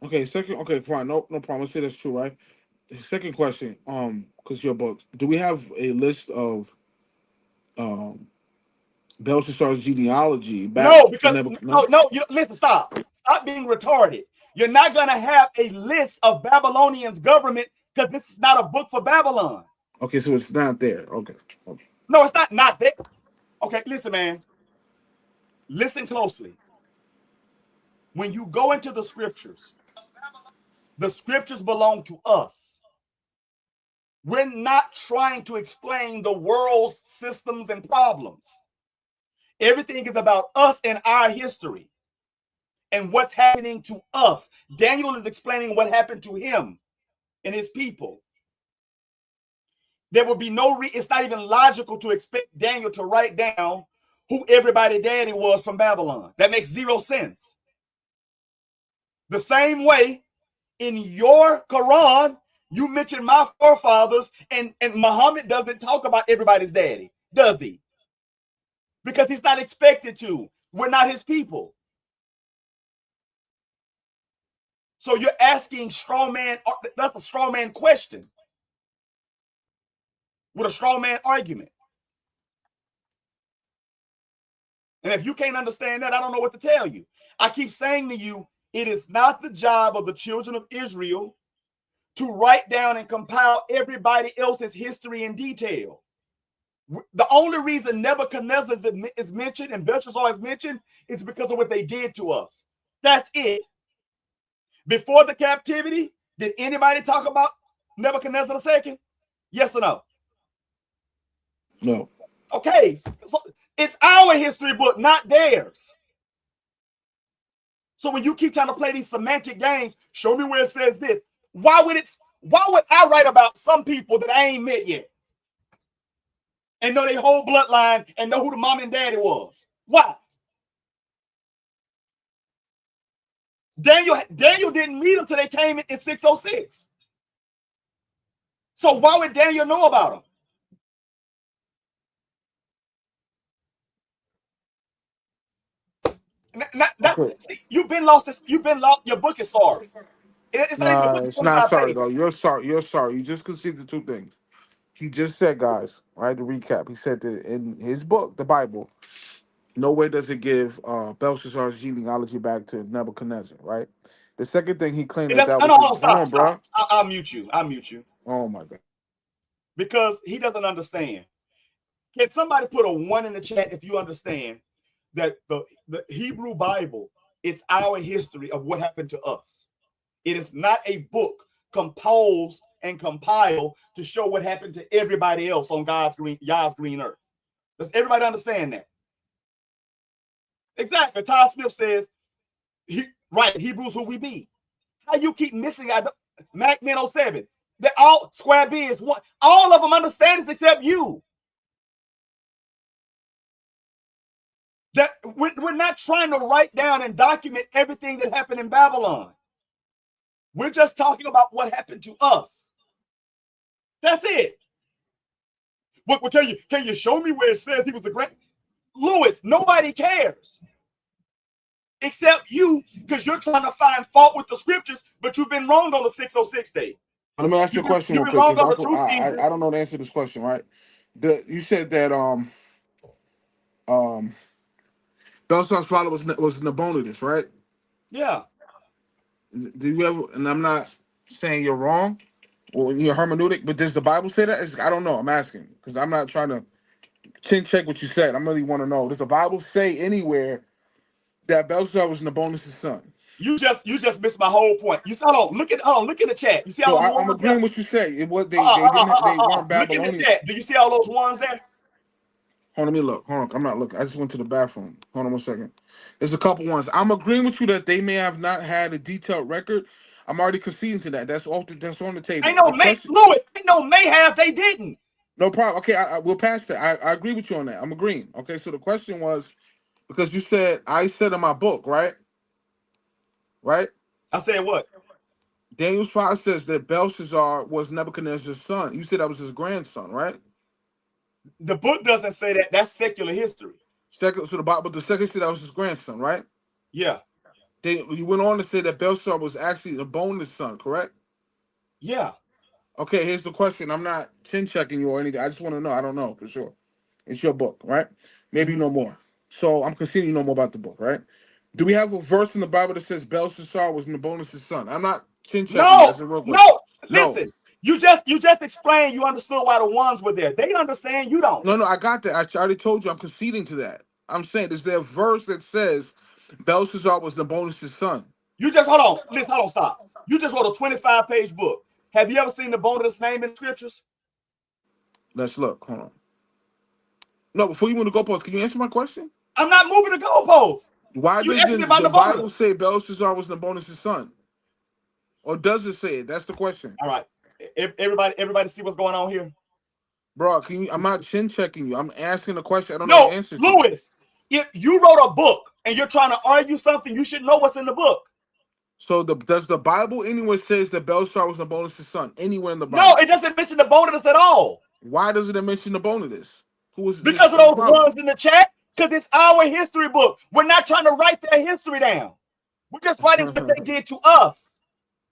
Okay, fine. No problem. Let's say that's true, right? Second question, because your books. Do we have a list of Belshazzar's genealogy? No, because no, listen, stop being retarded. You're not gonna have a list of Babylonians' government because this is not a book for Babylon. Okay, so it's not there. Okay. No, it's not there. Okay, listen, man. Listen closely. When you go into the scriptures belong to us. We're not trying to explain the world's systems and problems. Everything is about us and our history and what's happening to us. Daniel is explaining what happened to him and his people. There would be no it's not even logical to expect Daniel to write down who everybody daddy was from Babylon. That makes zero sense. The same way in your Quran, you mention my forefathers, and Muhammad doesn't talk about everybody's daddy, does he? Because he's not expected to. We're not his people. So you're asking straw man, that's a straw man question with a straw man argument. And if you can't understand that, I don't know what to tell you. I keep saying to you, it is not the job of the children of Israel to write down and compile everybody else's history in detail. The only reason Nebuchadnezzar is mentioned and Belshazzar is mentioned is because of what they did to us. That's it. Before the captivity, did anybody talk about Nebuchadnezzar II? Yes or no? No. Okay, so it's our history book, not theirs. So when you keep trying to play these semantic games, show me where it says this. Why would I write about some people that I ain't met yet and know their whole bloodline and know who the mom and daddy was? Why? Daniel didn't meet them till they came in 606. So why would Daniel know about them? See, you've been lost. You've been lost. Your book is sorry. It's not even the Nah, book is it's not 25 sorry pages. though. You're sorry. You're sorry. You just conceded two things. He just said, guys, right? To recap, he said that in his book, the Bible, nowhere does it give Belshazzar's genealogy back to Nebuchadnezzar, right? The second thing he claimed It that doesn't. that No, was no, his. hold on, Hold stop, on, bro. stop. I'll mute you. I'll mute you Oh my god. because he doesn't understand. Can somebody put a 1 in the chat if you understand that the Hebrew Bible, it's our history of what happened to us. It is not a book composed and compiled to show what happened to everybody else on Yah's green earth. Does everybody understand that? Exactly. Todd Smith says, right, Hebrews who we be. How you keep missing out? Mac Men 07. They're all Square B is one. All of them understand this except you. That we're not trying to write down and document everything that happened in Babylon. We're just talking about what happened to us. That's it. What can you show me where it says he was the great Lewis? Nobody cares except you, because you're trying to find fault with the scriptures, but you've been wrong on the 606 day. Let me ask you a question You've real been quick, wrong because on the truth season. I don't know the answer to this question, right? You said that Belshazzar's father was Nabonidus, right? Yeah. Do you ever? And I'm not saying you're wrong or you're hermeneutic, but does the Bible say that? I don't know. I'm asking because I'm not trying to chin check what you said. I really want to know. Does the Bible say anywhere that Belshazzar was Nabonidus' son? You just missed my whole point. You saw, look at the chat. You see So all them I'm ones there? agreeing with you say it was they weren't Look in the Babylonian. chat. Do you see all those ones there? Hold on, let me look. Hold on, I'm not looking. I just went to the bathroom. Hold on 1 second. There's a couple ones. I'm agreeing with you that they may have not had a detailed record. I'm already conceding to that. That's that's on the table. Ain't no The question, Louis. Ain't no may have. They didn't. no problem. Okay, we'll pass that. I agree with you on that. I'm agreeing. Okay, so the question was because you said I said in my book, right? Right? I said what? Daniel's 5 says that Belshazzar was Nebuchadnezzar's son. You said that was his grandson, right? The book doesn't say that. That's secular history. Second, so the Bible, the second said that was his grandson, right? Yeah. You went on to say that Belshazzar was actually the bonus son, correct? Yeah. Okay, here's the question. I'm not chin checking you or anything. I just want to know. I don't know for sure. It's your book, right? Maybe you know more. So I'm conceding you know more about the book, right? Do we have a verse in the Bible that says Belshazzar was Nabonidus' son? I'm not chin checking you. No. That's a real question. No. No. Listen. You just explained. You understood why the ones were there. They understand. You don't. No, I got that. I already told you I'm conceding to that. I'm saying, is there a verse that says Belshazzar was Nabonidus' son? You just hold on. Listen. Hold on. Stop. You just wrote a 25-page book. Have you ever seen the bonus name in the scriptures? Let's look. Hold on. No, before you move to goalpost, can you answer my question? I'm not moving the goalposts. Why You asked me doesn't about the the bonus. Bible say Belshazzar was Nabonidus' son? Or does it say it? That's the question. All right. Everybody see what's going on here? Bro, can you? I'm not chin checking you. I'm asking a question. I don't know the No, answer to. Lewis, if you wrote a book and you're trying to argue something, you should know what's in the book. So does the Bible anywhere says that Belshazzar was Nabonidus' son? Anywhere in the No, Bible? it doesn't mention the Bonus at all. Why doesn't it mention Nabonidus? Who was his Because of those father? ones in the chat, because it's our history book. We're not trying to write their history down. We're just writing what they did to us.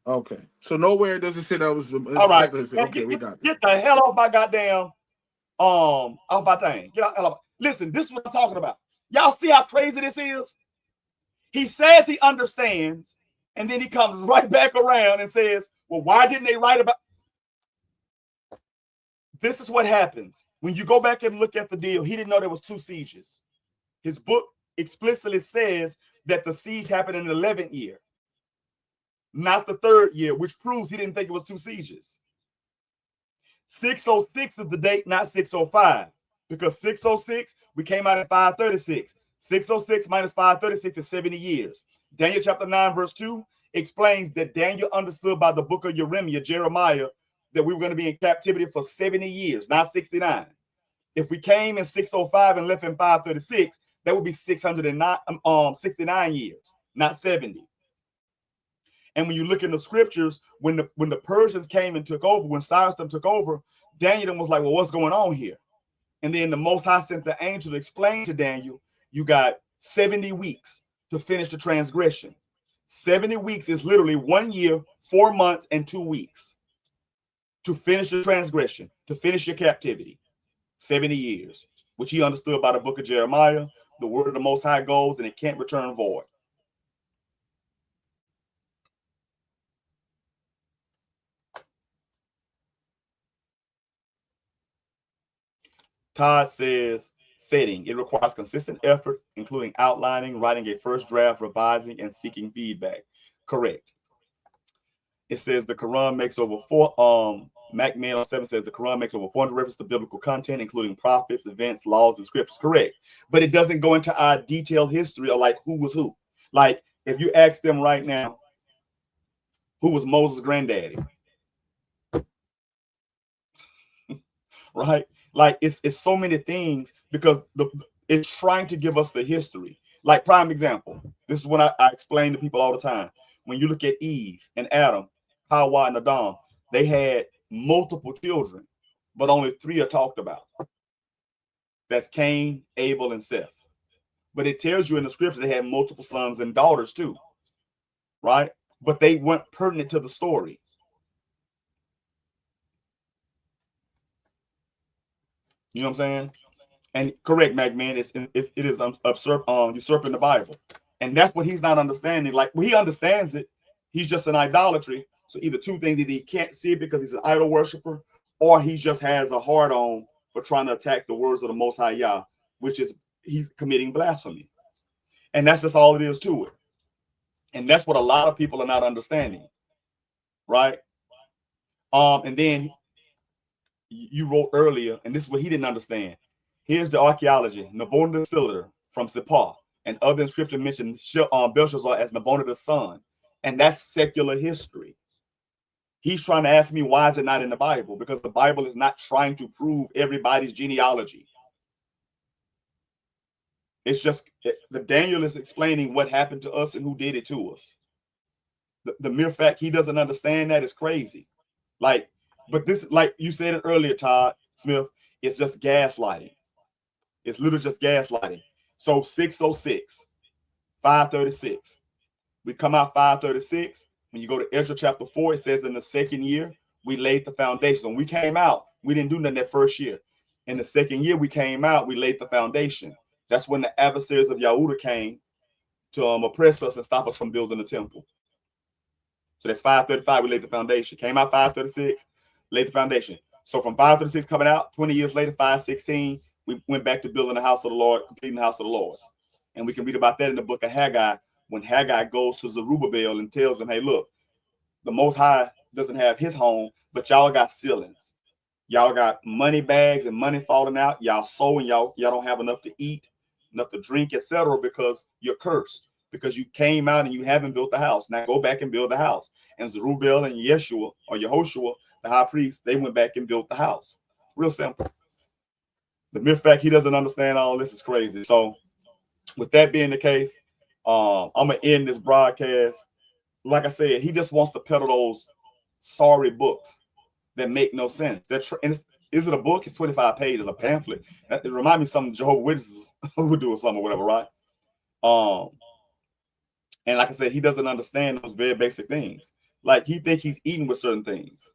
Okay. So nowhere does it say that was All right. okay, we got that. Get the hell off my goddamn off my thing. Get out, hell off. Listen, this is what I'm talking about. Y'all see how crazy this is? He says he understands, and then he comes right back around and says, well, why didn't they write about? This is what happens. When you go back and look at the deal, he didn't know there was 2 sieges. His book explicitly says that the siege happened in the 11th year, not the 3rd year, which proves he didn't think it was 2 sieges. 606 is the date, not 605, because 606, we came out in 536. 606 minus 536 is 70 years. Daniel chapter 9, verse 2 explains that Daniel understood by the book of Jeremiah, that we were going to be in captivity for 70 years, not 69. If we came in 605 and left in 536, that would be 669 years, not 70. And when you look in the scriptures, when the Persians came and took over, when Cyrus them took over, Daniel was like, well, what's going on here? And then the Most High sent the angel to explain to Daniel, you got 70 weeks to finish the transgression. 70 weeks is literally 1 year, 4 months, and 2 weeks to finish the transgression, to finish your captivity. 70 years, which he understood by the book of Jeremiah. The word of the Most High goes, and it can't return void. Todd says, setting. It requires consistent effort, including outlining, writing a first draft, revising, and seeking feedback. Correct. It says the Quran makes over MacMan 7 says the Quran makes over 400 references to biblical content, including prophets, events, laws, and scriptures. Correct. But it doesn't go into our detailed history of like who was who. Like if you ask them right now, who was Moses' granddaddy? Right? Like it's so many things because it's trying to give us the history. Like prime example, this is what I explain to people all the time. When you look at Eve and Adam, Hawa and Adam, they had multiple children, but only 3 are talked about. That's Cain, Abel, and Seth. But it tells you in the scripture they had multiple sons and daughters too, right? But they weren't pertinent to the story. You know what I'm saying? And correct, MacMan, it is usurping the Bible. And that's what he's not understanding. Like, well, he understands it. He's just an idolatry. So either 2 things, either he can't see it because he's an idol worshiper, or he just has a hard on for trying to attack the words of the Most High Yah, which is he's committing blasphemy. And that's just all it is to it. And that's what a lot of people are not understanding. Right? And then you wrote earlier, and this is what he didn't understand. Here's the archaeology. Nabonidus Cylinder from Sippar and other inscriptions mention Belshazzar as Nabonidus' son. And that's secular history. He's trying to ask me, why is it not in the Bible? Because the Bible is not trying to prove everybody's genealogy. It's just the Daniel is explaining what happened to us and who did it to us. The mere fact he doesn't understand that is crazy. Like, but this, like you said it earlier, Todd Smith, it's just gaslighting. It's literally just gaslighting. So 606, 536. We come out 536. When you go to Ezra chapter 4, it says in the 2nd year, we laid the foundation. When we came out, we didn't do nothing that 1st year. In the 2nd year, we came out, we laid the foundation. That's when the adversaries of YHWH came to oppress us and stop us from building the temple. So that's 535, we laid the foundation. Came out 536, laid the foundation. So from 536 coming out, 20 years later, 516, we went back to building the house of the Lord, completing the house of the Lord. And we can read about that in the book of Haggai, when Haggai goes to Zerubbabel and tells him, hey, look, the Most High doesn't have his home, but y'all got ceilings. Y'all got money bags and money falling out. Y'all sowing, y'all don't have enough to eat, enough to drink, etc., because you're cursed, because you came out and you haven't built the house. Now go back and build the house. And Zerubbabel and Yeshua or Yehoshua, the high priest, they went back and built the house. Real simple. The mere fact he doesn't understand all this is crazy. So with that being the case, I'm gonna end this broadcast. Like I said, he just wants to peddle those sorry books that make no sense. Is it a book? It's 25 pages, a pamphlet. It reminds me of some Jehovah's Witnesses would do or something or whatever, right? And like I said, he doesn't understand those very basic things. Like he thinks he's eating with certain things.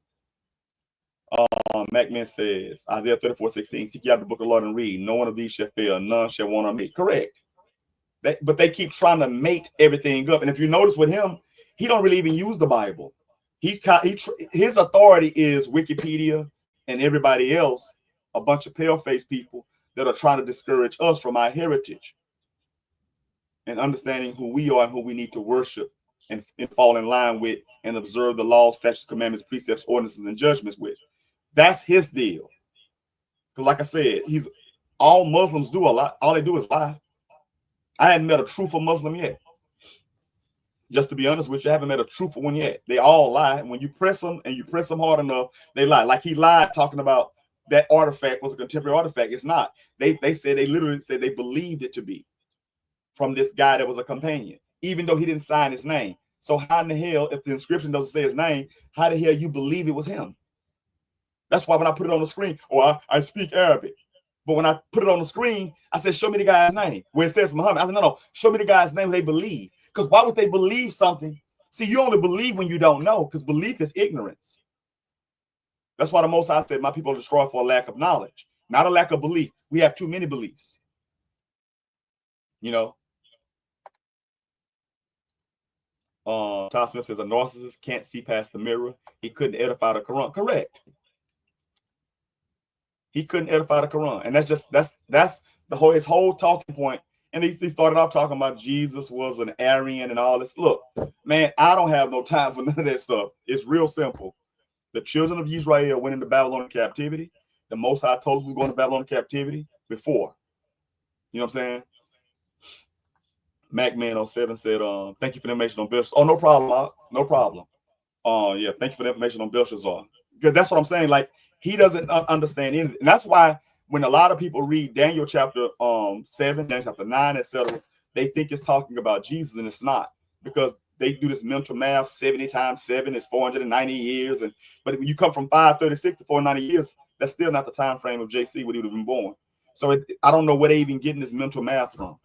Macman says, Isaiah 34:16, seek ye out the book of the Lord and read. No one of these shall fail, none shall want to meet. Correct. But they keep trying to mate everything up. And if you notice with him, he don't really even use the Bible. His authority is Wikipedia and everybody else, a bunch of pale-faced people that are trying to discourage us from our heritage and understanding who we are and who we need to worship and fall in line with and observe the law, statutes, commandments, precepts, ordinances, and judgments with. That's his deal. Because like I said, all Muslims do a lot. All they do is lie. I hadn't met a truthful Muslim yet. Just to be honest with you, I haven't met a truthful one yet. They all lie. When you press them and you press them hard enough, they lie. Like he lied talking about that artifact was a contemporary artifact. It's not. They literally said they believed it to be from this guy that was a companion, even though he didn't sign his name. So how in the hell, if the inscription doesn't say his name, how the hell you believe it was him? That's why when I put it on the screen, I speak Arabic. But when I put it on the screen, I said, show me the guy's name. Where it says Muhammad, I said, no, show me the guy's name they believe. Because why would they believe something? See, you only believe when you don't know, because belief is ignorance. That's why the Most High said, my people are destroyed for a lack of knowledge, not a lack of belief. We have too many beliefs. You know? Tom Smith says, a narcissist can't see past the mirror. He couldn't edify the Quran. Correct. He couldn't edify the Quran. And that's his whole talking point. And he started off talking about Jesus was an Aryan and all this. Look, man, I don't have no time for none of that stuff. It's real simple. The children of Israel went into Babylonian captivity. The Most High told us we were going to Babylonian captivity before. You know what I'm saying? MacMan07 said, thank you for the information on Belshazzar. Oh, no problem. No problem. Yeah, thank you for the information on Belshazzar. Because that's what I'm saying. Like, he doesn't understand anything. And that's why when a lot of people read Daniel chapter 7, Daniel chapter 9, etc., they think it's talking about Jesus, and it's not, because they do this mental math. 70 times 7 is 490 years. But when you come from 536 to 490 years, that's still not the time frame of JC when he would have been born. So I don't know where they even getting this mental math from.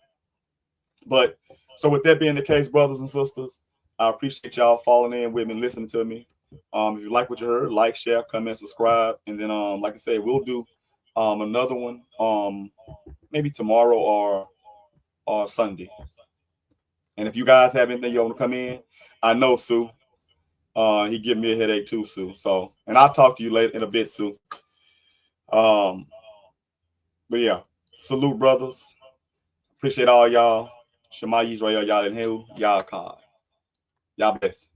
But so with that being the case, brothers and sisters, I appreciate y'all falling in with me and listening to me. If you like what you heard, like, share, comment, subscribe. And then like I said, we'll do another one maybe tomorrow or Sunday. And if you guys have anything you want to come in, I know Sue. He give me a headache too, Sue. So, and I'll talk to you later in a bit, Sue. But yeah, salute, brothers. Appreciate all y'all. Shema Yisrael, y'all in hell, y'all God. Y'all bless.